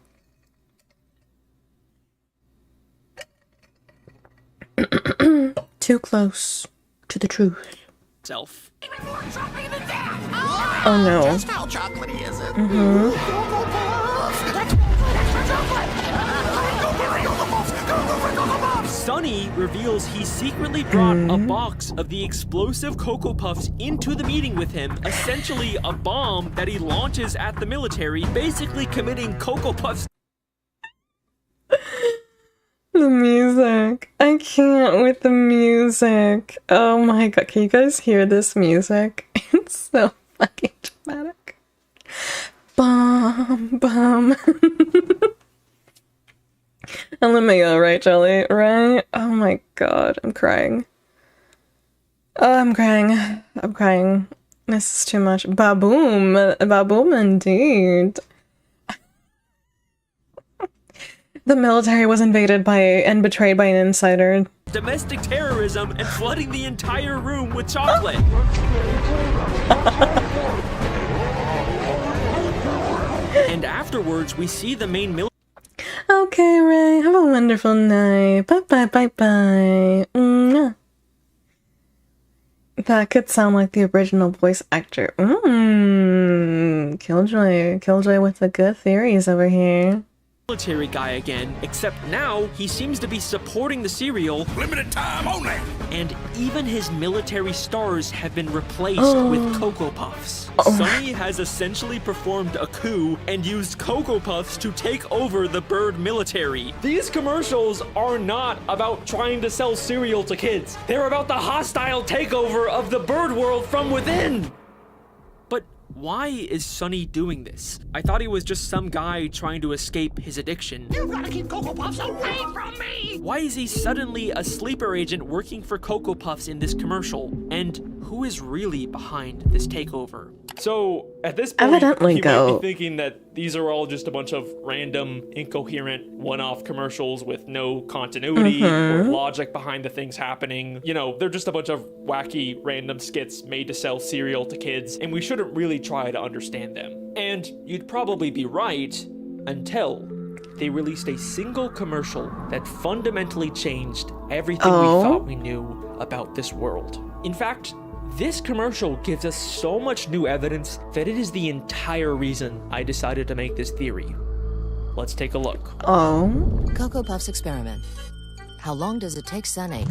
Too close to the truth. Self. Oh no. Just how chocolatey is it? Sunny reveals he secretly brought a box of the explosive Cocoa Puffs into the meeting with him, essentially a bomb that he launches at the military, basically committing Cocoa Puffs. The music. I can't with the music. Oh my god, can you guys hear this music? It's so fucking dramatic. Bum, bum. And let me go, right, Jelly? Right? Oh my god, I'm crying. Oh, I'm crying. I'm crying. This is too much. Baboom. Baboom indeed. The military was invaded by and betrayed by an insider. Domestic terrorism and flooding the entire room with chocolate. And afterwards, we see the main military. Okay, Ray. Have a wonderful night. Bye bye bye bye. Mwah. That could sound like the original voice actor. Killjoy. Killjoy with the good theories over here. Military guy again, except now he seems to be supporting the cereal. Limited time only. And even his military stars have been replaced with Cocoa Puffs. Sunny has essentially performed a coup and used Cocoa Puffs to take over the bird military. These commercials are not about trying to sell cereal to kids. They're about the hostile takeover of the bird world from within. But why is Sunny doing this? I thought he was just some guy trying to escape his addiction. You've got to keep Cocoa Puffs away from me! Why is he suddenly a sleeper agent working for Cocoa Puffs in this commercial? And who is really behind this takeover? So, at this point, Evidently you go. might be thinking that these are all just a bunch of random, incoherent, one-off commercials with no continuity or logic behind the things happening. You know, they're just a bunch of wacky, random skits made to sell cereal to kids, and we shouldn't really try to understand them. And you'd probably be right until they released a single commercial that fundamentally changed everything we thought we knew about this world. In fact, this commercial gives us so much new evidence that it is the entire reason I decided to make this theory. Let's take a look. Oh. Cocoa Puffs experiment. How long does it take Sunny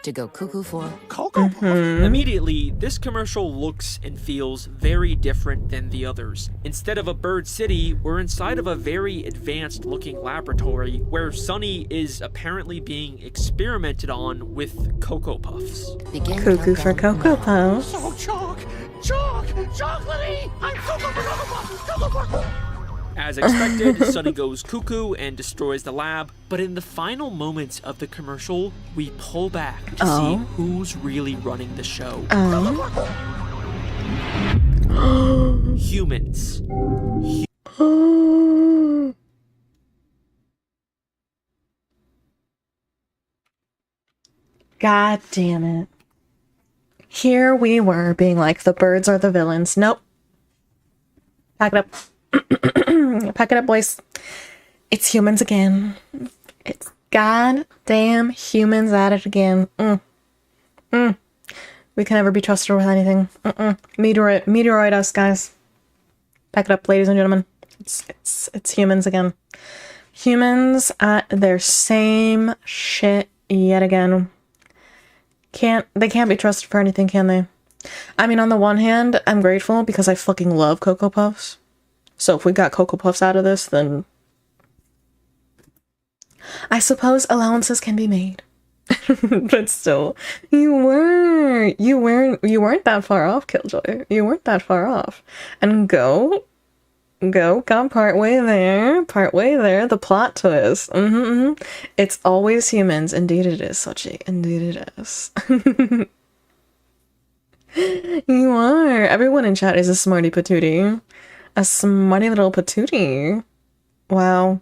to go cuckoo for? Cocoa Puff? Immediately, this commercial looks and feels very different than the others. Instead of a bird city, we're inside of a very advanced looking laboratory where Sunny is apparently being experimented on with Cocoa Puffs. Cuckoo for Cocoa Puffs. So chocolatey! I'm Cocoa for Cocoa Puffs! Cocoa Puffs! As expected, Sunny goes cuckoo and destroys the lab, but in the final moments of the commercial, we pull back to see who's really running the show. Humans. God damn it. Here we were being like, the birds are the villains. Nope. Pack it up. Pack it up, boys. It's humans again. It's goddamn humans at it again. We can never be trusted with anything. Meteoroid us, guys. Pack it up, ladies and gentlemen. It's humans again. Humans at their same shit yet again. They can't be trusted for anything, can they? I mean, on the one hand, I'm grateful because I fucking love Cocoa Puffs. So if we got Cocoa Puffs out of this, then I suppose allowances can be made. But still, you weren't that far off, Killjoy. You weren't that far off. And got partway there, the plot twist. It's always humans. Indeed it is, Sochi. Indeed it is. You are. Everyone in chat is a smarty patootie. A smarty little patootie. Wow.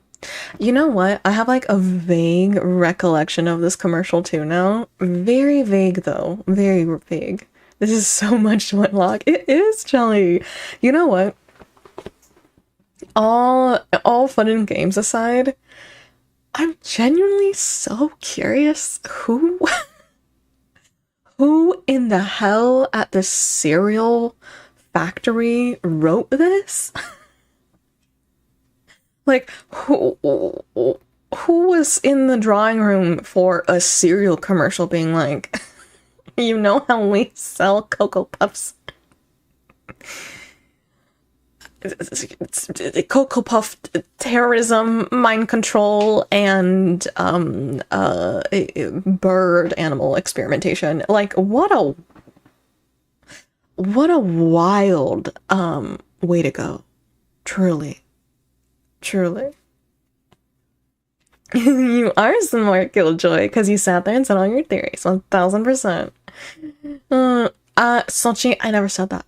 You know what? I have like a vague recollection of this commercial too now. Very vague though. Very vague. This is so much to unlock. It is, Jelly. You know what? All fun and games aside, I'm genuinely so curious who in the hell at the cereal factory wrote this? Like, who was in the drawing room for a cereal commercial being like, you know how we sell Cocoa Puffs? It's Cocoa Puff terrorism, mind control, and bird animal experimentation. Like, what a wild way to go. Truly. You are smart, Killjoy, because you sat there and said all your theories. 1000%. Sochi, I never said that.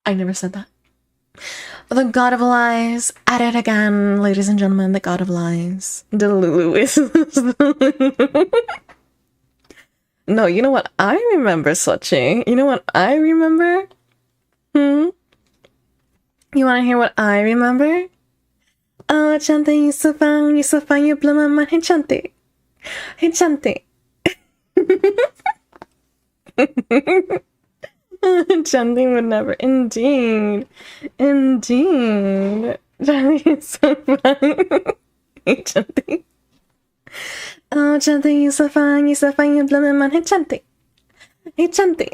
I never said that. The God of Lies, at it again, ladies and gentlemen, the God of Lies. Delulu is... No, you know what I remember, Sochi? You know what I remember? You wanna hear what I remember? Oh, Chanti, you're so fine, you blow my mind. Hey, Chanti. Hey, Chanti. Chanti would never. Indeed. Chanti is so fine. Hey, Chanti. Oh, Chanti, you're so fine, you blow my mind. Hey, Chanti. Hey, Chanti.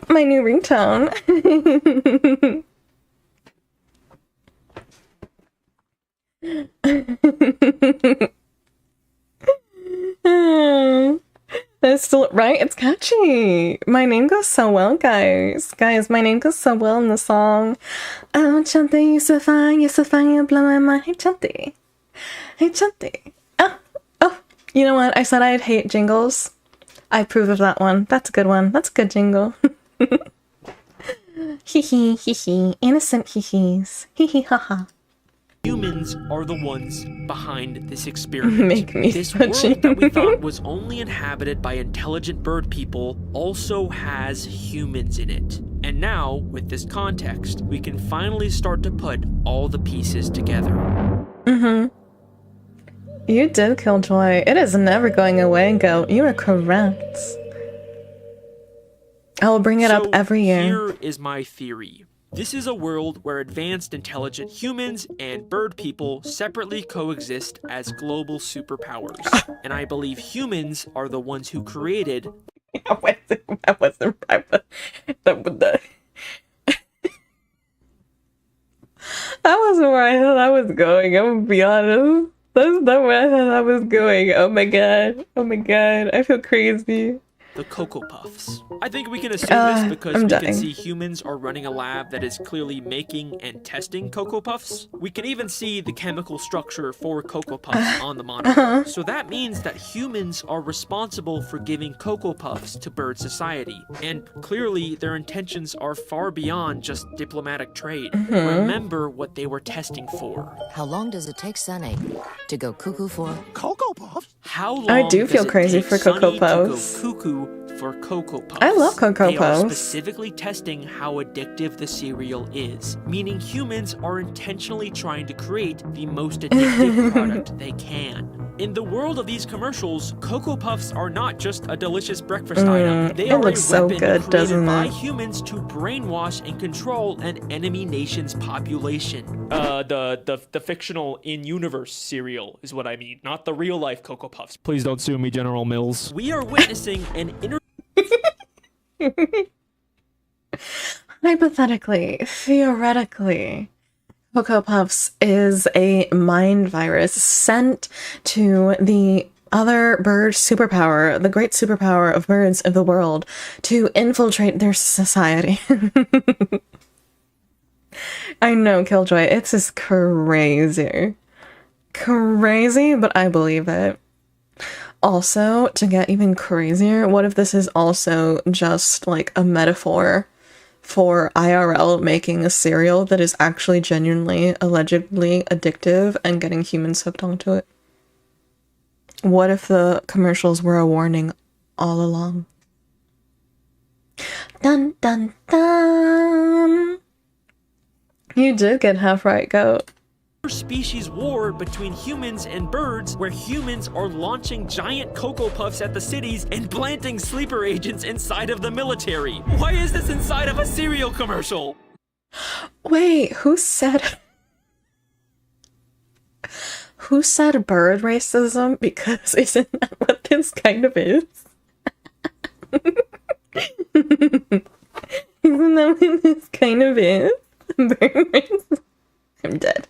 My new ringtone. That's still right. It's catchy. My name goes so well, guys. My name goes so well in the song. Oh, Chanti, you're so fine, you blow my mind. Hey, Chanti. Hey, Chanti. Oh, you know what? I said I'd hate jingles. I approve of that one. That's a good one. That's a good jingle. Hee hee, innocent hee-hees. Hee hee ha. Humans are the ones behind this experiment. Make me this world that we thought was only inhabited by intelligent bird people also has humans in it. And now, with this context, we can finally start to put all the pieces together. You did, Killjoy. It is never going away, Go. You are correct. I will bring it up every year. Here is my theory. This is a world where advanced intelligent humans and bird people separately coexist as global superpowers. And I believe humans are the ones who created... That wasn't right, but that wasn't where I thought I was going, I'm gonna be honest. That's not where I thought I was going. Oh my god. Oh my god. I feel crazy. The Cocoa Puffs. I think we can assume this because we can see humans are running a lab that is clearly making and testing Cocoa Puffs. We can even see the chemical structure for Cocoa Puffs on the monitor. So that means that humans are responsible for giving Cocoa Puffs to bird society. And clearly their intentions are far beyond just diplomatic trade. Remember what they were testing for. How long does it take Sunny to go cuckoo for? Cocoa Puffs? How long I do feel does it crazy take for Cocoa Sunny Puffs. to go cuckoo for Cocoa Puffs? I love Cocoa They are Puffs. specifically testing how addictive the cereal is, meaning humans are intentionally trying to create the most addictive product they can. In the world of these commercials, Cocoa Puffs are not just a delicious breakfast item. They it are looks a so weapon good, created doesn't by it? humans to brainwash and control an enemy nation's population. The fictional in-universe cereal is what I mean, not the real-life Cocoa Puffs. Please don't sue me, General Mills. We are witnessing an Hypothetically, theoretically, Cocoa Puffs is a mind virus sent to the other bird superpower, the great superpower of birds of the world, to infiltrate their society. I know, Killjoy, it's just crazy. Crazy, but I believe it. Also, to get even crazier, what if this is also just like a metaphor for IRL making a cereal that is actually genuinely, allegedly addictive and getting humans hooked onto it? What if the commercials were a warning all along? Dun dun dun! You did get half right, Goat. Species war between humans and birds, where humans are launching giant Cocoa Puffs at the cities and planting sleeper agents inside of the military. Why is this inside of a cereal commercial? Wait, who said bird racism? Because isn't that what this kind of is? Isn't that what this kind of is? Bird racism? I'm dead.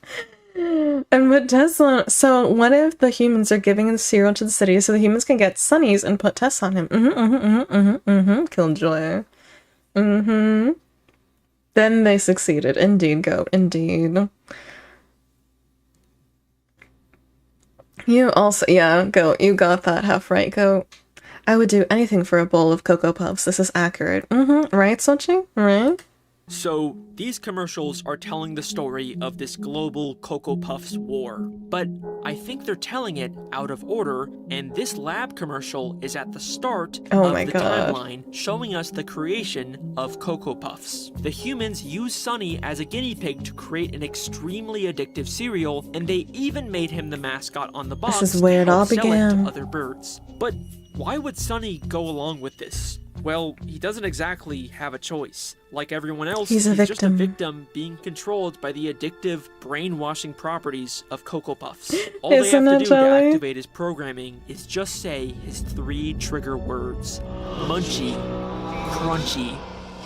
And what Tesla... So what if the humans are giving the cereal to the city so the humans can get Sunnies and put tests on him? Killjoy. Then they succeeded. Indeed, Goat. Indeed. You also... Yeah, Goat. You got that half right, Goat. I would do anything for a bowl of Cocoa Puffs. This is accurate. Right, Sochi? Right? So, these commercials are telling the story of this global Cocoa Puffs war, but I think they're telling it out of order, and this lab commercial is at the start of the timeline, showing us the creation of Cocoa Puffs. The humans use Sunny as a guinea pig to create an extremely addictive cereal, and they even made him the mascot on the box This is where it all sell it began. to other birds. But why would Sunny go along with this? Well, he doesn't exactly have a choice. Like everyone else, He's a just a victim. victim being controlled by the addictive, brainwashing properties of Cocoa Puffs. All they Isn't have that to do to jelly? activate his programming is just say his 3 trigger words. Munchy, crunchy,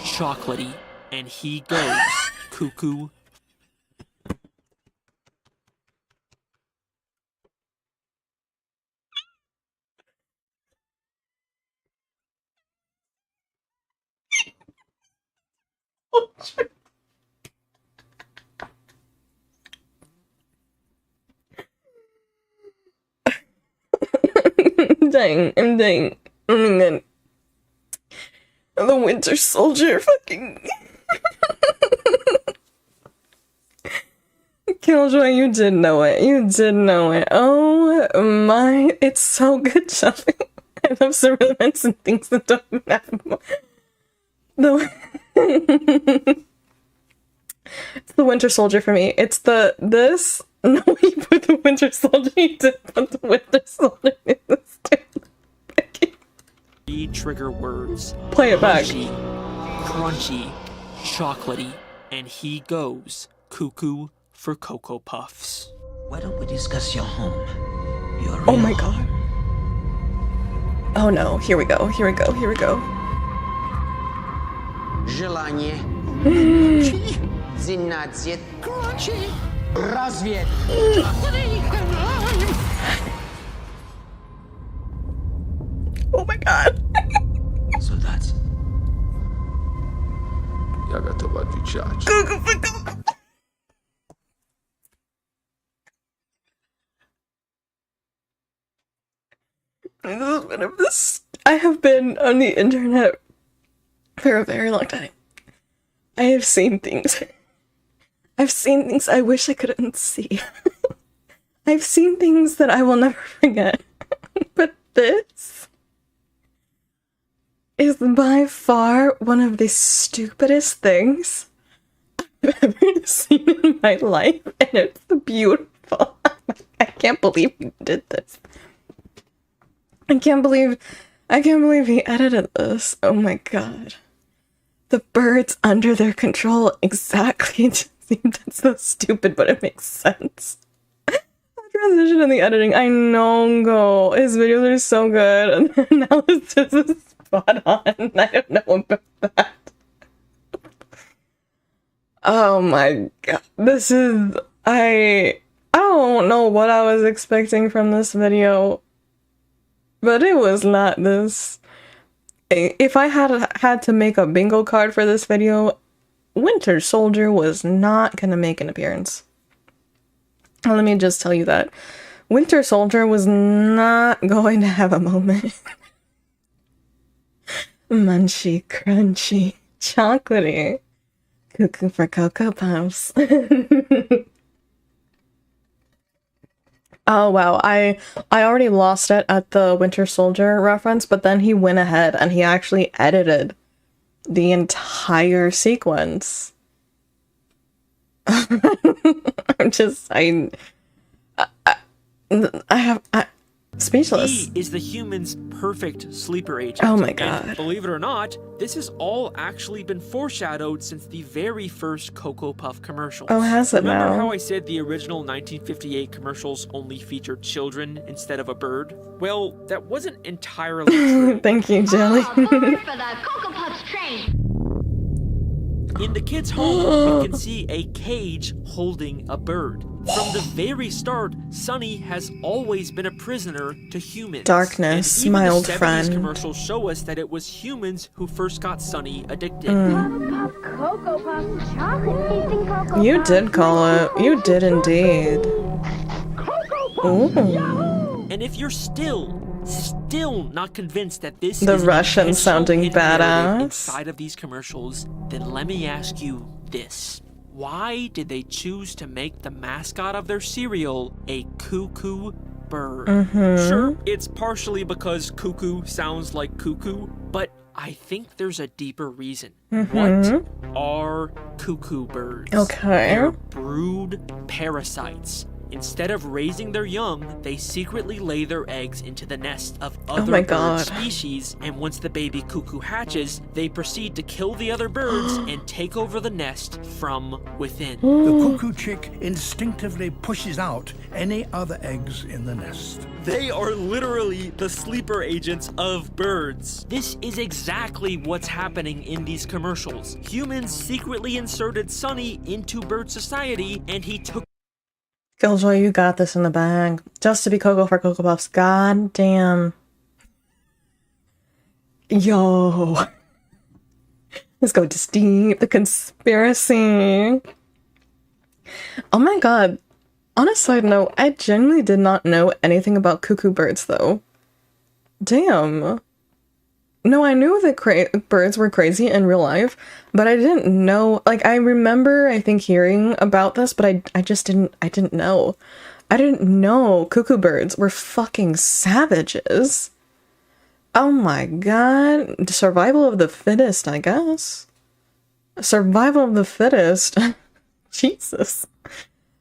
chocolatey, and he goes cuckoo. I'm dying. Oh my god. The Winter Soldier fucking... Killjoy, you did know it. You did know it. Oh my... It's so good, Shelly. I love surveillance and things that don't happen. It's the Winter Soldier for me. It's this No, he put the Winter Soldier. He did put the Winter Soldier in the Three trigger words. Play it back. Crunchy, chocolatey, and he goes cuckoo for Cocoa Puffs. Why don't we discuss your home? Your Oh my god. Oh no, here we go, here we go, here we go. Желание. Зинатьет. Развед. Oh my god. Солдат. Я готов отвечать. I have been on the internet for a very long time. I have seen things. I've seen things I wish I couldn't see. I've seen things that I will never forget. But this is by far one of the stupidest things I've ever seen in my life, and it's beautiful. I can't believe you did this. I can't believe he edited this. Oh my god. The birds under their control, exactly. It seemed so stupid, but it makes sense. The transition and the editing, I know, go. His videos are so good, and the analysis is spot on. I don't know about that. Oh my god. This is... I don't know what I was expecting from this video, but it was not this. If I had to make a bingo card for this video, Winter Soldier was not gonna make an appearance. Let me just tell you that. Winter Soldier was not going to have a moment. Munchy, crunchy, chocolatey, cuckoo for Cocoa Puffs. Oh wow, I already lost it at the Winter Soldier reference, but then he went ahead and he actually edited the entire sequence. I'm speechless. He is the human's perfect sleeper agent. Oh my god. And believe it or not, this has all actually been foreshadowed since the very first Cocoa Puff commercials. Oh, has it Remember now? how I said the original 1958 commercials only featured children instead of a bird? Well, that wasn't entirely true. Thank you, Jelly. In the kid's home, we can see a cage holding a bird. From the very start, Sunny has always been a prisoner to humans. Darkness, and even my the old 70s friend. commercials show us that it was humans who first got Sunny addicted. Cocoa Puffs, chocolate. You did call it. You did indeed. Ooh. And if you're still not convinced that this The is an Russian intentional sounding hidden narrative badass. inside of these commercials, then let me ask you this. Why did they choose to make the mascot of their cereal a cuckoo bird? Sure, it's partially because cuckoo sounds like cuckoo, but I think there's a deeper reason. What are cuckoo birds? Okay. They're brood parasites. Instead of raising their young, they secretly lay their eggs into the nest of other my bird God. species, and once the baby cuckoo hatches, they proceed to kill the other birds and take over the nest from within. The cuckoo chick instinctively pushes out any other eggs in the nest. They are literally the sleeper agents of birds. This is exactly what's happening in these commercials. Humans secretly inserted Sunny into bird society, and he took Killjoy, you got this in the bag. Just to be Cocoa for Cocoa Puffs. God damn. Yo. Let's go to Steve. The conspiracy. Oh my god. On a side note, I genuinely did not know anything about cuckoo birds, though. Damn. No, I knew that birds were crazy in real life, but I didn't know, like, I remember, I think, hearing about this, but I just didn't know. I didn't know cuckoo birds were fucking savages. Oh my god. Survival of the fittest, I guess. Survival of the fittest. Jesus.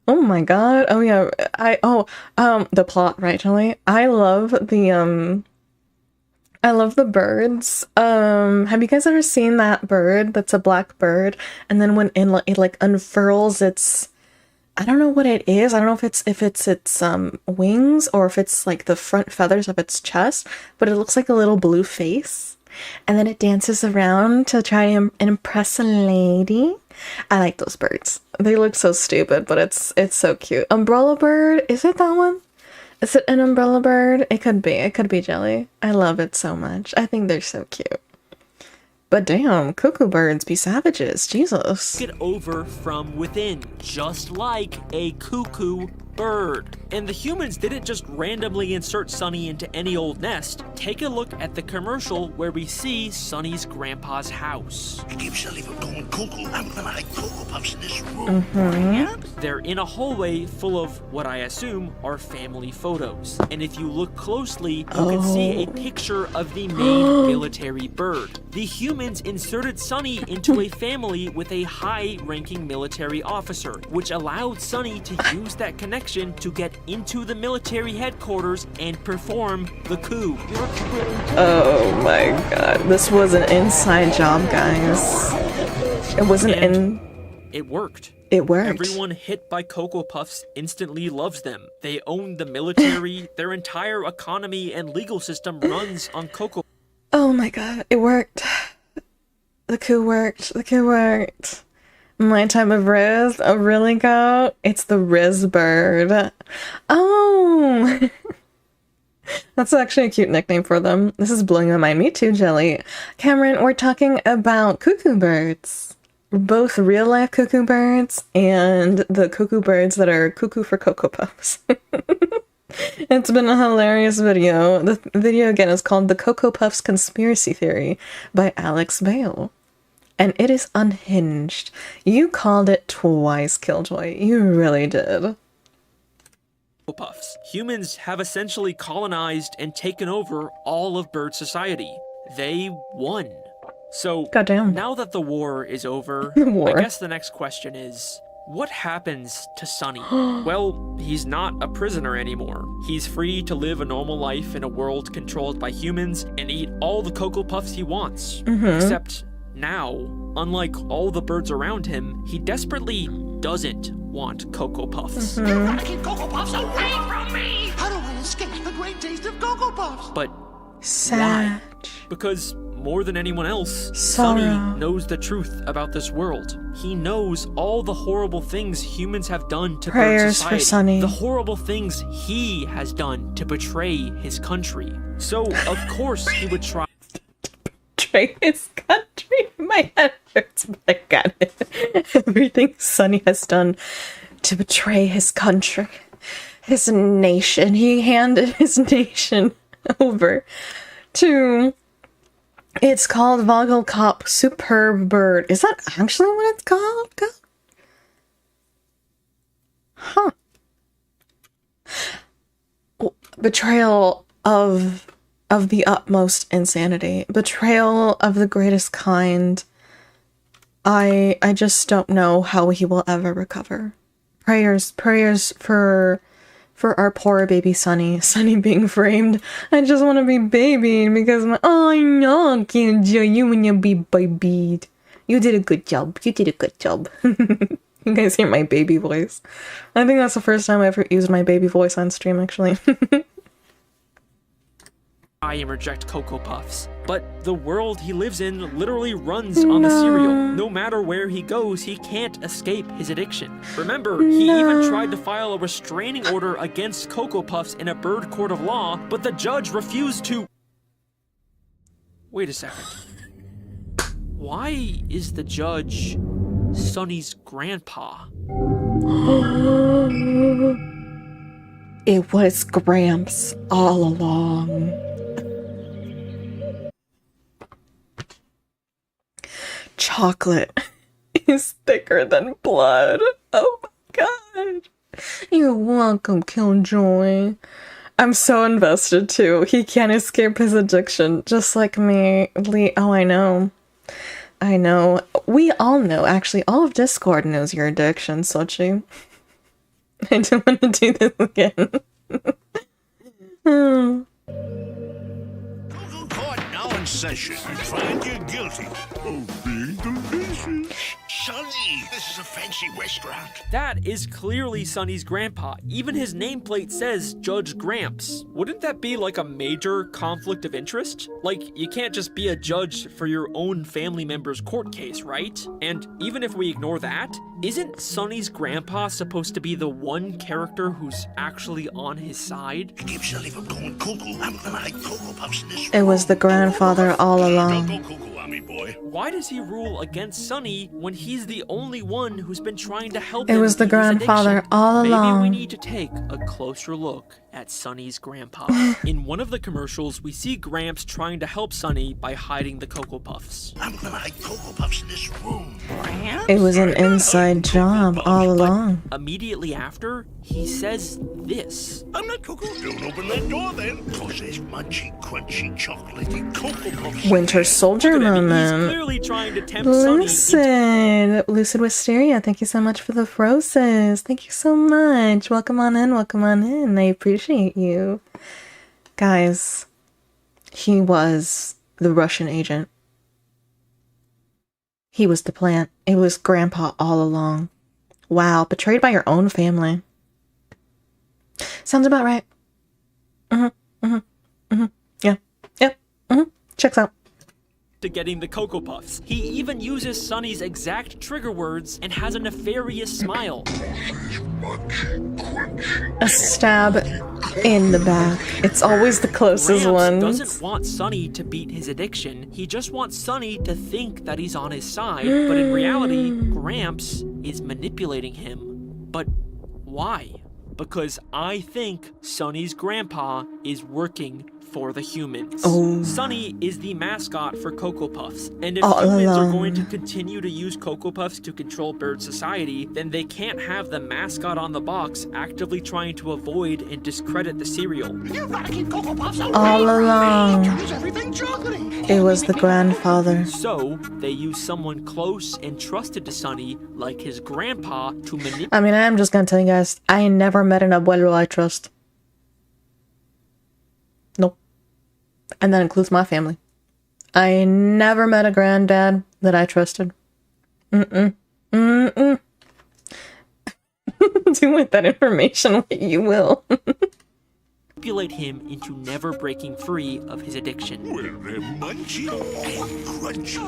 Oh my god. Oh yeah. The plot, right, Jelly? I love the birds. Have you guys ever seen that bird that's a black bird? And then when it like unfurls its, I don't know what it is. I don't know if it's its wings or if it's like the front feathers of its chest, but it looks like a little blue face. And then it dances around to try to impress a lady. I like those birds. They look so stupid, but it's so cute. Umbrella bird, is it that one? Is it an umbrella bird? It could be. It could be Jelly. I love it so much. I think they're so cute. But damn, cuckoo birds be savages. Jesus. Get over from within, just like a cuckoo bird. And the humans didn't just randomly insert Sunny into any old nest. Take a look at the commercial where we see Sunny's grandpa's house. It keeps Shelly from going cuckoo. I'm gonna hide Cocoa Puffs in this room. They're in a hallway full of what I assume are family photos. And if you look closely, you can see a picture of the main military bird. The humans inserted Sunny into a family with a high-ranking military officer, which allowed Sunny to use that connection to get into the military headquarters and perform the coup. Oh my god. This was an inside job, guys. It wasn't It worked. It worked. Everyone hit by Cocoa Puffs instantly loves them. They own the military. Their entire economy and legal system runs on Cocoa. Oh my god. It worked. The coup worked. The coup worked. My type of Riz, a really go? It's the Riz bird. Oh! That's actually a cute nickname for them. This is blowing my mind. Me too, Jelly. Cameron, we're talking about cuckoo birds. Both real life cuckoo birds and the cuckoo birds that are cuckoo for Cocoa Puffs. It's been a hilarious video. The video again is called The Cocoa Puffs Conspiracy Theory by Alex Bale. And it is unhinged. You called it twice, Killjoy. You really did. Puffs. Humans have essentially colonized and taken over all of bird society. They won. So, goddamn. Now that the war is over, War. I guess the next question is, what happens to Sunny? Well, he's not a prisoner anymore. He's free to live a normal life in a world controlled by humans and eat all the Cocoa Puffs he wants. Except now, unlike all the birds around him, he desperately doesn't want Cocoa Puffs. You want to keep Cocoa Puffs away from me! How do I escape the great taste of Cocoa Puffs? But sad. Because more than anyone else, Sorrow. Sunny knows the truth about this world. He knows all the horrible things humans have done to bird Prayers society. for Sunny. The horrible things he has done to betray his country. So, of course, he would try. Betray his country? My head hurts, but I got it. Everything Sunny has done to betray his country. His nation. He handed his nation over to... It's called Vogelkop Superb Bird. Is that actually what it's called? Huh. Betrayal of the utmost insanity. Betrayal of the greatest kind. I just don't know how he will ever recover. Prayers for our poor baby Sunny. Sunny being framed. I just want to be babied because I know, Killjoy, you and your be babied. You did a good job. You did a good job. You guys hear my baby voice. I think that's the first time I ever used my baby voice on stream, actually. And reject Cocoa Puffs. But the world he lives in literally runs on the cereal. No matter where he goes, he can't escape his addiction. Remember, he even tried to file a restraining order against Cocoa Puffs in a bird court of law, but the judge refused to... Wait a second. Why is the judge Sunny's grandpa? It was Gramps all along. Chocolate is thicker than blood. Oh my god. You're welcome, Killjoy. I'm so invested too. He can't escape his addiction, just like me. Oh, I know. I know. We all know, actually. All of Discord knows your addiction, Sochi. I don't want to do this again. Oh. Court now in session. I find you guilty of being delicious. Sonny, this is a fancy restaurant. That is clearly Sonny's grandpa. Even his nameplate says Judge Gramps. Wouldn't that be like a major conflict of interest? Like, you can't just be a judge for your own family member's court case, right? And even if we ignore that, isn't Sonny's grandpa supposed to be the one character who's actually on his side? Keep Sonny from going cuckoo. I'm gonna hide Cocoa Puffs in this room. It was the grandfather all along. Don't go cuckoo on me, boy. Why does he rule against Sonny when he's the only one who's been trying to help It him was the beat his grandfather addiction? all Maybe we along. need to take a closer look at Sonny's grandpa. In one of the commercials, we see Gramps trying to help Sonny by hiding the Cocoa Puffs. I'm gonna hide Cocoa Puffs in this room. It was an inside job all along. Immediately after, he says this. I'm not Cocoa. Don't open that door then. Cause there's munchy, crunchy, chocolatey Cocoa Puffs. Winter Soldier moment. Clearly trying to tempt Sonny. Lucid Wisteria, thank you so much for the roses. Thank you so much. Welcome on in, welcome on in. I appreciate you. Guys, he was the Russian agent. He was the plant. It was Grandpa all along. Wow, betrayed by your own family. Sounds about right. Yeah. Yep. Checks out. To getting the Cocoa Puffs. He even uses Sonny's exact trigger words and has a nefarious smile. A stab in the back. It's always the closest one. Doesn't want Sonny to beat his addiction. He just wants Sonny to think that he's on his side. But in reality, Gramps is manipulating him. But why? Because I think Sonny's grandpa is working for the humans. Oh. Sonny is the mascot for Cocoa Puffs, and if All humans are along. going to continue to use Cocoa Puffs to control bird society, then they can't have the mascot on the box actively trying to avoid and discredit the cereal. You've got to keep Cocoa Puffs away All from me. along. Turns everything chocolatey. It was the grandfather. So, they use someone close and trusted to Sonny, like his grandpa, to manipulate. I mean, I'm just gonna tell you guys, I never met an abuelo I trust. Nope. And that includes my family. I never met a granddad that I trusted. Do with that information what you will. Manipulate him into never breaking free of his addiction. Well, they're munchy and crunchy.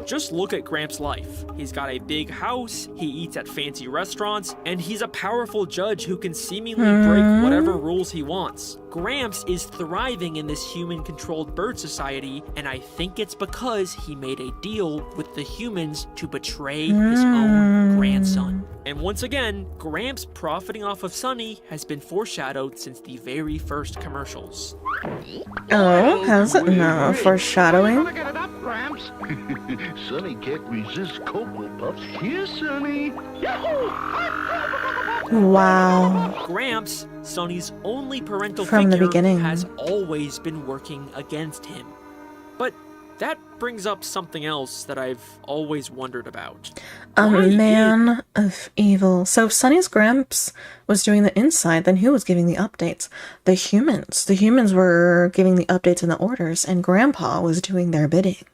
Just look at Gramps' life. He's got a big house, he eats at fancy restaurants, and he's a powerful judge who can seemingly break whatever rules he wants. Gramps is thriving in this human-controlled bird society, and I think it's because he made a deal with the humans to betray his own grandson. And once again, Gramps profiting off of Sonny has been foreshadowed since the very first commercials. Oh, how's it now? Foreshadowing? Get it up, Gramps. Sonny can't resist Cocoa Puffs. Here, Sonny. Yahoo! Wow. Gramps, Sonny's only parental From the figure, beginning. has always been working against him. But that brings up something else that I've always wondered about. A man of evil. So if Sonny's Gramps was doing the inside, then who was giving the updates? The humans. The humans were giving the updates and the orders, and Grandpa was doing their bidding.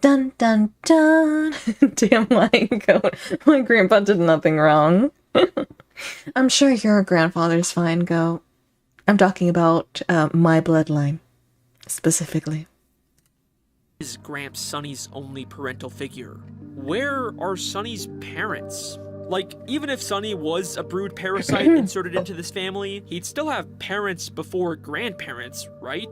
Dun dun dun. Damn, my grandpa did nothing wrong. I'm sure your grandfather's fine, Go. I'm talking about my bloodline, specifically. Is Gramps Sonny's only parental figure? Where are Sonny's parents? Like, even if Sonny was a brood parasite inserted into this family, he'd still have parents before grandparents, right?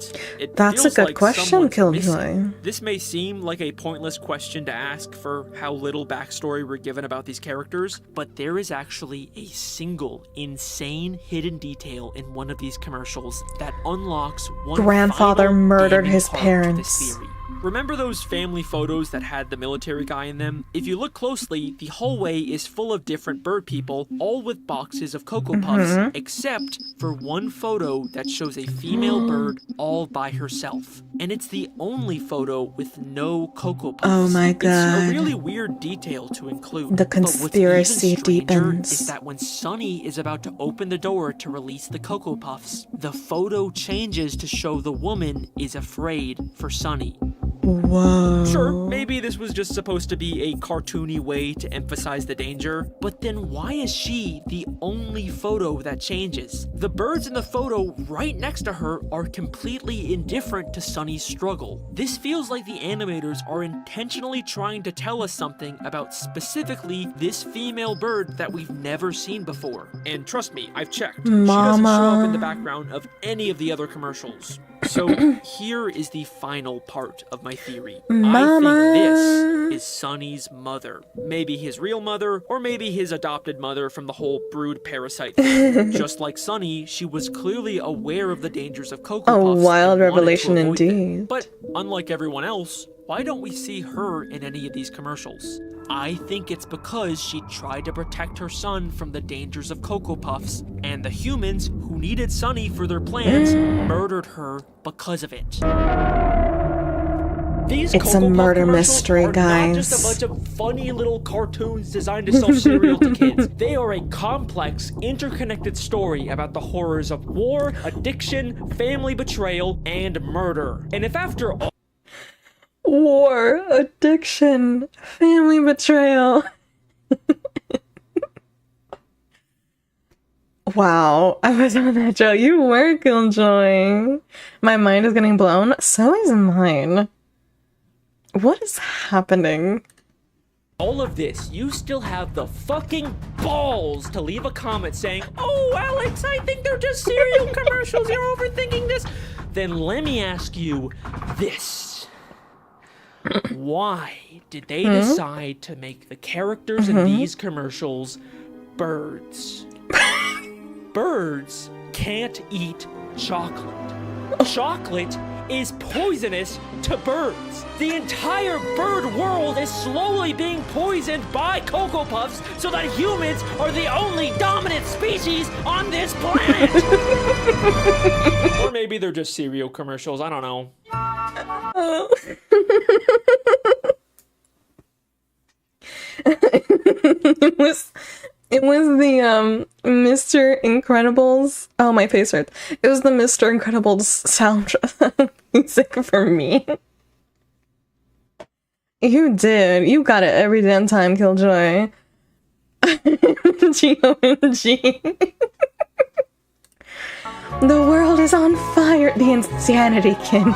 That's a feels good like question, someone's Killjoy. missing. This may seem like a pointless question to ask for how little backstory we're given about these characters, but there is actually a single insane hidden detail in one of these commercials that unlocks one Grandfather final murdered damning his part to parents. this theory. Remember those family photos that had the military guy in them? If you look closely, the hallway is full of different bird people, all with boxes of Cocoa Puffs, except for one photo that shows a female bird all by herself. And it's the only photo with no Cocoa Puffs. Oh my god. It's a really weird detail to include. The conspiracy But what's even stranger deepens. is that when Sunny is about to open the door to release the Cocoa Puffs, the photo changes to show the woman is afraid for Sunny. Whoa. Sure, maybe this was just supposed to be a cartoony way to emphasize the danger, but then why is she the only photo that changes? The birds in the photo right next to her are completely indifferent to Sunny's struggle. This feels like the animators are intentionally trying to tell us something about specifically this female bird that we've never seen before. And trust me, I've checked. She doesn't show up in the background of any of the other commercials. So here is the final part of my theory. I think this is Sunny's mother. Maybe his real mother, or maybe his adopted mother from the whole brood parasite thing. Just like Sunny, she was clearly aware of the dangers of Cocoa Puffs. A wild and wanted to revelation avoid them. indeed. But unlike everyone else, why don't we see her in any of these commercials? I think it's because she tried to protect her son from the dangers of Cocoa Puffs, and the humans who needed Sunny for their plans murdered her because of it. These It's a Cocoa Puff murder commercials mystery, are guys. not just a bunch of funny little cartoons designed to sell cereal to kids. They are a complex, interconnected story about the horrors of war, addiction, family betrayal, and murder. And if after all War, addiction, family betrayal. Wow, I was on that joke. You were Killjoy. My mind is getting blown. So is mine. What is happening? all of this, you still have the fucking balls to leave a comment saying, "Oh, Alex, I think they're just cereal commercials. You're overthinking this." Then let me ask you this. Why did they decide to make the characters in these commercials birds? Birds can't eat chocolate. Chocolate is poisonous to birds. The entire bird world is slowly being poisoned by Cocoa Puffs so that humans are the only dominant species on this planet. Or maybe they're just cereal commercials, I don't know. It was the Mr. Incredibles. Oh, my face hurts. It was the Mr. Incredibles soundtrack music for me. You did. You got it every damn time, Killjoy. G-O-M-G. The world is on fire. The insanity, Kim.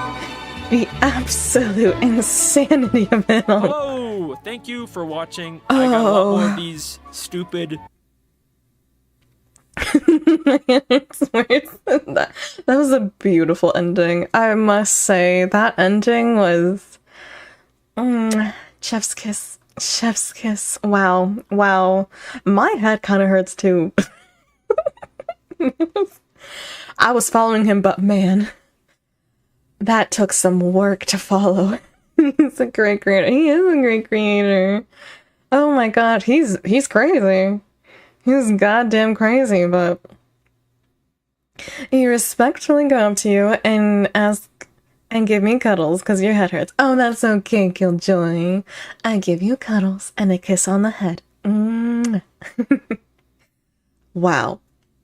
The absolute insanity of it all. Hello! Thank you for watching. I got a lot more of these stupid... that was a beautiful ending. I must say, that ending was... chef's kiss. Chef's kiss. Wow. Wow. My head kind of hurts too. I was following him, but man... that took some work to follow. He's a great creator. He is a great creator. Oh my god, he's crazy. He's goddamn crazy, but he respectfully go up to you and ask and give me cuddles because your head hurts. Oh, that's okay, Killjoy. I give you cuddles and a kiss on the head. Wow.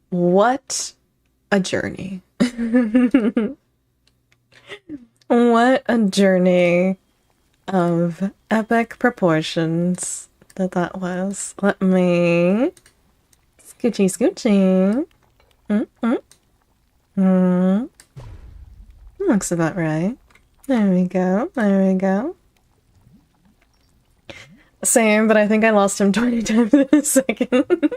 What a journey. What a journey of epic proportions that was. Let me... Scoochie, scoochie. Looks about right. There we go. There we go. Same, but I think I lost him 20 times in a second.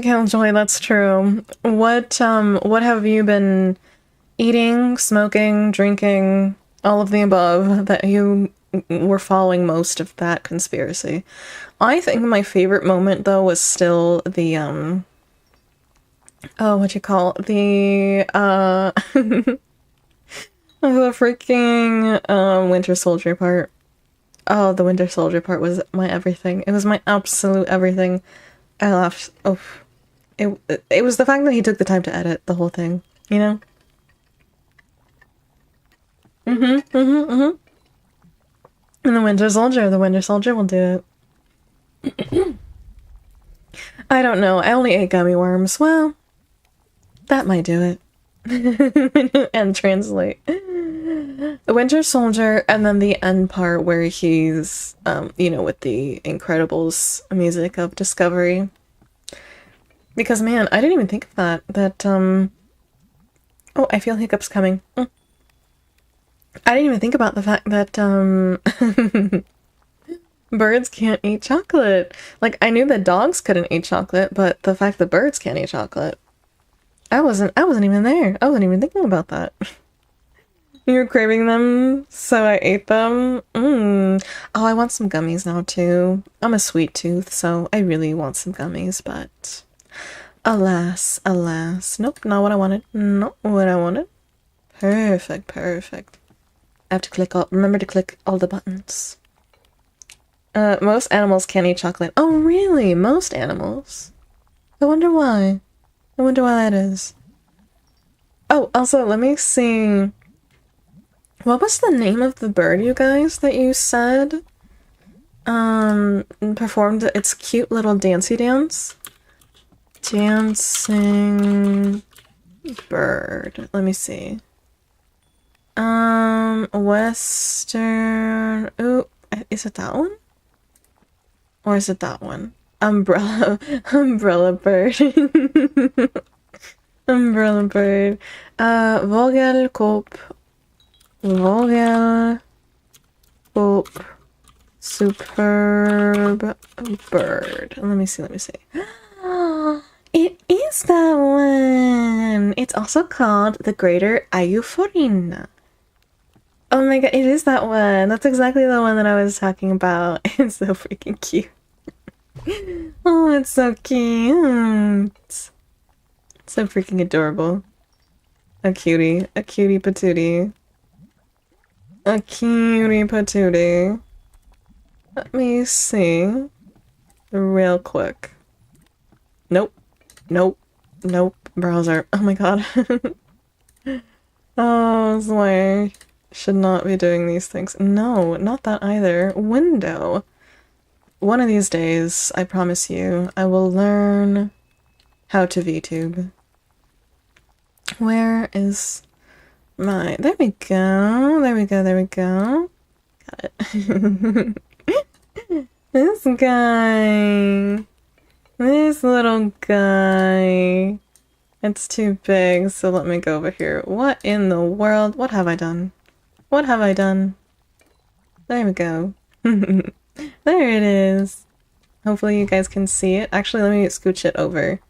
Killjoy, that's true. What have you been eating, smoking, drinking, all of the above that you were following most of that conspiracy? I think my favorite moment though was still the Oh, what you call the the freaking Winter Soldier part. Oh, the Winter Soldier part was my everything. It was my absolute everything. I laughed. Oh, it was the fact that he took the time to edit the whole thing, you know? And the Winter Soldier will do it. I don't know. I only ate gummy worms. Well, that might do it. And translate. The Winter Soldier, and then the end part where he's, you know, with the Incredibles music of Discovery. Because, man, I didn't even think of that. Oh, I feel hiccups coming. I didn't even think about the fact that, birds can't eat chocolate. Like, I knew that dogs couldn't eat chocolate, but the fact that birds can't eat chocolate. I wasn't even there. I wasn't even thinking about that. You were craving them, so I ate them. Oh, I want some gummies now, too. I'm a sweet tooth, so I really want some gummies, but... Alas, alas. Nope, not what I wanted. Not what I wanted. Perfect, perfect. I have to remember to click all the buttons. Most animals can't eat chocolate. Oh, really? Most animals? I wonder why. I wonder why that is. Oh, also, let me see... What was the name of the bird, you guys, that you said performed its cute little dancey dance? Dancing bird. Let me see. Western... Ooh, is it that one? Or is it that one? Umbrella bird. Umbrella bird. Vogelkop. Superb bird. Let me see. It is that one. It's also called the Greater Euphorin. Oh my god, it is that one. That's exactly the one that I was talking about. It's so freaking cute. Oh, it's so cute. So freaking adorable. A cutie patootie. A cutie patootie. Let me see. Real quick. Nope. Browser. Oh my god. Oh, Slayer. Should not be doing these things. No, not that either. Window. One of these days, I promise you, I will learn how to VTube. Where is my... There we go. Got it. This guy. This little guy. It's too big, so let me go over here. What in the world? What have I done? There we go. There it is. Hopefully you guys can see it. Actually, let me scooch it over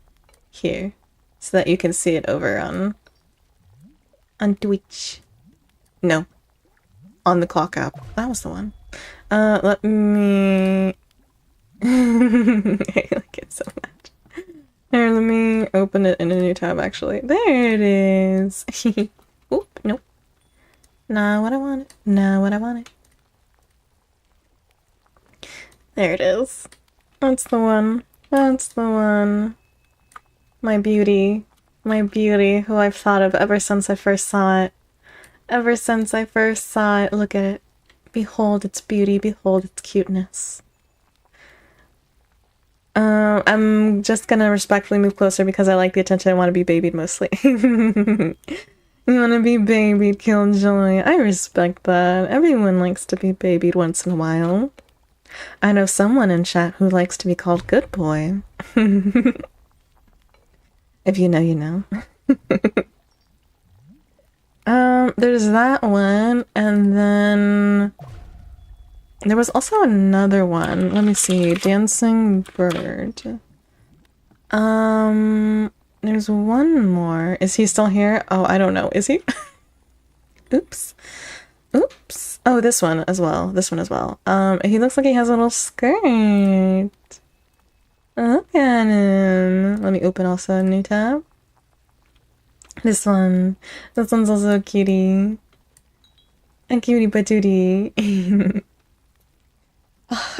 here so that you can see it over on Twitch. No. On the clock app. That was the one. Let me... I like it so much. Here, let me open it in a new tab, actually. There it is. Oop, nope. Not what I wanted. There it is. That's the one. My beauty, who I've thought of ever since I first saw it. Look at it. Behold its beauty, behold its cuteness. I'm just gonna respectfully move closer because I like the attention. I want to be babied mostly. You want to be babied, Killjoy. I respect that. Everyone likes to be babied once in a while. I know someone in chat who likes to be called good boy. If you know, you know. There's that one, and then there was also another one. Let me see. Dancing bird. There's one more. Is he still here? Oh, I don't know. Is he? Oops. Oh, this one as well. He looks like he has a little skirt. Look at him. Let me open also a new tab. This one. This one's also a cutie. A cutie patootie.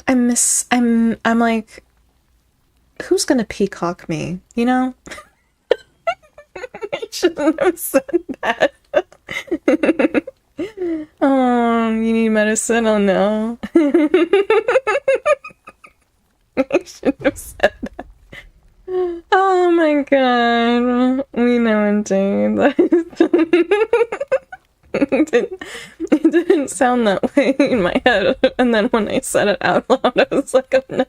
I'm like, who's gonna peacock me? You know? I shouldn't have said that. Oh, you need medicine? Oh no. I shouldn't have said that. Oh my god. We know indeed. It didn't sound that way in my head. And then when I said it out loud, I was like, oh no.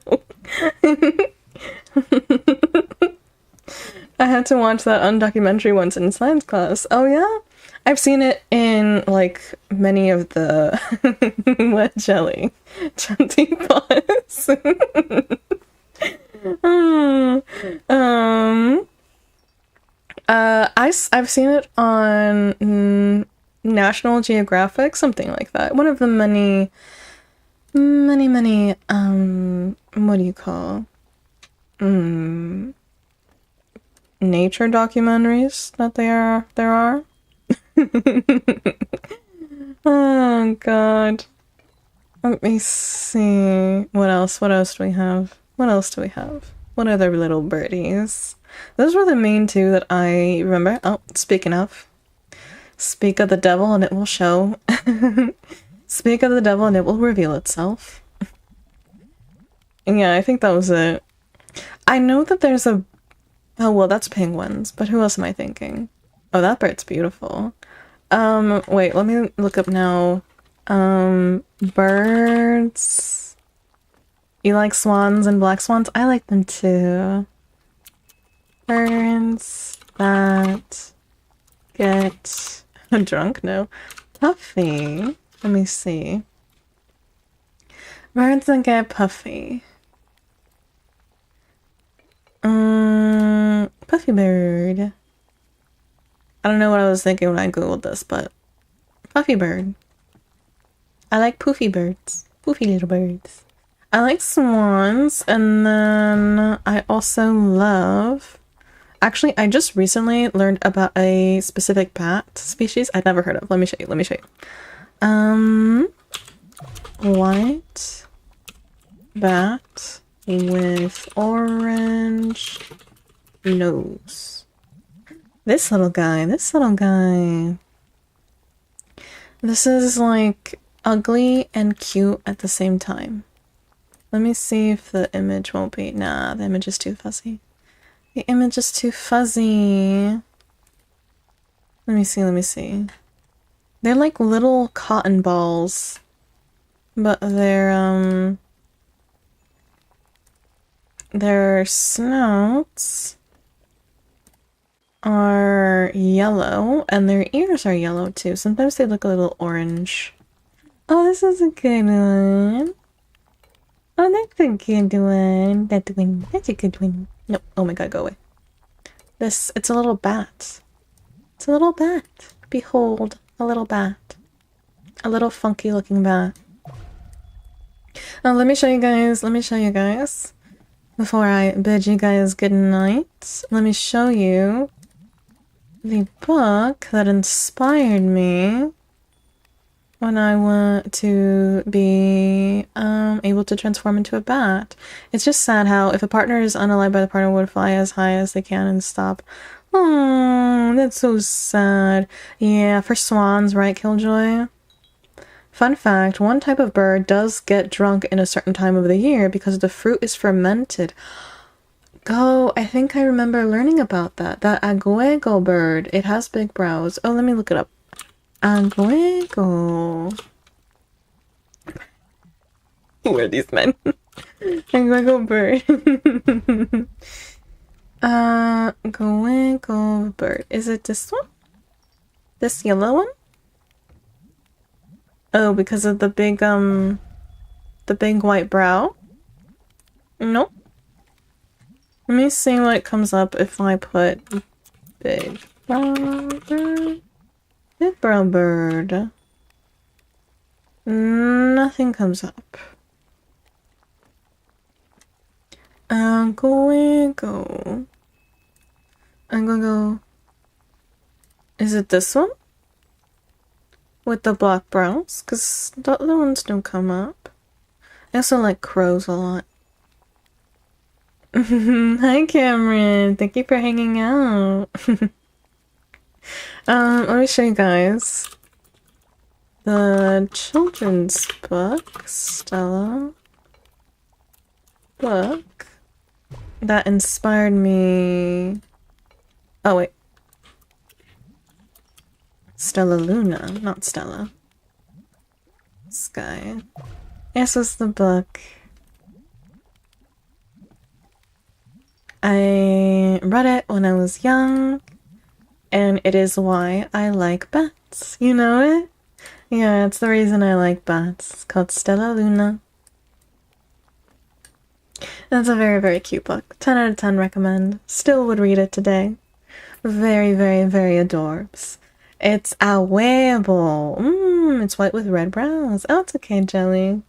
I had to watch that undocumentary once in science class. Oh yeah? I've seen it in like many of the wet jelly Chantico's. I've seen it on National Geographic, something like that. One of the many what do you call nature documentaries that there are. Oh god. Let me see. What else do we have? What other little birdies? Those were the main two that I remember. Oh, speaking of. Speak of the devil and it will show. Speak of the devil and it will reveal itself. Yeah, I think that was it. I know that there's a... Oh, well, that's penguins, but who else am I thinking? Oh, that bird's beautiful. Wait, let me look up now. Birds. You like swans and black swans? I like them too. Birds that get drunk? No. Puffy. Let me see. Birds that get puffy. Puffy bird. I don't know what I was thinking when I googled this, but puffy bird. I like poofy birds. Poofy little birds. I like swans, and then I also love... Actually, I just recently learned about a specific bat species I'd never heard of. Let me show you. White bat with orange nose. This little guy. This is like ugly and cute at the same time. Let me see if the image won't be... Nah, the image is too fuzzy. The image is too fuzzy. Let me see. They're like little cotton balls. But their snouts are yellow, and their ears are yellow too. Sometimes they look a little orange. Oh, this is a good one. Oh, that's a good one. That's a good one. No, oh my god, go away. It's a little bat. It's a little bat. Behold, a little bat. A little funky looking bat. Oh, let me show you guys. Before I bid you guys good night, let me show you the book that inspired me when I want to be able to transform into a bat. It's just sad how if a partner is unalive by the partner would fly as high as they can and stop. Oh, that's so sad. Yeah, for swans, right, Killjoy? Fun fact, one type of bird does get drunk in a certain time of the year because the fruit is fermented. Go, I think I remember learning about that. That aguego bird, it has big brows. Oh, let me look it up. Aguego. Who are these men? Aguego bird. Aguego bird. Is it this one? This yellow one? Oh, because of the big white brow? Nope. Let me see what comes up if I put big brown bird. Big brown bird. Nothing comes up. I'm gonna go. Is it this one? With the black brows? Because the other ones don't come up. I also like crows a lot. Hi Cameron, thank you for hanging out. Let me show you guys the children's book, Stella book that inspired me. Oh wait, Stella Luna, not Stella. Sky. This was the book. I read it when I was young, and it is why I like bats. You know it? Yeah, it's the reason I like bats. It's called Stella Luna. That's a very, very cute book. 10 out of 10 recommend. Still would read it today. Very, very, very adorbs. It's a wearable. It's white with red brows. Oh, it's okay, Jelly.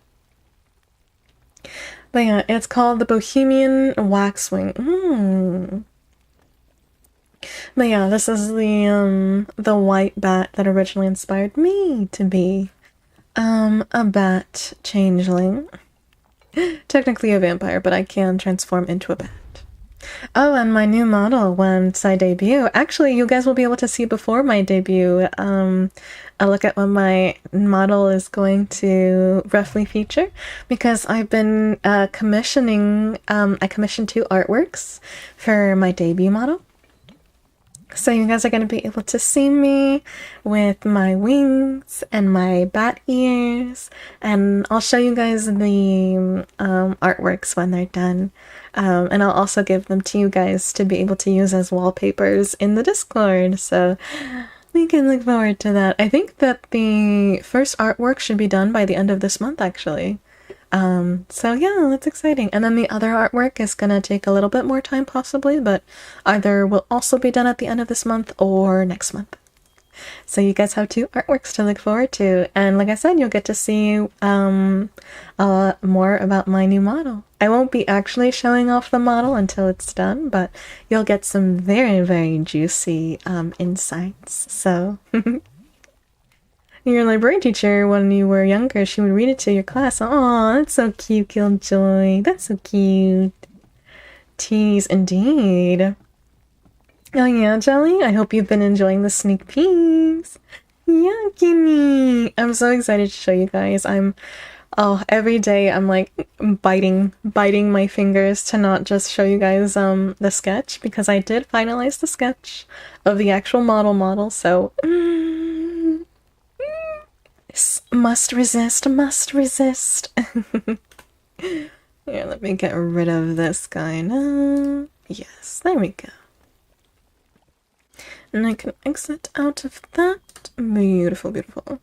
But yeah, it's called the Bohemian Waxwing. But yeah, this is the white bat that originally inspired me to be a bat changeling. Technically a vampire, but I can transform into a bat. Oh, and my new model once I debut. Actually, you guys will be able to see before my debut a look at what my model is going to roughly feature, because I've been commissioning, I commissioned 2 artworks for my debut model. So you guys are going to be able to see me with my wings and my bat ears, and I'll show you guys the artworks when they're done. And I'll also give them to you guys to be able to use as wallpapers in the Discord, so we can look forward to that. I think that the first artwork should be done by the end of this month, actually. So yeah, that's exciting. And then the other artwork is gonna take a little bit more time possibly, but either will also be done at the end of this month or next month. So you guys have 2 artworks to look forward to, and like I said, you'll get to see a lot more about my new model. I won't be actually showing off the model until it's done, but you'll get some very, very juicy insights. So your library teacher, when you were younger, she would read it to your class. Oh, that's so cute, Killjoy. That's so cute. Tease indeed. Oh yeah, Jelly, I hope you've been enjoying the sneak peeks. Yeah, gimme. I'm so excited to show you guys. Every day I'm like biting my fingers to not just show you guys the sketch, because I did finalize the sketch of the actual model, so must resist. Here, let me get rid of this guy now. Yes, there we go. And I can exit out of that. Beautiful, beautiful.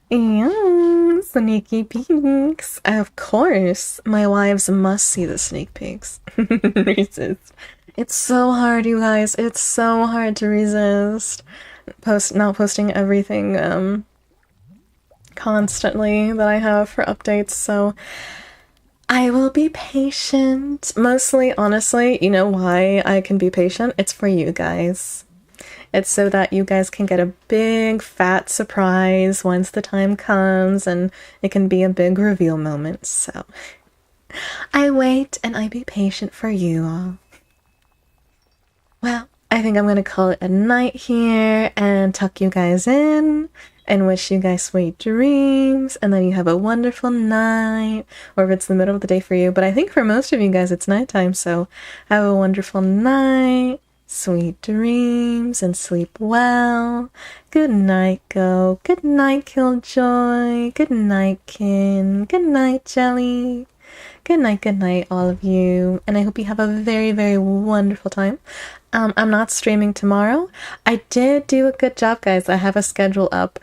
Yeah, sneaky peeks. Of course, my wives must see the sneak peeks. Resist. It's so hard, you guys. It's so hard to resist. Not posting everything constantly that I have for updates, so I will be patient. Mostly, honestly, you know why I can be patient? It's for you guys. It's so that you guys can get a big fat surprise once the time comes, and it can be a big reveal moment. So I wait and I be patient for you all. Well, I think I'm gonna call it a night here and tuck you guys in and wish you guys sweet dreams, and then you have a wonderful night, or if it's the middle of the day for you, but I think for most of you guys it's nighttime, so have a wonderful night, sweet dreams, and sleep well. Good night, Go. Good night, Killjoy. Good night, Kin. Good night, Jelly. Good night, all of you, and I hope you have a very, very wonderful time. I'm not streaming tomorrow. I did do a good job, guys. I have a schedule up.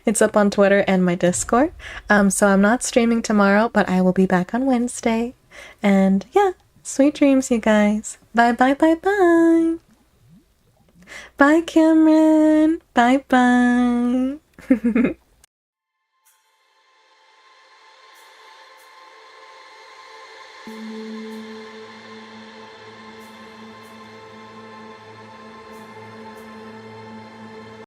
It's up on Twitter and my Discord. So I'm not streaming tomorrow, but I will be back on Wednesday. And yeah, sweet dreams, you guys. Bye, bye, bye, bye. Bye, Cameron. Bye, bye.